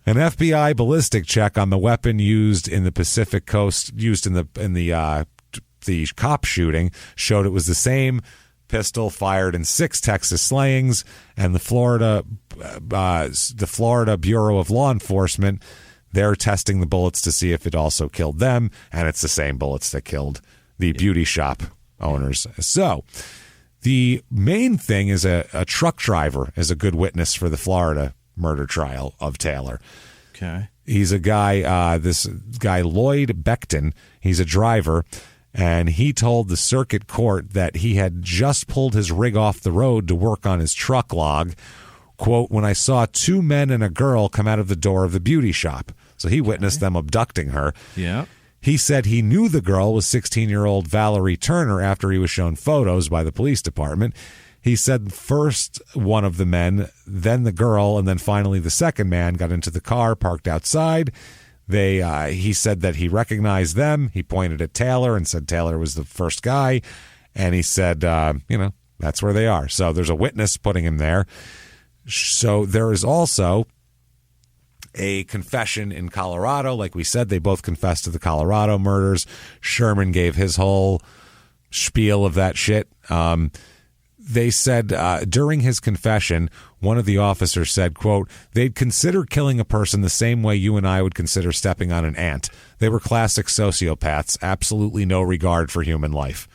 an FBI ballistic check on the weapon used in the Pacific Coast, used in the cop shooting, showed it was the same pistol fired in 6 Texas slayings, and the Florida Bureau of Law Enforcement, they're testing the bullets to see if it also killed them, and it's the same bullets that killed the beauty shop owners. So the main thing is a truck driver is a good witness for the Florida murder trial of Taylor. Okay. He's a guy, this guy Lloyd Beckton, he's a driver, and he told the circuit court that he had just pulled his rig off the road to work on his truck log. Quote, "When I saw 2 men and a girl come out of the door of the beauty shop." So he witnessed them abducting her. Yeah. He said he knew the girl was 16-year-old Valerie Turner after he was shown photos by the police department. He said first one of the men, then the girl, and then finally the second man got into the car parked outside. He said that he recognized them. He pointed at Taylor and said Taylor was the first guy. And he said, that's where they are. So there's a witness putting him there. So there is also a confession in Colorado. Like we said, they both confessed to the Colorado murders. Sherman gave his whole spiel of that shit. They said during his confession, one of the officers said, quote, "They'd consider killing a person the same way you and I would consider stepping on an ant. They were classic sociopaths, absolutely no regard for human life."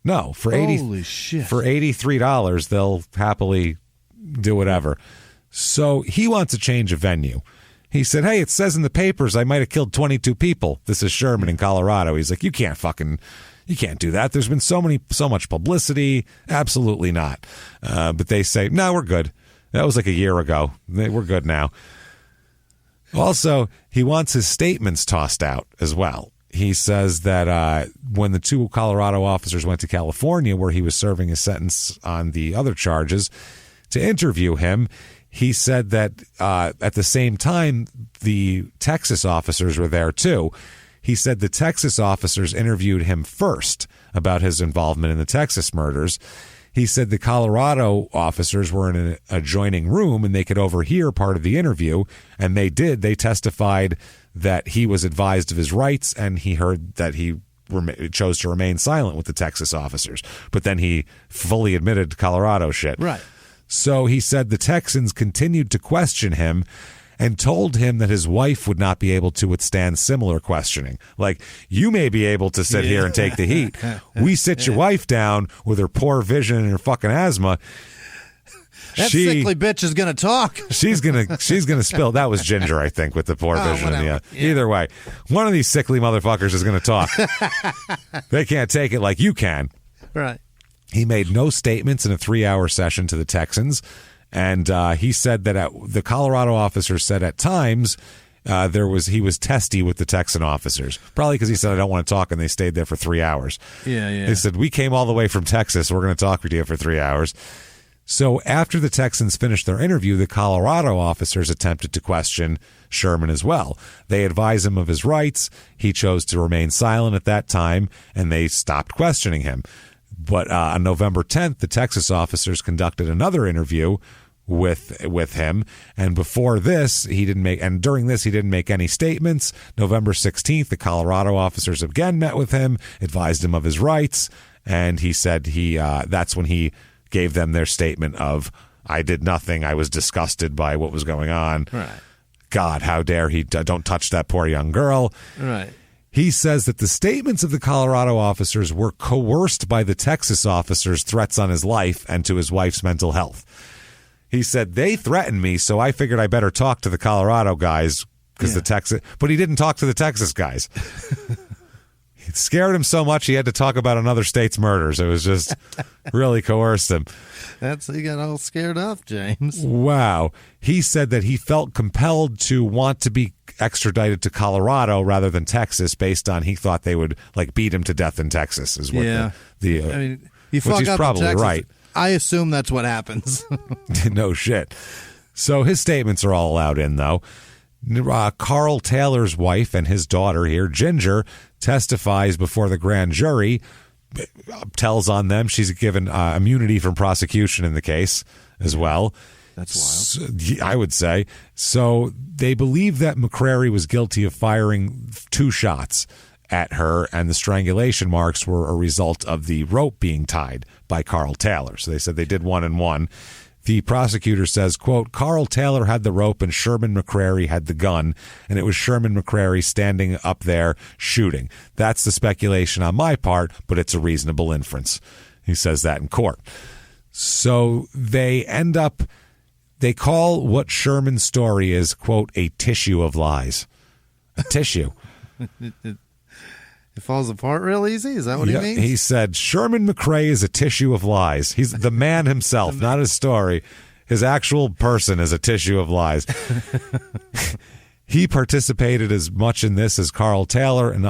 No, for $83, they'll happily do whatever. So he wants a change of venue. He said, "Hey, it says in the papers I might have killed 22 people. This is Sherman in Colorado." He's like, you can't do that. There's been so much publicity. Absolutely not. But they say, no, we're good. That was like a year ago. We're good now. Also, he wants his statements tossed out as well. He says that when the two Colorado officers went to California, where he was serving his sentence on the other charges, to interview him, he said that at the same time, the Texas officers were there too. He said the Texas officers interviewed him first about his involvement in the Texas murders. He said the Colorado officers were in an adjoining room and they could overhear part of the interview, and they did. They testified that he was advised of his rights, and he heard that he chose to remain silent with the Texas officers. But then he fully admitted Colorado shit. Right. So he said the Texans continued to question him and told him that his wife would not be able to withstand similar questioning. Like, you may be able to sit here and take the heat. We sit your wife down with her poor vision and her fucking asthma. That sickly bitch is going to talk. She's gonna spill. That was Ginger, I think, with the poor vision. Yeah. Either way, one of these sickly motherfuckers is going to talk. They can't take it like you can. Right. He made no statements in a 3-hour session to the Texans. And he said that the Colorado officers said at times he was testy with the Texan officers, probably because he said, I don't want to talk, and they stayed there for 3 hours. Yeah. They said, we came all the way from Texas. We're going to talk with you for 3 hours. So after the Texans finished their interview, the Colorado officers attempted to question Sherman as well. They advised him of his rights. He chose to remain silent at that time, and they stopped questioning him. But on November 10th, the Texas officers conducted another interview with him, and before this, during this, he didn't make any statements. November 16th, the Colorado officers again met with him, advised him of his rights, and he said that's when he gave them their statement of, I did nothing, I was disgusted by what was going on. Right. God, how dare he, don't touch that poor young girl. Right. He says that the statements of the Colorado officers were coerced by the Texas officers' threats on his life and to his wife's mental health. He said, they threatened me, so I figured I better talk to the Colorado guys, because the Texas, but he didn't talk to the Texas guys. It scared him so much he had to talk about another state's murders. It was just really coerced him. He got all scared up, James. Wow. He said that he felt compelled to want to be extradited to Colorado rather than Texas, based on he thought they would beat him to death in Texas. Is what I mean, you which fuck he's up probably in Texas, right. I assume that's what happens. No shit. So his statements are all allowed in, though. Carl Taylor's wife and his daughter here, Ginger, testifies before the grand jury, tells on them. She's given immunity from prosecution in the case as well. That's wild. I would say. So they believe that McCrary was guilty of firing 2 shots at her, and the strangulation marks were a result of the rope being tied by Carl Taylor. So they said they did 1 and 1. The prosecutor says, quote, Carl Taylor had the rope and Sherman McCrary had the gun, and it was Sherman McCrary standing up there shooting. That's the speculation on my part, but it's a reasonable inference. He says that in court. So they call what Sherman's story is, quote, a tissue of lies. A tissue. It falls apart real easy? Is that what he means? He said Sherman McCray is a tissue of lies. He's the man himself, not his story. His actual person is a tissue of lies. He participated as much in this as Carl Taylor, and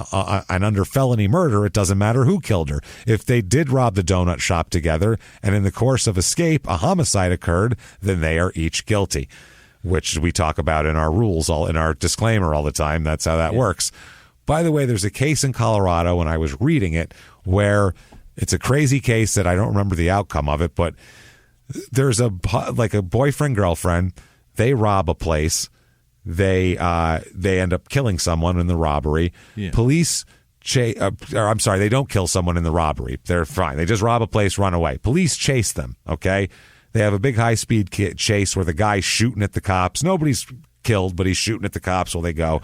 under felony murder, it doesn't matter who killed her. If they did rob the donut shop together, and in the course of escape, a homicide occurred, then they are each guilty, which we talk about in our rules, in our disclaimer all the time. That's how that works. By the way, there's a case in Colorado, and I was reading it, where it's a crazy case that I don't remember the outcome of it, but there's a boyfriend-girlfriend. They rob a place. They end up killing someone in the robbery. Yeah. Police they don't kill someone in the robbery. They're fine. They just rob a place, run away. Police chase them, okay? They have a big high-speed chase where the guy's shooting at the cops. Nobody's killed, but he's shooting at the cops while they go.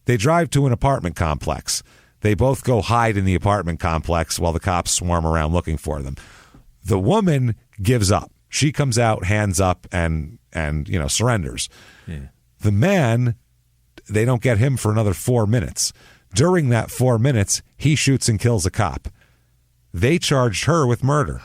They drive to an apartment complex. They both go hide in the apartment complex while the cops swarm around looking for them. The woman gives up. She comes out, hands up, and surrenders. Yeah. The man, they don't get him for another 4 minutes. During that 4 minutes, he shoots and kills a cop. They charged her with murder.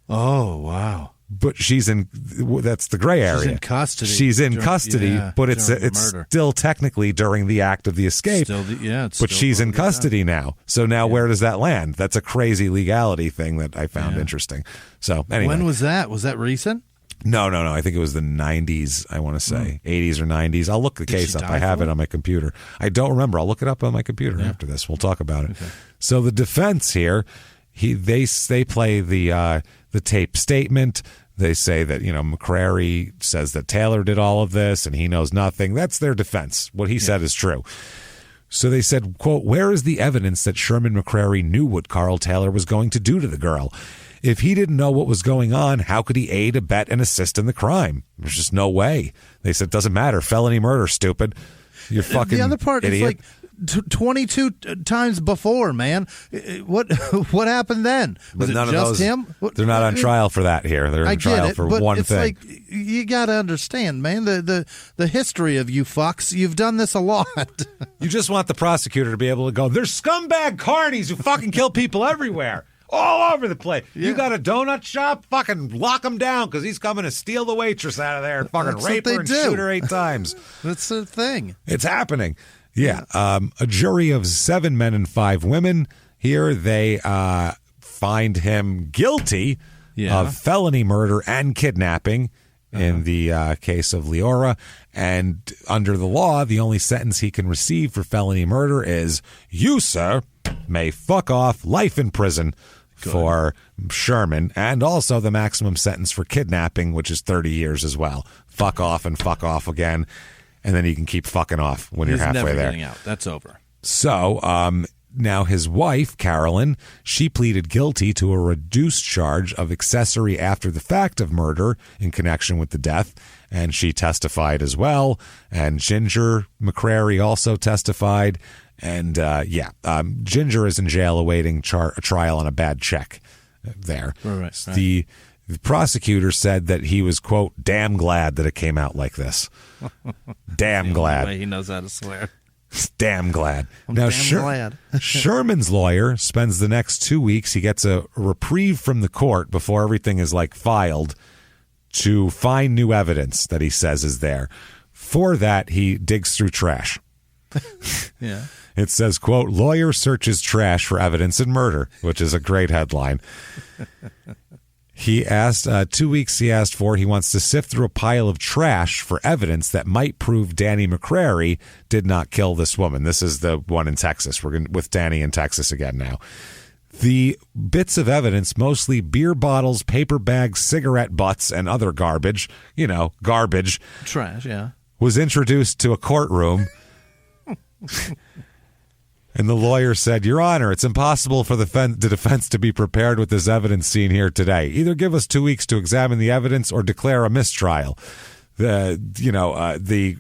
Oh, wow. but that's the gray area. She's in custody. She's in custody, but it's murder. still technically during the act of the escape. But she's in custody now. So now where does that land? That's a crazy legality thing that I found interesting. So anyway. When was that? Was that recent? No. I think it was the 90s, I want to say. 80s or 90s. I'll look the case up. I have it on my computer. I don't remember. I'll look it up on my computer after this. We'll talk about it. Okay. So the defense here, they play the tape statement. They say that, McCrary says that Taylor did all of this and he knows nothing. That's their defense. What he said is true. So they said, quote, "Where is the evidence that Sherman McCrary knew what Carl Taylor was going to do to the girl? If he didn't know what was going on, how could he aid, abet, and assist in the crime? There's just no way." They said, "Doesn't matter. Felony murder, stupid. You're fucking The other part idiot." is like 22 times before, man. What happened then? Was it just him? They're not on trial for that here. They're on trial for one thing. It's like, you got to understand, man, the history of you fucks. You've done this a lot. You just want the prosecutor to be able to go, "There's scumbag carnies who fucking kill people everywhere. All over the place. Yeah. You got a donut shop? Fucking lock him down because he's coming to steal the waitress out of there and fucking rape her and shoot her 8 times. That's the thing. It's happening. Yeah. A jury of 7 men and 5 women. Here they find him guilty of felony murder and kidnapping in the case of Leora. And under the law, the only sentence he can receive for felony murder is, "You, sir, may fuck off, life in prison." For Sherman, and also the maximum sentence for kidnapping, which is 30 years as well. Fuck off and fuck off again, and then you can keep fucking off when you're halfway never there. Getting out. That's over. So now his wife, Carolyn, she pleaded guilty to a reduced charge of accessory after the fact of murder in connection with the death, and she testified as well. And Ginger McCrary also testified. And, Ginger is in jail awaiting a trial on a bad check there. Right. The prosecutor said that he was, quote, "damn glad that it came out like this." Damn glad. The way he knows how to swear. Damn glad. Glad. Sherman's lawyer spends the next 2 weeks. He gets a reprieve from the court before everything is, filed to find new evidence that he says is there. For that, he digs through trash. Yeah. It says, quote, "Lawyer searches trash for evidence in murder," which is a great headline. He asked, 2 weeks he asked for, he wants to sift through a pile of trash for evidence that might prove Danny McCrary did not kill this woman. This is the one in Texas. We're with Danny in Texas again now. The bits of evidence, mostly beer bottles, paper bags, cigarette butts, and other garbage, garbage. Trash, yeah. Was introduced to a courtroom. And the lawyer said, "Your Honor, it's impossible for the defense to be prepared with this evidence seen here today. Either give us 2 weeks to examine the evidence or declare a mistrial." The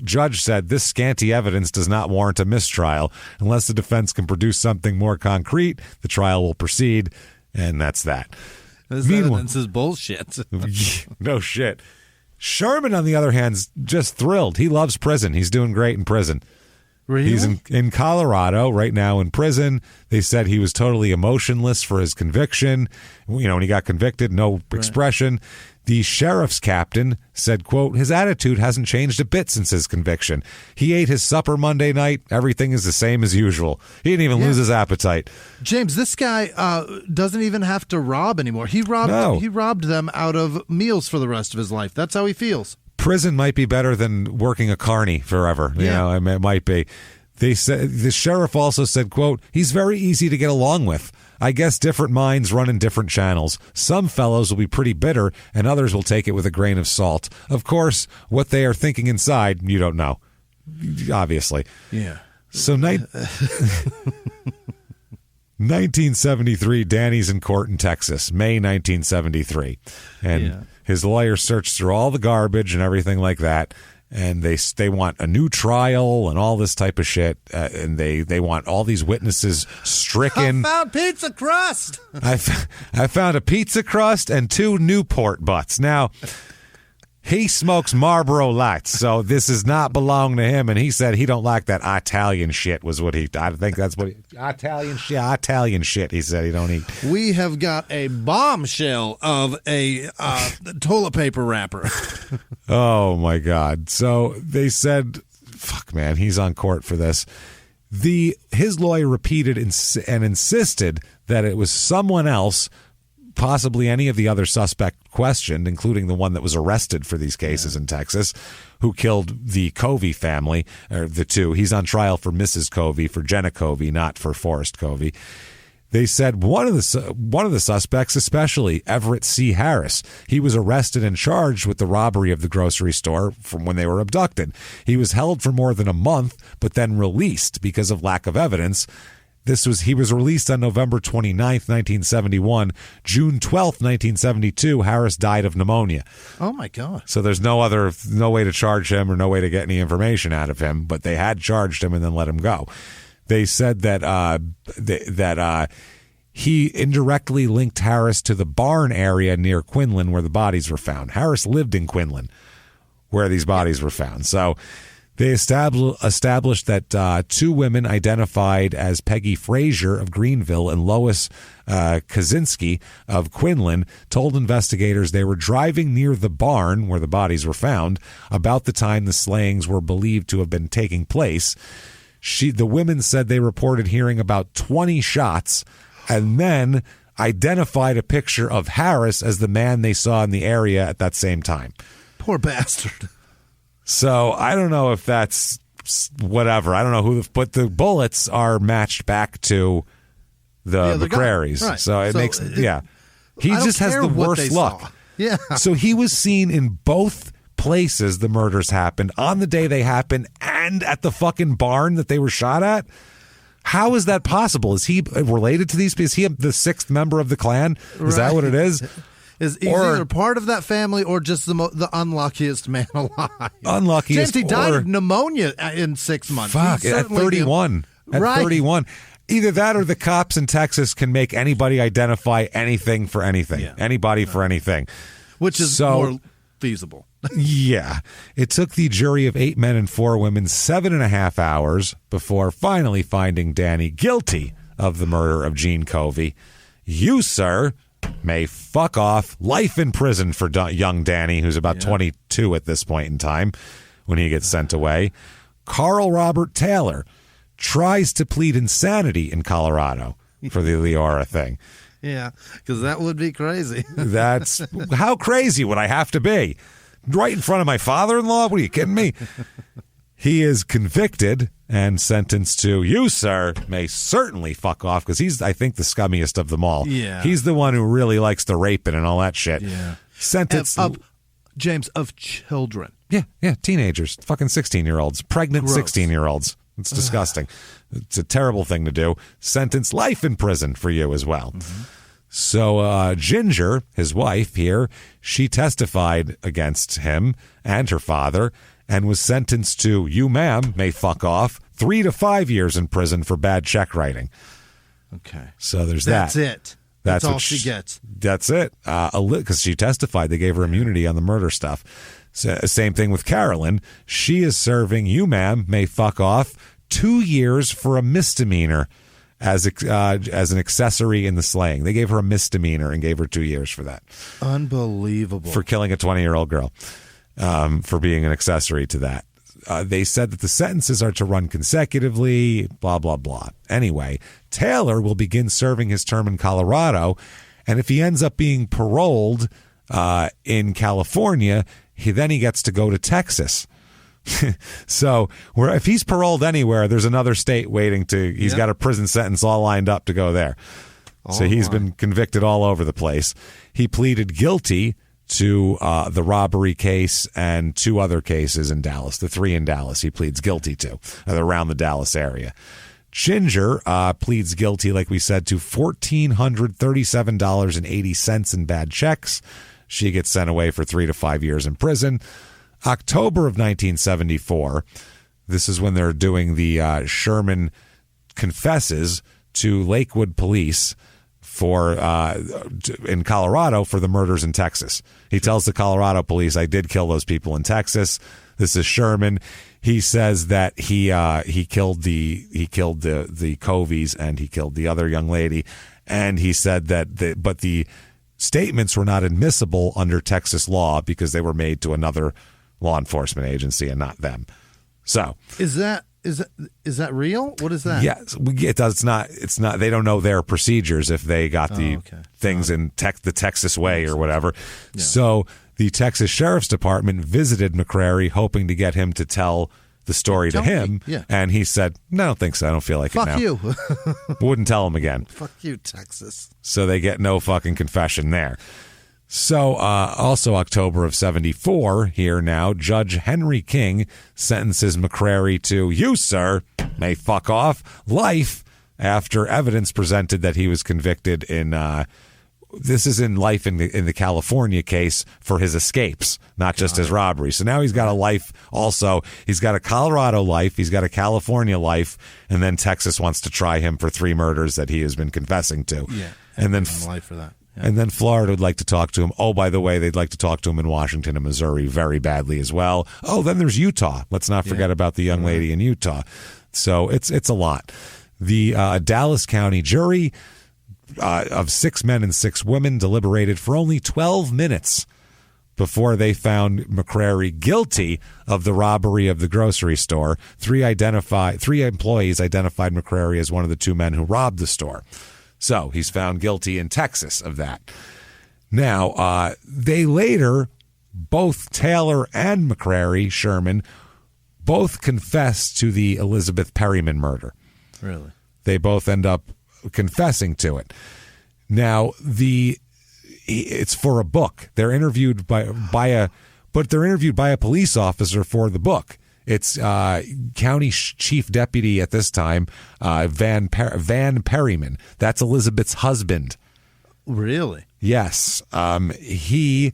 judge said this scanty evidence does not warrant a mistrial. Unless the defense can produce something more concrete, the trial will proceed, and that's that. This evidence is bullshit. No shit. Sherman, on the other hand, is just thrilled. He loves prison. He's doing great in prison. Really? He's in Colorado right now in prison. They said he was totally emotionless for his conviction. When he got convicted, no expression. The sheriff's captain said, quote, "His attitude hasn't changed a bit since his conviction. He ate his supper Monday night. Everything is the same as usual. He didn't even lose his appetite." James, this guy doesn't even have to rob anymore. He robbed them out of meals for the rest of his life. That's how he feels. Prison might be better than working a carny forever. It might be. They said the sheriff also said, quote, "He's very easy to get along with. I guess different minds run in different channels. Some fellows will be pretty bitter and others will take it with a grain of salt. Of course, what they are thinking inside, you don't know. Obviously." Yeah. So 1973, Danny's in court in Texas, May 1973. And his lawyer searched through all the garbage and everything like that. And they want a new trial and all this type of shit. And they want all these witnesses stricken. I found pizza crust. I found a pizza crust and 2 Newport butts. Now, He smokes Marlboro Lights, so this does not belong to him. And he said he don't like that Italian shit. I think that's what Italian shit. He said he don't eat. We have got a bombshell of a toilet paper wrapper. Oh my God! So they said, "Fuck, man, he's on court for this." His lawyer repeated and insisted that it was someone else, possibly any of the other suspect questioned, including the one that was arrested for these cases in Texas, who killed the Covey family, or the two. He's on trial for Mrs. Covey, for Jenna Covey, not for Forrest Covey. They said one of the suspects, especially Everett C. Harris, he was arrested and charged with the robbery of the grocery store from when they were abducted. He was held for more than a month, but then released because of lack of evidence. He was released on November 29th, 1971. June 12th, 1972, Harris died of pneumonia. Oh, my God. So there's no way to charge him or no way to get any information out of him, but they had charged him and then let him go. They said that he indirectly linked Harris to the barn area near Quinlan where the bodies were found. Harris lived in Quinlan where these bodies were found. So they established that two women identified as Peggy Frazier of Greenville and Lois Kaczynski of Quinlan told investigators they were driving near the barn where the bodies were found about the time the slayings were believed to have been taking place. The women said they reported hearing about 20 shots and then identified a picture of Harris as the man they saw in the area at that same time. Poor bastard. So I don't know if that's whatever. I don't know but the bullets are matched back to the McCrary's. Right. So he just has the worst luck. Yeah. So he was seen in both places the murders happened, on the day they happened and at the fucking barn that they were shot at. How is that possible? Is he related to these people? Is he the sixth member of the Klan? Is that what it is? Is either part of that family or just the unluckiest man alive? Unluckiest. James, he died of pneumonia in 6 months. Fuck, at 31. At 31. Either that or the cops in Texas can make anybody identify anything for anything. Yeah. Anybody for anything. Which is more feasible. Yeah. It took the jury of 8 men and 4 women 7.5 hours before finally finding Danny guilty of the murder of Gene Covey. You, sir, may fuck off. Life in prison for young Danny, who's about 22 at this point in time when he gets sent away. Carl Robert Taylor tries to plead insanity in Colorado for the Leora thing. Yeah, because that would be crazy. That's how crazy would I have to be? Right in front of my father-in-law? What are you kidding me? He is convicted and sentenced to, you, sir, may certainly fuck off, because he's, I think, the scummiest of them all. Yeah. He's the one who really likes the raping and all that shit. Yeah. Sentenced. James, of children. Yeah, teenagers, fucking 16-year-olds, pregnant 16-year-olds. It's disgusting. It's a terrible thing to do. Sentence life in prison for you as well. Mm-hmm. So Ginger, his wife here, she testified against him and her father and was sentenced to, you ma'am, may fuck off, 3 to 5 years in prison for bad check writing. Okay. So there's That's that. It. That's all she gets. That's it. Because she testified. They gave her immunity on the murder stuff. So, same thing with Carolyn. She is serving, you ma'am, may fuck off, 2 years for a misdemeanor as an accessory in the slaying. They gave her a misdemeanor and gave her 2 years for that. Unbelievable. For killing a 20-year-old girl, for being an accessory to that. They said that the sentences are to run consecutively, blah, blah, blah. Anyway, Taylor will begin serving his term in Colorado, and if he ends up being paroled in California, he gets to go to Texas. So if he's paroled anywhere, there's another state waiting to, he's got a prison sentence all lined up to go there. So he's been convicted all over the place. He pleaded guilty to the robbery case and 2 other cases in Dallas, the 3 in Dallas he pleads guilty to, around the Dallas area. Ginger pleads guilty, like we said, to $1,437.80 in bad checks. She gets sent away for 3 to 5 years in prison. October of 1974, this is when they're doing the Sherman confesses to Lakewood police in Colorado for the murders in Texas. He tells the Colorado police, I did kill those people in Texas. This is Sherman. He says that he killed the Coveys and he killed the other young lady. And he said that the statements were not admissible under Texas law because they were made to another law enforcement agency and not them. So is that real? What is that? Yes, it does. It's not. They don't know their procedures if they got the things in the Texas way or whatever. Yeah. So the Texas Sheriff's Department visited McCrary, hoping to get him to tell the story to him. Yeah. And he said, "No, I don't think so. I don't feel like it now." Fuck you. Wouldn't tell him again. Fuck you, Texas. So they get no fucking confession there. So, also October of 74, here now, Judge Henry King sentences McCrary to, you, sir, may fuck off, life, after evidence presented that he was convicted in, this is in life in the California case for his escapes, not just his robbery. So now he's got a life also. He's got a Colorado life, he's got a California life, and then Texas wants to try him for 3 murders that he has been confessing to. Yeah, and then life for that. Yeah. And then Florida would like to talk to him. Oh, by the way, they'd like to talk to him in Washington and Missouri very badly as well. Oh, then there's Utah. Let's not forget about the young lady in Utah. So it's a lot. The Dallas County jury of 6 men and 6 women deliberated for only 12 minutes before they found McCrary guilty of the robbery of the grocery store. 3 employees identified McCrary as one of the 2 men who robbed the store. So he's found guilty in Texas of that. Now, they later, both Taylor and McCrary, Sherman, both confessed to the Elizabeth Perryman murder. Really? They both end up confessing to it. Now, it's for a book. They're interviewed by a police officer for the book. It's county chief deputy at this time, Van Perryman. That's Elizabeth's husband. Really? Yes. He,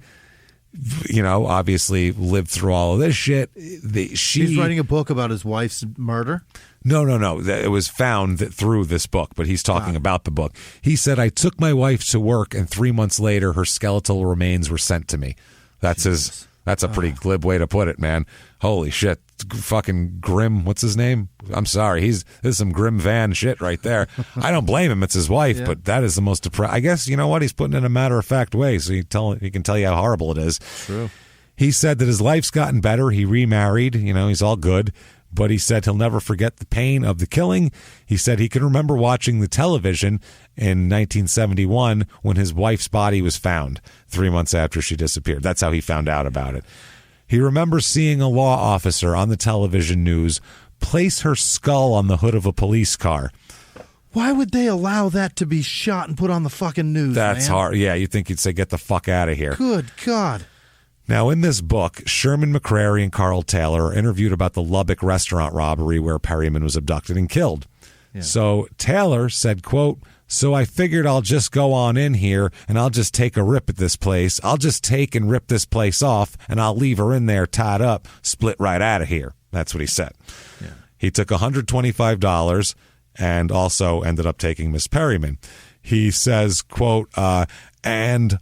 obviously lived through all of this shit. He's writing a book about his wife's murder? No. It was found through this book, but he's talking about the book. He said, I took my wife to work, and 3 months later, her skeletal remains were sent to me. That's a pretty glib way to put it, man. Holy shit. Fucking grim. What's his name? I'm sorry. This is some grim Van shit right there. I don't blame him. It's his wife, but that is the most depressing. I guess, you know what? He's putting it in a matter-of-fact way, so he can tell you how horrible it is. True. He said that his life's gotten better. He remarried. He's all good. But he said he'll never forget the pain of the killing. He said he can remember watching the television in 1971 when his wife's body was found 3 months after she disappeared. That's how he found out about it. He remembers seeing a law officer on the television news place her skull on the hood of a police car. Why would they allow that to be shot and put on the fucking news, That's hard. Yeah, you'd think he'd say, get the fuck out of here. Good God. Now, in this book, Sherman McCrary and Carl Taylor are interviewed about the Lubbock restaurant robbery where Perryman was abducted and killed. Yeah. So Taylor said, quote, so I figured I'll just go on in here and I'll just take a rip at this place. I'll just take and rip this place off and I'll leave her in there tied up, split right out of here. That's what he said. Yeah. He took $125 and also ended up taking Miss Perryman. He says, quote, and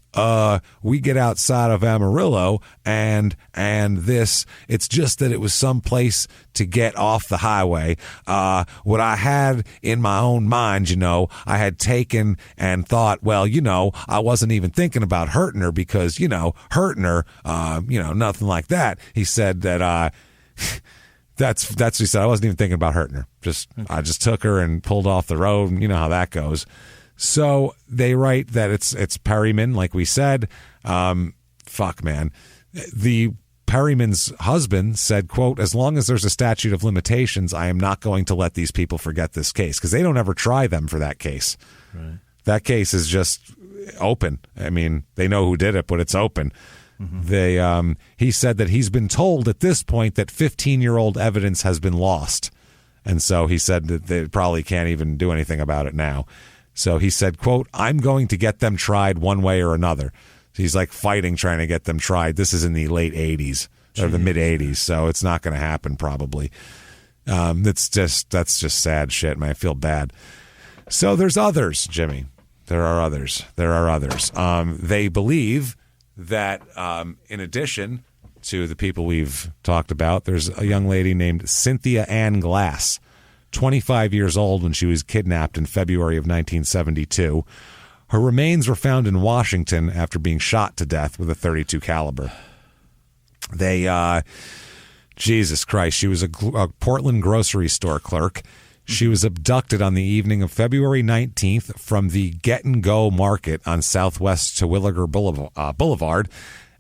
we get outside of Amarillo and it's just that it was some place to get off the highway. What I had in my own mind, I had taken and thought, well, I wasn't even thinking about hurting her because, hurting her, nothing like that. He said that, that's what he said. I wasn't even thinking about hurting her. I just took her and pulled off the road, and you know how that goes. So they write that it's Perryman, like we said. Fuck, man. The Perryman's husband said, quote, as long as there's a statute of limitations, I am not going to let these people forget this case, because they don't ever try them for that case. Right. That case is just open. I mean, they know who did it, but it's open. Mm-hmm. He said that he's been told at this point that 15-year-old evidence has been lost. And so he said that they probably can't even do anything about it now. So he said, quote, I'm going to get them tried one way or another. He's like fighting, trying to get them tried. This is in the late 80s or the mid 80s. So it's not going to happen probably. That's just sad shit, man. I feel bad. So there's others, Jimmy. There are others. They believe that in addition to the people we've talked about, there's a young lady named Cynthia Ann Glass, 25 years old when she was kidnapped in February of 1972. Her remains were found in Washington after being shot to death with a .32 caliber. Jesus Christ, she was a Portland grocery store clerk. She was abducted on the evening of February 19th from the Get and Go Market on Southwest Terwilliger Boulevard,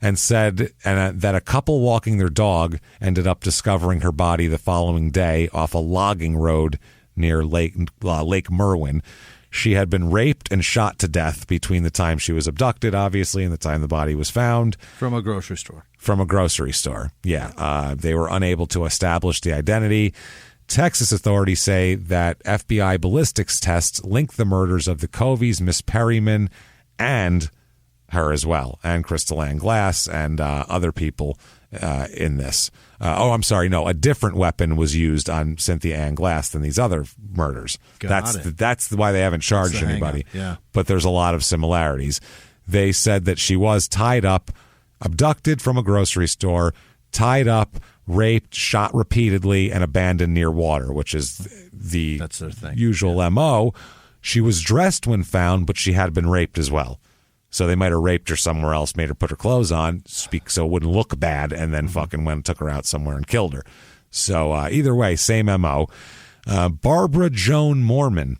and said that a couple walking their dog ended up discovering her body the following day off a logging road near Lake Merwin. She had been raped and shot to death between the time she was abducted, obviously, and the time the body was found. From a grocery store. Yeah. They were unable to establish the identity. Texas authorities say that FBI ballistics tests link the murders of the Coveys, Miss Perryman, and her as well, and Crystal Ann Glass and other people in this. A different weapon was used on Cynthia Ann Glass than these other murders. That's why they haven't charged anybody. Yeah. But there's a lot of similarities. They said that she was tied up, abducted from a grocery store, tied up, raped, shot repeatedly, and abandoned near water, which is That's their thing. Usual MO. She was dressed when found, but she had been raped as well. So they might have raped her somewhere else, made her put her clothes on, so it wouldn't look bad, and then fucking went and took her out somewhere and killed her. So either way, same MO. Barbara Joan Moorman,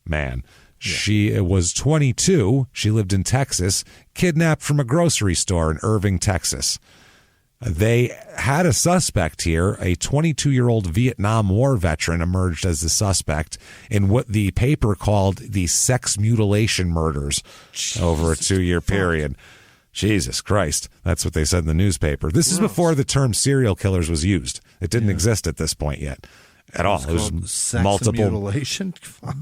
man. Yeah. She was 22. She lived in Texas, kidnapped from a grocery store in Irving, Texas. They had a suspect here. A 22-year-old Vietnam War veteran emerged as the suspect in what the paper called the sex mutilation murders over a 2-year period. Jesus Christ. That's what they said in the newspaper. This is before the term serial killers was used. It didn't exist at this point yet at all. It was sex multiple mutilation.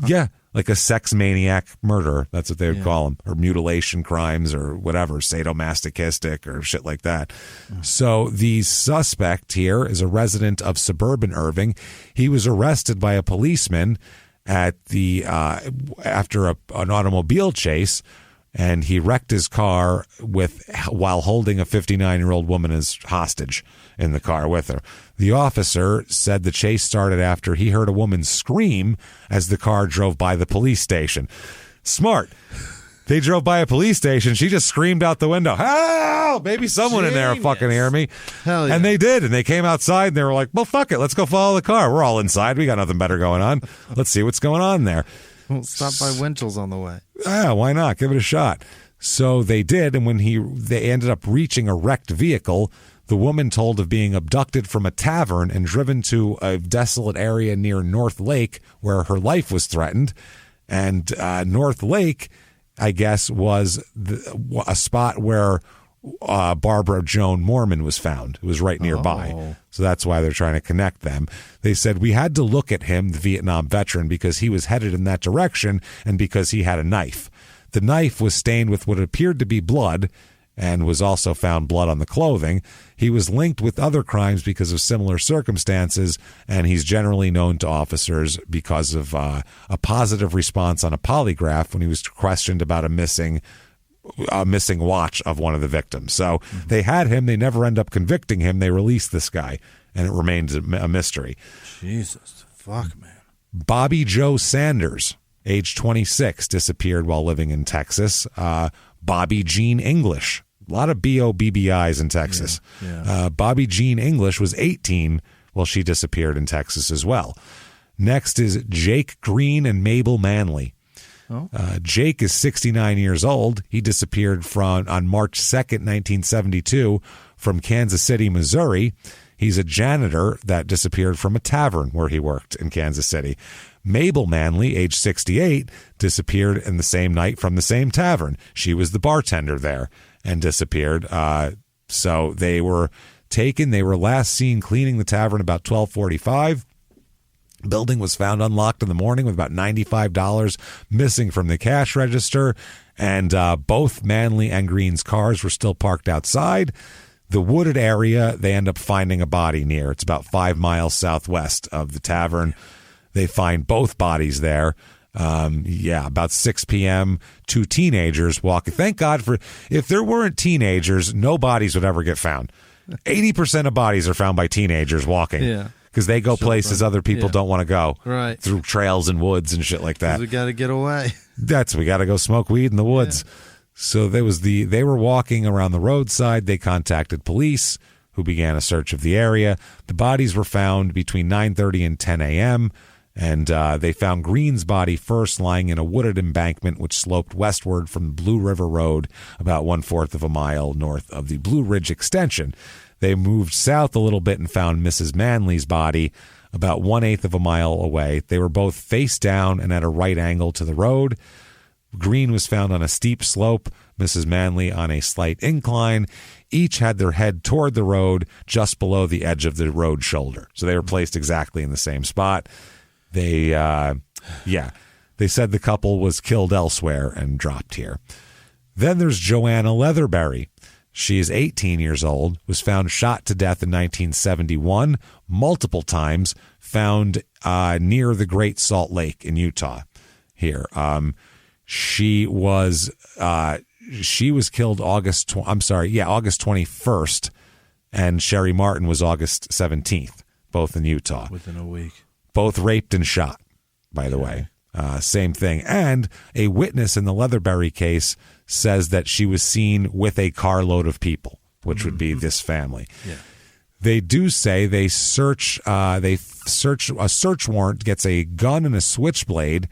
Yeah, like a sex maniac murderer. That's what they would call them, or mutilation crimes, or whatever, sadomasochistic or shit like that. So the suspect here is a resident of suburban Irving. He was arrested by a policeman at the after an automobile chase, and he wrecked his car while holding a 59-year-old woman as hostage in the car with her. The officer said the chase started after he heard a woman scream as the car drove by the police station. Smart. They drove by a police station. She just screamed out the window, "Help! Maybe someone in there will fucking hear me." Hell yeah. And they did. And they came outside and they were like, well, fuck it. Let's go follow the car. We're all inside. We got nothing better going on. Let's see what's going on there. We'll stop by Winchell's on the way. Yeah, why not? Give it a shot. So they did, and when they ended up reaching a wrecked vehicle, the woman told of being abducted from a tavern and driven to a desolate area near North Lake where her life was threatened. And North Lake, I guess, was a spot where Barbara Joan Moorman was found. It was right nearby. Oh. So that's why they're trying to connect them. They said, we had to look at him, the Vietnam veteran, because he was headed in that direction and because he had a knife. The knife was stained with what appeared to be blood and was also found blood on the clothing. He was linked with other crimes because of similar circumstances, and he's generally known to officers because of a positive response on a polygraph when he was questioned about a missing watch of one of the victims. So they had him. They never end up convicting him. They released this guy, and it remains a mystery. Jesus, fuck, man. Bobby Joe Sanders, age 26, disappeared while living in Texas. Bobby Jean English. A lot of BOBBIs in Texas. Yeah. Bobby Jean English was 18 while she disappeared in Texas as well. Next is Jake Green and Mabel Manley. Oh. Jake is 69 years old. He disappeared on March 2nd, 1972 from Kansas City, Missouri. He's a janitor that disappeared from a tavern where he worked in Kansas City. Mabel Manley, age 68, disappeared in the same night from the same tavern. She was the bartender there and disappeared. So they were taken. They were last seen cleaning the tavern about 12:45. Building was found unlocked in the morning with about $95 missing from the cash register. And both Manley and Green's cars were still parked outside. The wooded area they end up finding a body near. It's about 5 miles southwest of the tavern. They find both bodies there. About 6 p.m., 2 teenagers walking. Thank God if there weren't teenagers, no bodies would ever get found. 80% of bodies are found by teenagers walking. Yeah. Because they go places other people don't want to go. Right. Through trails and woods and shit like that. We got to get away. We got to go smoke weed in the woods. Yeah. So they were walking around the roadside. They contacted police, who began a search of the area. The bodies were found between 9:30 and 10 a.m., and they found Green's body first lying in a wooded embankment which sloped westward from Blue River Road about 1/4 of a mile north of the Blue Ridge extension. They moved south a little bit and found Mrs. Manley's body about 1/8 of a mile away. They were both face down and at a right angle to the road. Green was found on a steep slope, Mrs. Manley on a slight incline. Each had their head toward the road just below the edge of the road shoulder. So they were placed exactly in the same spot. They said the couple was killed elsewhere and dropped here. Then there's Joanna Leatherberry. She is 18 years old, was found shot to death in 1971, multiple times, found near the Great Salt Lake in Utah here. She was killed August 21st, and Sherry Martin was August 17th, both in Utah. Within a week. Both raped and shot, by the way. Same thing. And a witness in the Leatherberry case says that she was seen with a carload of people, which would be this family. Yeah. They do say a search warrant gets a gun and a switchblade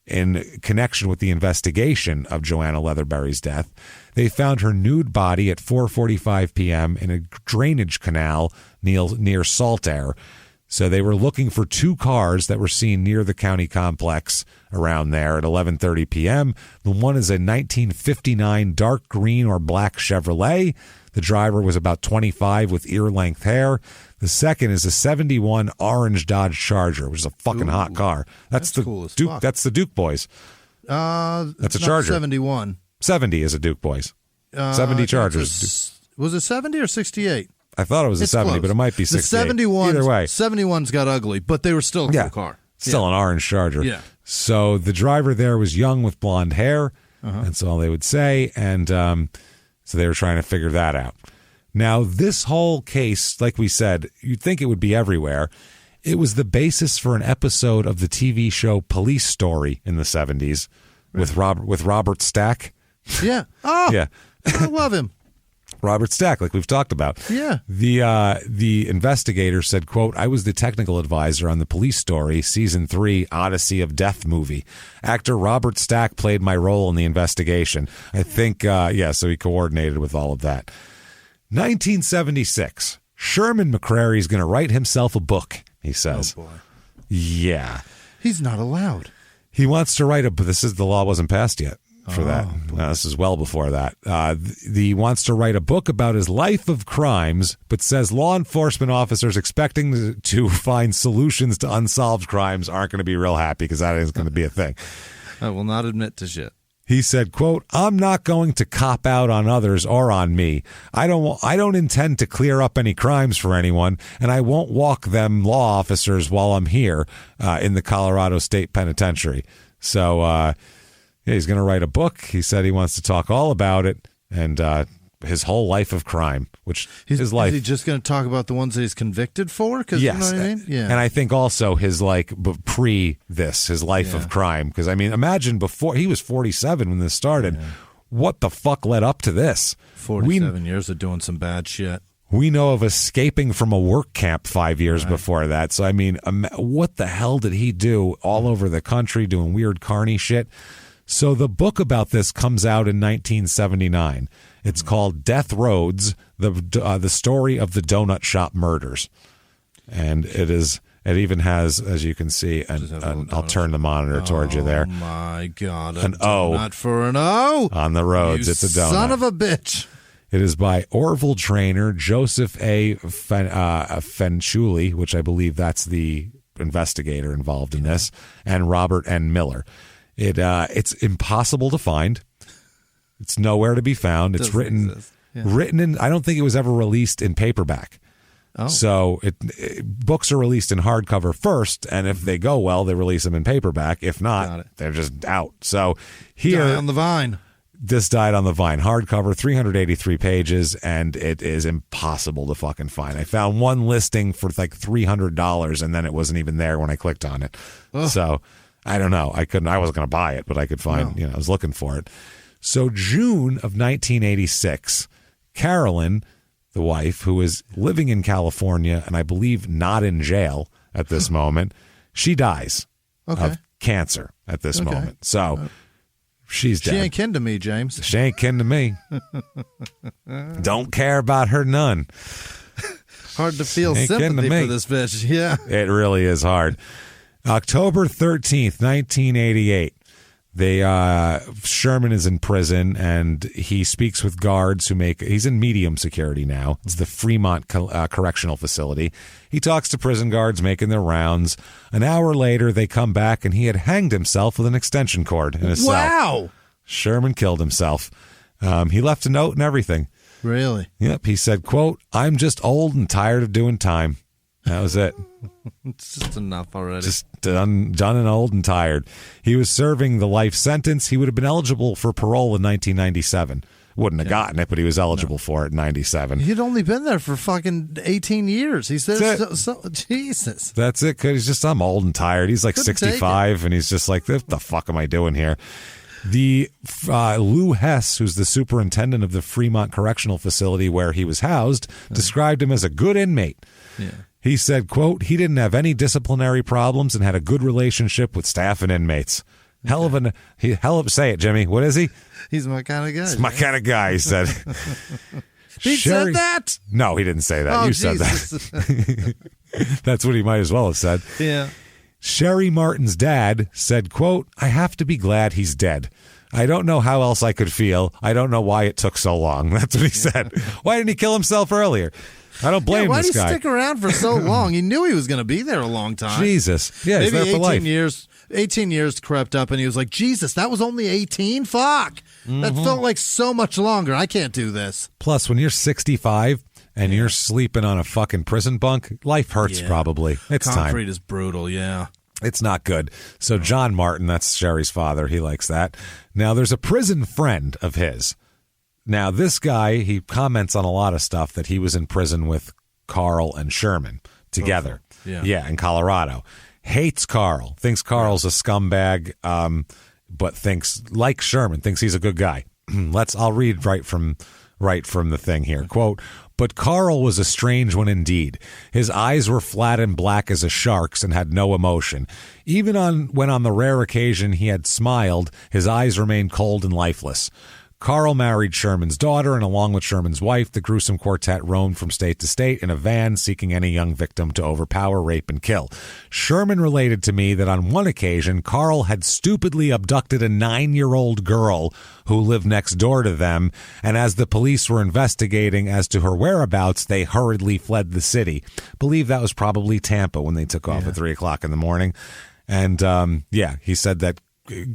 in connection with the investigation of Joanna Leatherberry's death. They found her nude body at 4:45 p.m. in a drainage canal near Saltaire. So they were looking for 2 cars that were seen near the county complex around there at 11:30 p.m. The one is a 1959 dark green or black Chevrolet. The driver was about 25 with ear-length hair. The second is a 71 orange Dodge Charger, which is a fucking hot car. That's the cool as Duke. fuck. That's the Duke boys. That's a Charger. 71. 70 is a Duke boys. 70 Chargers. Was it 70 or 68? I thought it was a 70, close. but it might be 68. The 71s, Either way. 71s got ugly, but they were still a cool car. Still an orange Charger. Yeah. So the driver there was young with blonde hair. That's all they would say. And so they were trying to figure that out. Now, this whole case, like we said, you'd think it would be everywhere. It was the basis for an episode of the TV show Police Story in the 70s with Robert Stack. Yeah. Oh, yeah. I love him. Robert Stack, like we've talked about. Yeah. The investigator said, quote, "I was the technical advisor on the Police Story Season 3 Odyssey of Death movie. Actor Robert Stack played my role in the investigation." I think, so he coordinated with all of that. 1976. Sherman McCrary's going to write himself a book, he says. Oh, boy. Yeah. He's not allowed. He wants to write the law wasn't passed yet for that. No, this is well before that. He wants to write a book about his life of crimes, but says law enforcement officers expecting to find solutions to unsolved crimes aren't going to be real happy because that is going to be a thing. I will not admit to shit. He said, quote, "I'm not going to cop out on others or on me. I don't intend to clear up any crimes for anyone, and I won't walk them law officers while I'm here in the Colorado State Penitentiary." So he's going to write a book. He said he wants to talk all about it and his whole life of crime, which his life. Is he just going to talk about the ones that he's convicted for? Yes. You know what I mean? Yeah. And I think also his his life of crime. Because, I mean, imagine before he was 47 when this started. Yeah. What the fuck led up to this? 47 years of doing some bad shit. We know of escaping from a work camp 5 years before that. So, I mean, what the hell did he do all over the country doing weird carny shit? So the book about this comes out in 1979. It's called Death Roads, the story of the donut shop murders. And it even has, as you can see, I'll turn the monitor towards you there. Oh my God. An O. Not for an O. On the roads. It's a donut. Son of a bitch. It is by Orville Trainer, Joseph A. Fenchuli, which I believe that's the investigator involved in this, and Robert N. Miller. It's impossible to find. It's nowhere to be found. It's written in. I don't think it was ever released in paperback. Oh. So books are released in hardcover first, and if they go well, they release them in paperback. If not, they're just out. So here on the vine. This died on the vine. Hardcover, 383 pages, and it is impossible to fucking find. I found one listing for like $300, and then it wasn't even there when I clicked on it. Ugh. So I don't know. I wasn't going to buy it, but I could find, I was looking for it. So June of 1986, Carolyn, the wife, who is living in California and I believe not in jail at this moment, she dies of cancer at this moment. So she's dead. She ain't kin to me, James. She ain't kin to me. Don't care about her none. Hard to feel sympathy for this bitch. Yeah. It really is hard. October 13th, 1988. Sherman is in prison and he speaks with guards he's in medium security now. It's the Fremont Correctional Facility. He talks to prison guards making their rounds. An hour later, they come back and he had hanged himself with an extension cord in his cell. Wow. Sherman killed himself. He left a note and everything. Really? Yep. He said, quote, "I'm just old and tired of doing time." That was it. It's just enough already. Just done and old and tired. He was serving the life sentence. He would have been eligible for parole in 1997. Wouldn't have gotten it, but he was eligible for it in 97. He'd only been there for fucking 18 years. He said, Jesus. That's it. Cause I'm old and tired. He's like 65, and he's just like, what the fuck am I doing here? The Lou Hess, who's the superintendent of the Fremont Correctional Facility where he was housed, described him as a good inmate. Yeah. He said, quote, "He didn't have any disciplinary problems and had a good relationship with staff and inmates." Say it, Jimmy. What is he? He's my kind of guy. He's my kind of guy, he said. He said that? No, he didn't say that. You said that. That's what he might as well have said. Yeah. Sherry Martin's dad said, quote, "I have to be glad he's dead. I don't know how else I could feel. I don't know why it took so long." That's what he said. Why didn't he kill himself earlier? I don't blame why this guy. Why did he stick around for so long? He knew he was going to be there a long time. Jesus. Yeah, maybe he's there for life. 18 years crept up and he was like, Jesus, that was only 18? Fuck. That felt like so much longer. I can't do this. Plus, when you're 65 and you're sleeping on a fucking prison bunk, life hurts probably. It's Concrete is brutal, yeah. It's not good. So John Martin, that's Sherry's father, he likes that. Now, there's a prison friend of his. Now, this guy, he comments on a lot of stuff that he was in prison with Carl and Sherman together. Yeah, in Colorado. Hates Carl. Thinks Carl's a scumbag, but thinks, like Sherman, thinks he's a good guy. I'll read right from the thing here. Quote, "But Carl was a strange one indeed. His eyes were flat and black as a shark's and had no emotion. Even when on the rare occasion he had smiled, his eyes remained cold and lifeless. Carl married Sherman's daughter, and along with Sherman's wife, the gruesome quartet roamed from state to state in a van seeking any young victim to overpower, rape, and kill. Sherman related to me that on one occasion, Carl had stupidly abducted a 9-year-old girl who lived next door to them, and as the police were investigating as to her whereabouts, they hurriedly fled the city. Believe that was probably Tampa when they took off at 3 o'clock in the morning. And, he said that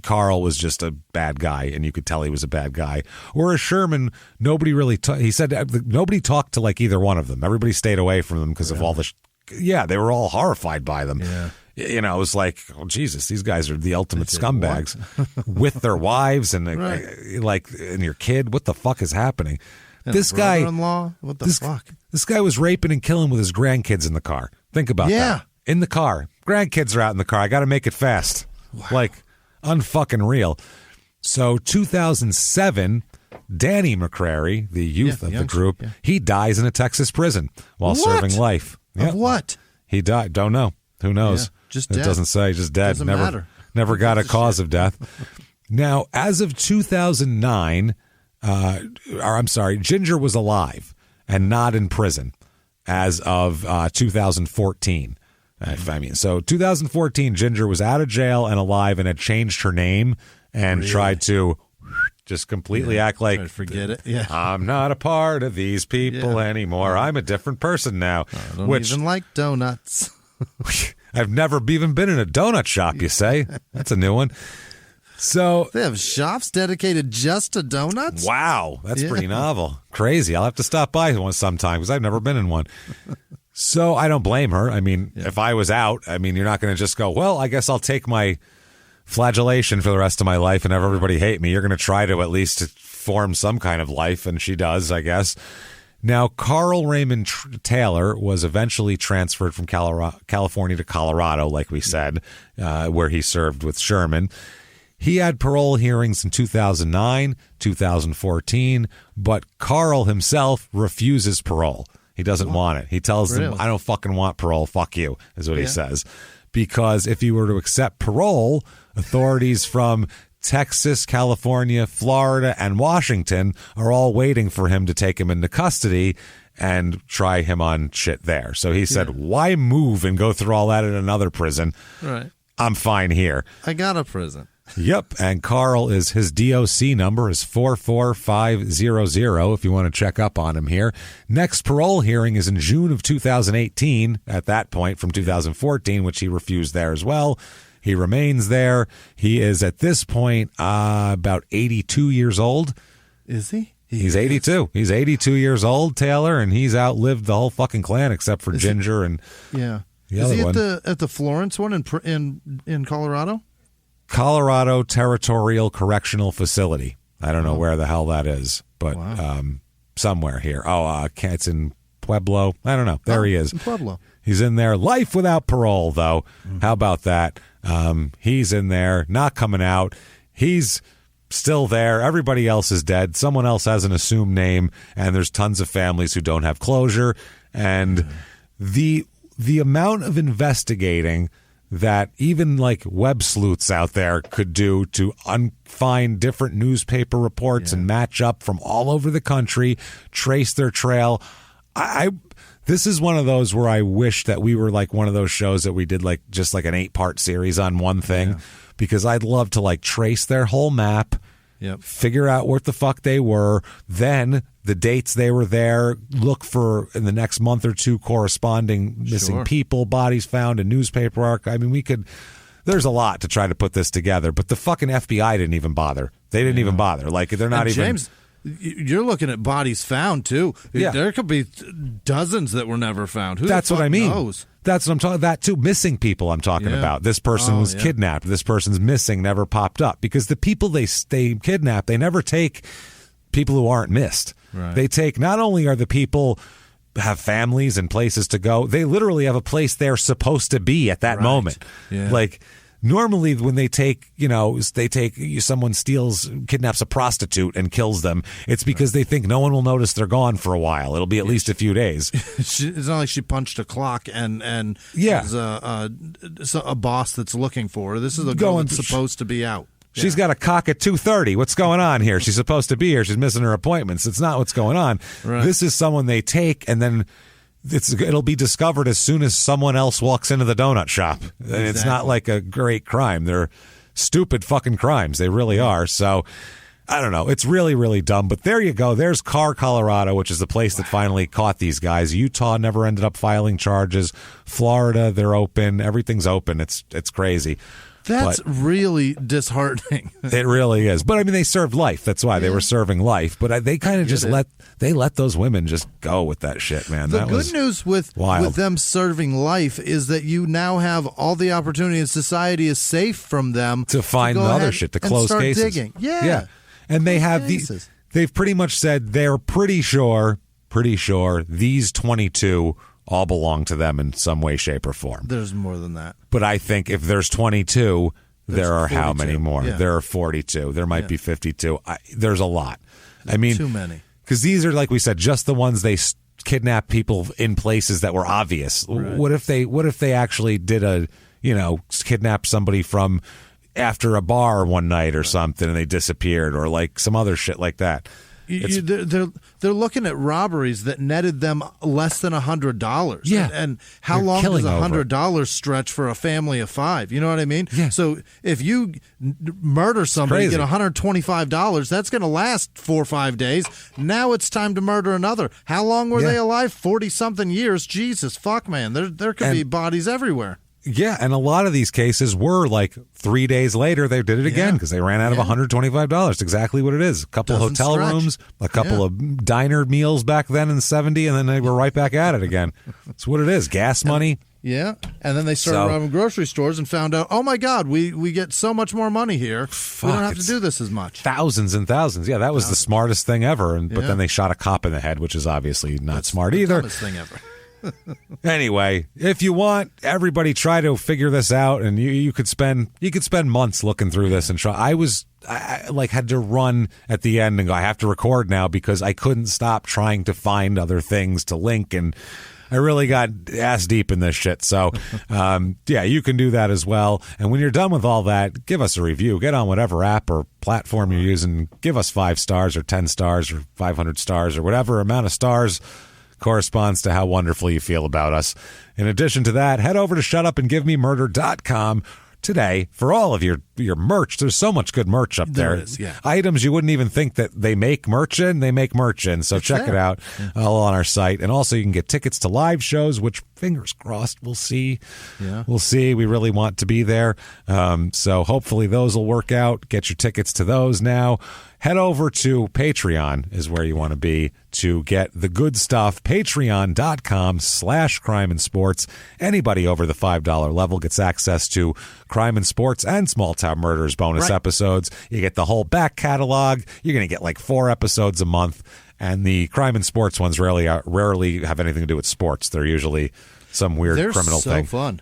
Carl was just a bad guy, and you could tell he was a bad guy. Whereas Sherman, nobody really he said nobody talked to like either one of them. Everybody stayed away from them because of all the they were all horrified by them. Yeah. You know, it was like, oh, Jesus, these guys are the ultimate scumbags with their wives and and your kid. What the fuck is happening? And this guy, brother-in-law? What the fuck? This guy was raping and killing with his grandkids in the car. Think about that. In the car. Grandkids are out in the car. I got to make it fast. Wow. Like, unfucking real. So 2007, Danny McCrary, the youth of the group, he dies in a Texas prison while serving life. Of what? He died. Don't know. Who knows? Just it dead. Doesn't say. Just dead. Doesn't matter. Never got a cause of death. Now, as of 2009, Ginger was alive and not in prison as of 2014. So 2014, Ginger was out of jail and alive and had changed her name and tried to just completely act like, forget it. Yeah, I'm not a part of these people anymore. I'm a different person now. I don't even like donuts. I've never even been in a donut shop, you say? That's a new one. So they have shops dedicated just to donuts? Wow, that's pretty novel. Crazy. I'll have to stop by one sometime because I've never been in one. So I don't blame her. I mean, if I was out, I mean, you're not going to just go, well, I guess I'll take my flagellation for the rest of my life and have everybody hate me. You're going to try to at least form some kind of life, and she does, I guess. Now, Carl Raymond Taylor was eventually transferred from California to Colorado, like we said, where he served with Sherman. He had parole hearings in 2009, 2014, but Carl himself refuses parole. He doesn't want it. He tells them, I don't fucking want parole. Fuck you, is what he says. Because if he were to accept parole, authorities from Texas, California, Florida, and Washington are all waiting for him to take him into custody and try him on shit there. So he said, why move and go through all that in another prison? Right. I'm fine here. I got a prison. Yep, and Carl his DOC number is 44500 if you want to check up on him here. Next parole hearing is in June of 2018, at that point from 2014, which he refused there as well. He remains there. He is at this point about 82 years old. Is he? He's 82. He's 82 years old, Taylor, and he's outlived the whole fucking clan except for Ginger and the other one. Is he at the Florence one in Colorado? Colorado Territorial Correctional Facility. I don't know where the hell that is, but somewhere here. It's in Pueblo. I don't know. There he is. In Pueblo. He's in there. Life without parole, though. How about that? He's in there, not coming out. He's still there. Everybody else is dead. Someone else has an assumed name, and there's tons of families who don't have closure. And the amount of investigating that even like web sleuths out there could do to find different newspaper reports and match up from all over the country, trace their trail. This is one of those where I wish that we were like one of those shows that we did like just like an 8-part series on one thing, because I'd love to like trace their whole map, figure out what the fuck they were, then the dates they were there, look for in the next month or two corresponding missing people, bodies found, a newspaper archive. I mean, there's a lot to try to put this together, but the fucking FBI didn't even bother. They didn't even bother. Like, they're not even... James, you're looking at bodies found, too. Yeah. There could be dozens that were never found. That's what I mean. Knows? That's what I'm talking about, too. Missing people I'm talking about. This person was kidnapped. This person's missing, never popped up. Because the people they kidnap, they never take people who aren't missed. Right. They take, not only are the people have families and places to go, they literally have a place they're supposed to be at that moment. Yeah. Like, normally when they take, someone kidnaps a prostitute and kills them, it's because they think no one will notice they're gone for a while. It'll be at least a few days. It's not like she punched a clock and there's a boss that's looking for her. This is a girl that's supposed to be out. She's got a cock at 2:30. What's going on here? She's supposed to be here. She's missing her appointments. It's not what's going on. Right. This is someone they take, and then it'll be discovered as soon as someone else walks into the donut shop. Exactly. And it's not like a great crime. They're stupid fucking crimes. They really are. So, I don't know. It's really, really dumb. But there you go. There's Carr, Colorado, which is the place that finally caught these guys. Utah never ended up filing charges. Florida, they're open. Everything's open. It's crazy. That's really disheartening. It really is. But I mean, they served life. That's why they were serving life. But they kind of just let those women just go with that shit, man. The good news with them serving life is that you now have all the opportunity, and society is safe from them to find the other shit, to close start cases. Digging. Yeah. And they have they've pretty much said they're pretty sure these 22 all belong to them in some way, shape, or form. There's more than that. But I think if there's 22, there are 42. How many more? Yeah. There are 42. There might be 52. There's a lot. I mean, too many. Because these are, like we said, just the ones they kidnap people in places that were obvious. Right. What if they actually did kidnap somebody from after a bar one night or something, and they disappeared, or like some other shit like that? They're looking at robberies that netted them less than $100. Yeah, and how long does $100 stretch for a family of 5? You know what I mean? Yeah. So if you murder somebody, get $125, that's going to last 4 or 5 days. Now it's time to murder another. How long were they alive? 40-something years. Jesus, fuck, man. There could be bodies everywhere. Yeah, and a lot of these cases were like 3 days later, they did it again because they ran out of $125. It's exactly what it is. A couple of hotel rooms, a couple of diner meals back then in the 70s, and then they were right back at it again. That's what it is. Gas money. Yeah, and then they started robbing grocery stores and found out, oh my God, we get so much more money here. We don't have to do this as much. Thousands and thousands. Yeah, that was the smartest thing ever. But then they shot a cop in the head, which is obviously not smart either. The dumbest thing ever. Anyway, if you want, everybody try to figure this out, and you could spend months looking through this and try. I had to run at the end and go, I have to record now because I couldn't stop trying to find other things to link, and I really got ass deep in this shit. So, you can do that as well. And when you're done with all that, give us a review. Get on whatever app or platform you're using. Give us 5 stars or 10 stars or 500 stars or whatever amount of stars corresponds to how wonderful you feel about us. In addition to that, head over to shutupandgivememurder.com today for all of your merch. There's so much good merch up there. Is, yeah. Items you wouldn't even think that they make merch in. They make merch in. So check it out all on our site. And also you can get tickets to live shows, which fingers crossed we'll see. Yeah. We'll see. We really want to be there. So hopefully those will work out. Get your tickets to those now. Head over to Patreon is where you want to be to get the good stuff. Patreon.com/crime and sports. Anybody over the $5 level gets access to Crime and Sports and Small Town Murders bonus episodes. You get the whole back catalog. You're going to get like 4 episodes a month. And the Crime and Sports ones rarely have anything to do with sports. They're usually some weird criminal thing. They're so fun.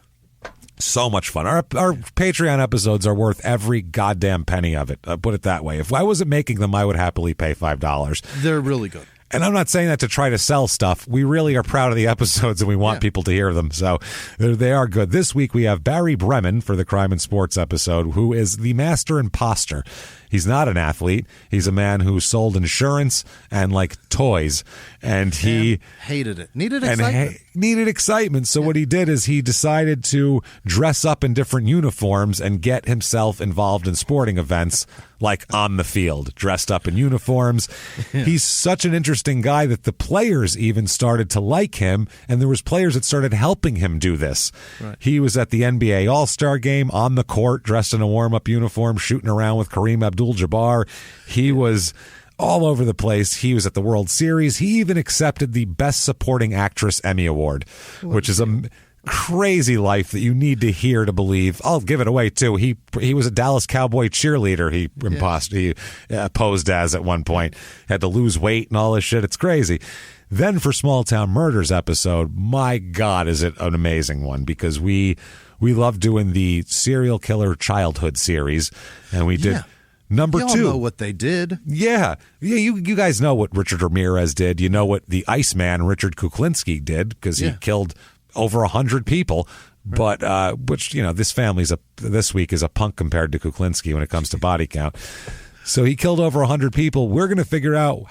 So much fun. Our Patreon episodes are worth every goddamn penny of it. Put it that way. If I wasn't making them, I would happily pay $5. They're really good. And I'm not saying that to try to sell stuff. We really are proud of the episodes and we want people to hear them. So they are good. This week we have Barry Bremen for the Crime and Sports episode, who is the master imposter. He's not an athlete. He's a man who sold insurance and like toys, and he hated it. Needed excitement. Needed excitement. So what he did is he decided to dress up in different uniforms and get himself involved in sporting events, like on the field, dressed up in uniforms. He's such an interesting guy that the players even started to like him, and there was players that started helping him do this. Right. He was at the NBA All-Star game on the court, dressed in a warm-up uniform, shooting around with Kareem Abdul-Jabbar. He was all over the place. He was at the World Series. He even accepted the Best Supporting Actress Emmy Award, which is a crazy life that you need to hear to believe. I'll give it away too. He was a Dallas Cowboy cheerleader. He posed as at one point. Had to lose weight and all this shit. It's crazy. Then for Small Town Murders episode, my God, is it an amazing one, because we love doing the serial killer childhood series, and we did number 2. We all know what they did. Yeah. You guys know what Richard Ramirez did. You know what the Iceman Richard Kuklinski did, because he killed over 100 people. Right. But which, this week is a punk compared to Kuklinski when it comes to body count. So he killed over 100 people. We're going to figure out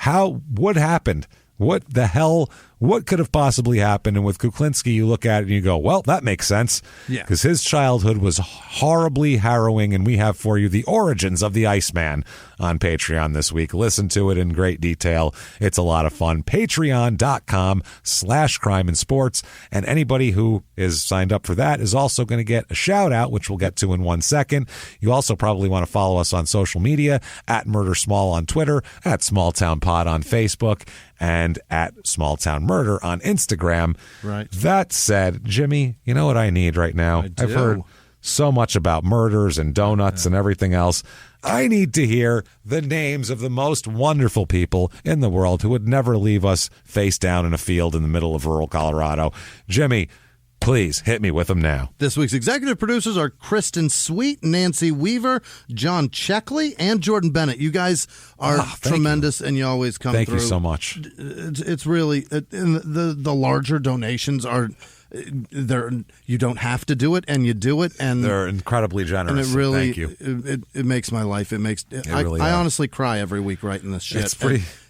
what happened. What the hell? What could have possibly happened? And with Kuklinski, you look at it and you go, well, that makes sense. Yeah. Because his childhood was horribly harrowing, and we have for you the origins of the Iceman on Patreon this week. Listen to it in great detail. It's a lot of fun. Patreon.com/crime and sports. And anybody who is signed up for that is also going to get a shout out, which we'll get to in 1 second. You also probably want to follow us on social media at Murder Small on Twitter, at Small Town Pod on Facebook, and at Small Town Murder on Instagram. Right. That said, Jimmy, you know what I need right now? I've heard so much about murders and donuts and everything else. I need to hear the names of the most wonderful people in the world who would never leave us face down in a field in the middle of rural Colorado. Jimmy, please hit me with them now. This week's executive producers are Kristen Sweet, Nancy Weaver, John Checkley, and Jordan Bennett. You guys are tremendous, and you always come through. Thank you so much. It's really the larger donations are. You don't have to do it, and you do it, and they're incredibly generous. And it really, thank you. It makes my life. I honestly cry every week writing this shit.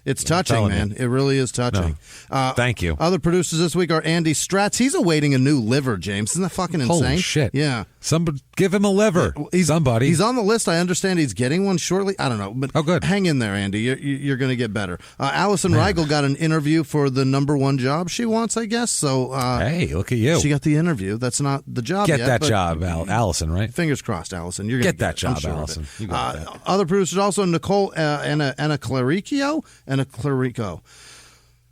It's touching, man. It really is touching. No. Thank you. Other producers this week are Andy Stratz. He's awaiting a new liver, James. Isn't that fucking insane? Holy shit. Yeah. Somebody give him a liver. Somebody. He's on the list. I understand he's getting one shortly. I don't know. But good. Hang in there, Andy. You're going to get better. Allison Riegel got an interview for the number one job she wants, I guess. So hey, look at you. She got the interview. That's not the job yet. Get that job, Allison, right? Fingers crossed, Allison. You're going to get that job, Allison. You got that. Other producers also, Nicole Anna Clarico.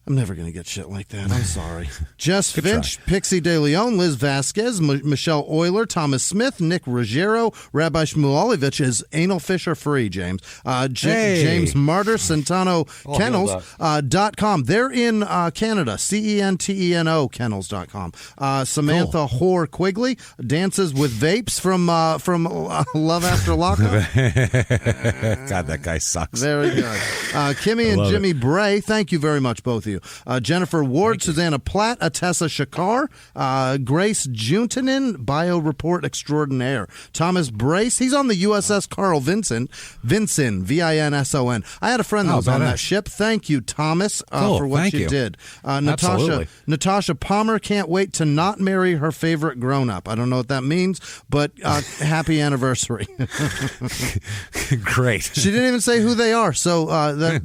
I'm never going to get shit like that. I'm sorry. Jess Finch, Pixie De Leon, Liz Vasquez, Michelle Euler, Thomas Smith, Nick Ruggiero, Rabbi Shmulevich is anal fisher free, James. James Martyr, Centano Kennels.com. They're in Canada. CENTENO Kennels.com. Samantha Hoare Quigley dances with vapes from Love After Lockup. God, that guy sucks. Very good. Kimmy and Jimmy Bray, thank you very much, both of you. Jennifer Ward, Susanna Platt, Atessa Shakar, Grace Juntanen, Bio Report Extraordinaire. Thomas Brace, he's on the USS Carl Vinson, Vinson. I had a friend that was on that ship. Thank you, Thomas, for what you did. Natasha Palmer can't wait to not marry her favorite grown-up. I don't know what that means, but happy anniversary. Great. She didn't even say who they are, so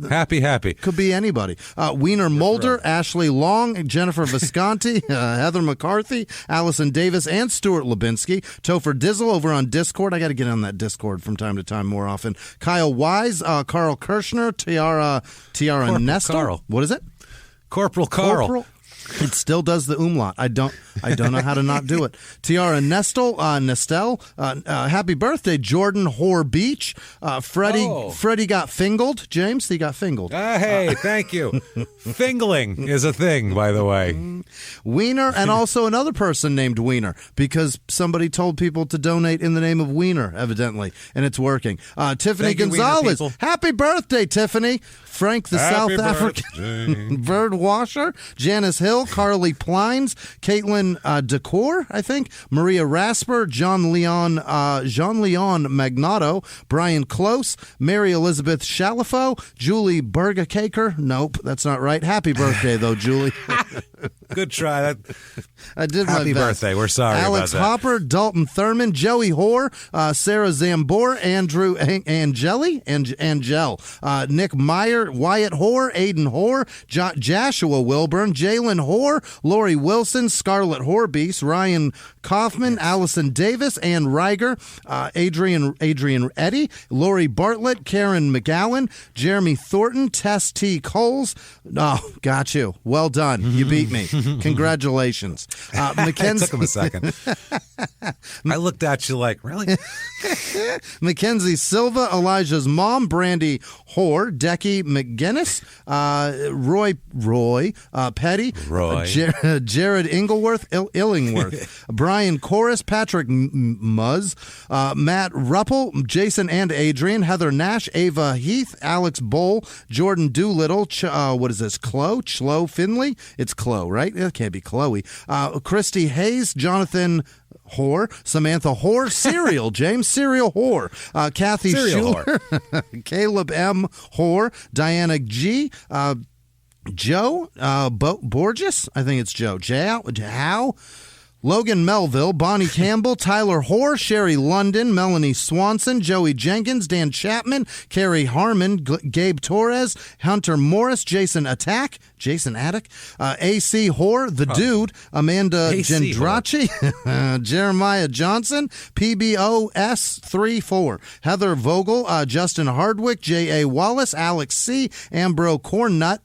happy. Could be anybody. Wiener Mulder, Ashley Long, Jennifer Visconti, Heather McCarthy, Allison Davis, and Stuart Lubinsky. Topher Dizzle over on Discord. I got to get on that Discord from time to time more often. Kyle Wise, Carl Kirshner, Tiara Nestor. Carl. What is it? Corporal Carl. It still does the umlaut. I don't know how to not do it. Tiara Nestel, happy birthday, Jordan Hoare Beach. Freddie got fingled. James, he got fingled. Hey, thank you. Fingling is a thing, by the way. Wiener, and also another person named Wiener, because somebody told people to donate in the name of Wiener, evidently, and it's working. Tiffany Gonzalez, happy birthday, Tiffany. Frank, the South African bird washer. Janice Hill, Carly Plines, Caitlin Decor, I think. Maria Rasper, Jean Leon Magnato, Brian Close, Mary Elizabeth Shalafo, Julie Bergacaker. Nope, that's not right. Happy birthday, though, Julie. Good try. I did my best. Happy birthday. We're sorry Alex about that. Hopper, Dalton Thurman, Joey Hoare, Sarah Zambor, Andrew Angel, Nick Meyer, Wyatt Hoare, Aiden Hoare, Joshua Wilburn, Jalen Hoare, Lori Wilson, Scarlett Horbeast, Ryan Kaufman, Allison Davis, Ann Reiger, Adrian Eddy, Lori Bartlett, Karen McGowan, Jeremy Thornton, Tess T. Coles. Oh, got you. Well done. You beat me. Congratulations. Mackenzie. It took him a second. I looked at you like, really? Mackenzie Silva, Elijah's mom, Brandy Hoare, Decky McGinnis, Roy Petty, Jared Illingworth, Brian Corris, Patrick Muzz, Matt Ruppel, Jason and Adrian, Heather Nash, Ava Heath, Alex Bowl, Jordan Doolittle, what is this, Chloe Finley? It's Chloe, right? It can't be Chloe. Christy Hayes, Jonathan Hoare, Samantha Hoare, Serial, James Serial Hoare, Kathy Schuler, Caleb M. Hoare, Diana G., Joe Borges, I think it's Joe, How, Logan Melville, Bonnie Campbell, Tyler Hoare, Sherry London, Melanie Swanson, Joey Jenkins, Dan Chapman, Carrie Harmon, Gabe Torres, Hunter Morris, Jason Attic, A.C. Hoare, The Dude, Amanda Gendracci, Jeremiah Johnson, PBOS34, Heather Vogel, Justin Hardwick, J.A. Wallace, Alex C., Ambro Cornut,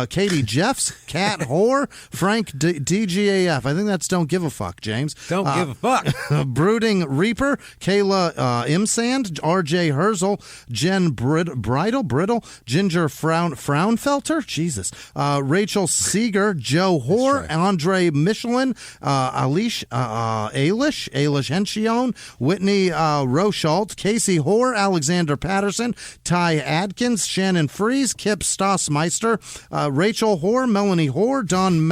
Katie Jeffs, Kat Hoare, Frank DGAF. I think that's Don't Give a Fuck, James. Don't give a fuck. Brooding Reaper, Kayla Imsand, R.J. Herzl, Jen Brittle, Ginger Frownfelter, Jesus, Rachel Seeger, Joe Hoare, right. Andre Michelin, Alish Henchion, Whitney Rochalt, Casey Hoare, Alexander Patterson, Ty Adkins, Shannon Fries, Kip Stossmeister, Rachel Hoare, Melanie Hoare, Don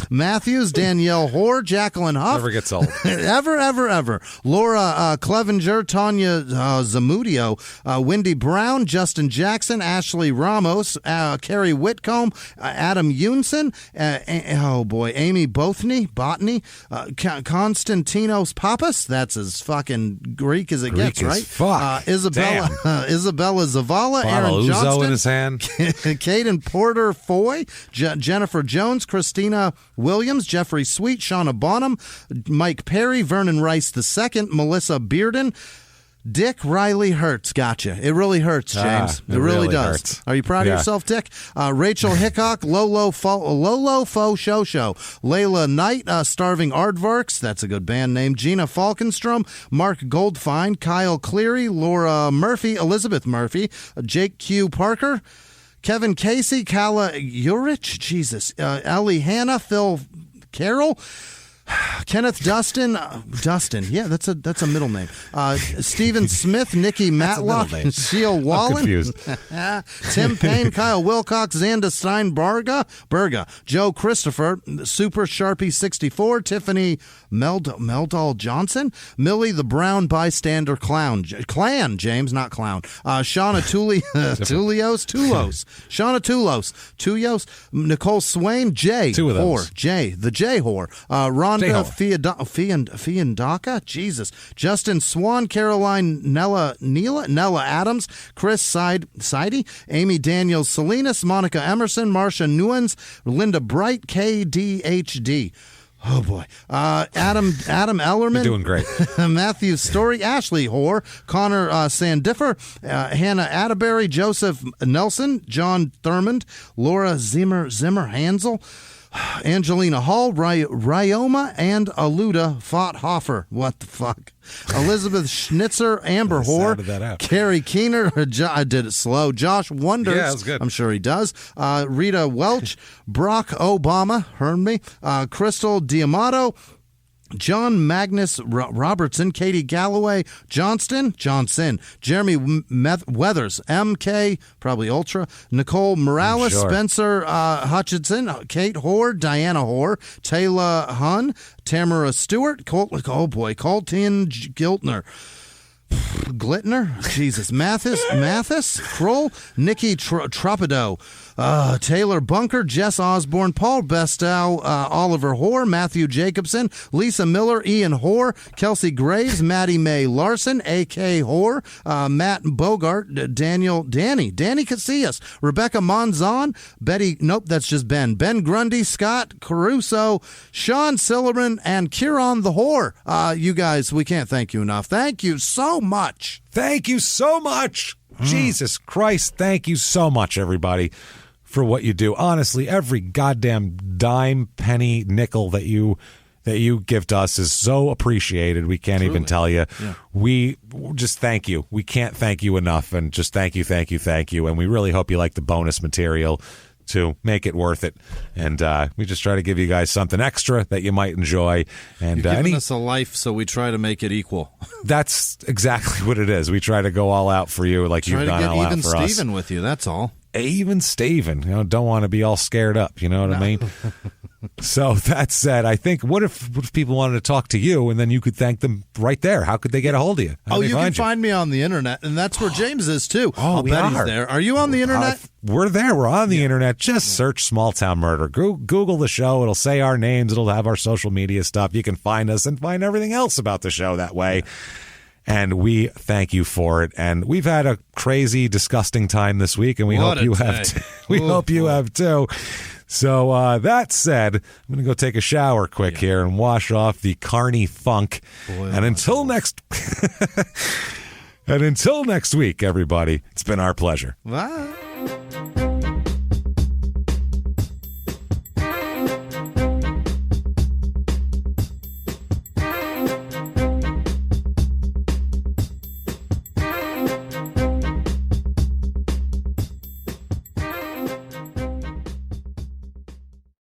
Matthews, Danielle Hoare, Jacqueline Huff. Never gets old. ever. Laura Clevenger, Tanya Zamudio, Wendy Brown, Justin Jackson, Ashley Ramos, Carrie Whitcomb, Adam Yunson, Amy Botany, Konstantinos Papas. That's as fucking Greek as it gets, right? Fuck. Isabella Zavala, Aaron Uzo Johnston in his hand. Caden Porter Foy, Jennifer Jones, Christina Williams, Jeffrey Sweet, Shauna Bonham, Mike Perry, Vernon Rice II, Melissa Bearden, Dick Riley Hurts. Gotcha. It really hurts, James. It really does. Hurts. Are you proud of yourself, Dick? Rachel Hickok, Lolo Fo Shosho, Layla Knight, Starving Aardvarks. That's a good band name. Gina Falkenstrom, Mark Goldfine, Kyle Cleary, Laura Murphy, Elizabeth Murphy, Jake Q. Parker, Kevin Casey, Kala Urich, Jesus, Ellie Hanna, Phil Carroll, Kenneth Dustin, yeah, that's a middle name. Stephen Smith, Nikki Matlock, Sheil Wallen, Tim Payne, Kyle Wilcox, Xanda Stein Berga, Joe Christopher, Super Sharpie 64, Tiffany Meldal Johnson, Millie the Brown Bystander Clan, James, not Clown, Shauna Tulos, Shauna Tulos, Nicole Swain, Jay Whore, Jay Whore, Rhonda Fiandaka, Jesus, Justin Swan, Caroline Nella Adams, Chris Sidey, Amy Daniels Salinas, Monica Emerson, Marcia Nuens, Linda Bright, KDHD. Oh, boy. Adam Ellerman. You're doing great. Matthew Story, Ashley Hoare, Connor Sandifer, Hannah Atterbury, Joseph Nelson, John Thurmond, Laura Zimmer Hansel, Angelina Hall, Ryoma, and Aluda Fothoffer. What the fuck? Elizabeth Schnitzer, Amber Hoare, Carrie Keener, I did it slow, Josh Wonders, yeah, that was good. I'm sure he does, Rita Welch, Brock Obama, heard me, Crystal Diamato, John Magnus Robertson, Katie Galloway, Johnson, Jeremy Weathers, MK, probably Ultra, Nicole Morales, sure. Spencer Hutchinson, Kate Hoare, Diana Hoare, Taylor Hun, Tamara Stewart, Colton Giltner, Jesus, Mathis, Kroll, Nikki Tropido, Taylor Bunker, Jess Osborne, Paul Bestow, Oliver Hoare, Matthew Jacobson, Lisa Miller, Ian Hoare, Kelsey Graves, Maddie Mae Larson, A.K. Hoare, Matt Bogart, Danny Casillas, Rebecca Monzon, Betty, nope, that's just Ben Grundy, Scott Caruso, Sean Silverman, and Kieran the Whore. You guys, we can't thank you enough. Thank you so much. Thank you so much. Jesus Christ, thank you so much, everybody, for what you do. Honestly, every goddamn dime, penny, nickel that you give to us is so appreciated. We can't even tell you. Yeah. We just thank you. We can't thank you enough, and just thank you. And we really hope you like the bonus material to make it worth it. And we just try to give you guys something extra that you might enjoy. And you're giving us a life, so we try to make it equal. That's exactly what it is. We try to go all out for you, like you've gone all out for us. Even Steven with you, that's all. Even Steven, don't want to be all scared up, you know what I mean? So that said, I think, what if people wanted to talk to you and then you could thank them right there? How could they get a hold of you? You can find me on the internet, and that's where James is too. I'll bet he's there. Are you on the internet? We're there. We're on the internet. Just search Small Town Murder. Google the show. It'll say our names. It'll have our social media stuff. You can find us and find everything else about the show that way. And we thank you for it. And we've had a crazy, disgusting time this week, and we hope you have too. We hope you have too. So that said, I'm going to go take a shower quick here and wash off the carny funk. And until next week, everybody, it's been our pleasure. Bye.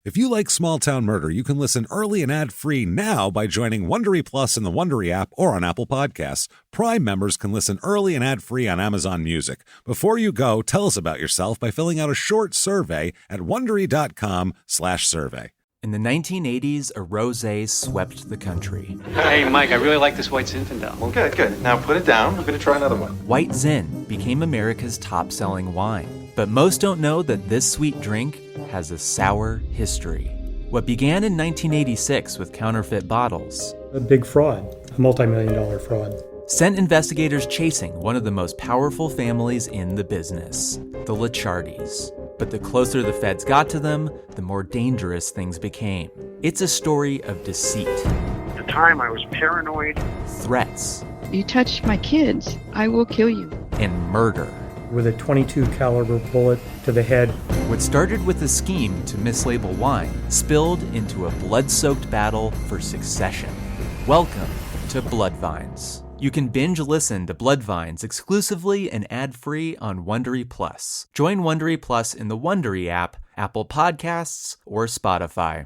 If you you like Small Town Murder, you can listen early and ad-free now by joining Wondery Plus in the Wondery app or on Apple Podcasts. Prime members can listen early and ad-free on Amazon Music. Before you go, tell us about yourself by filling out a short survey at Wondery.com/survey. In the 1980s, a rosé swept the country. Hey, Mike, I really like this White Zinfandel. Well, good. Now put it down. I'm going to try another one. White Zin became America's top-selling wine. But most don't know that this sweet drink has a sour history. What began in 1986 with counterfeit bottles, a big fraud, a multi-million-dollar fraud, sent investigators chasing one of the most powerful families in the business, the Licciardis. But the closer the feds got to them, the more dangerous things became. It's a story of deceit. At the time, I was paranoid. Threats. You touch my kids, I will kill you. And murder. With a .22 caliber bullet to the head. What started with a scheme to mislabel wine spilled into a blood-soaked battle for succession. Welcome to Bloodvines. You can binge listen to Bloodvines exclusively and ad-free on Wondery Plus. Join Wondery Plus in the Wondery app, Apple Podcasts, or Spotify.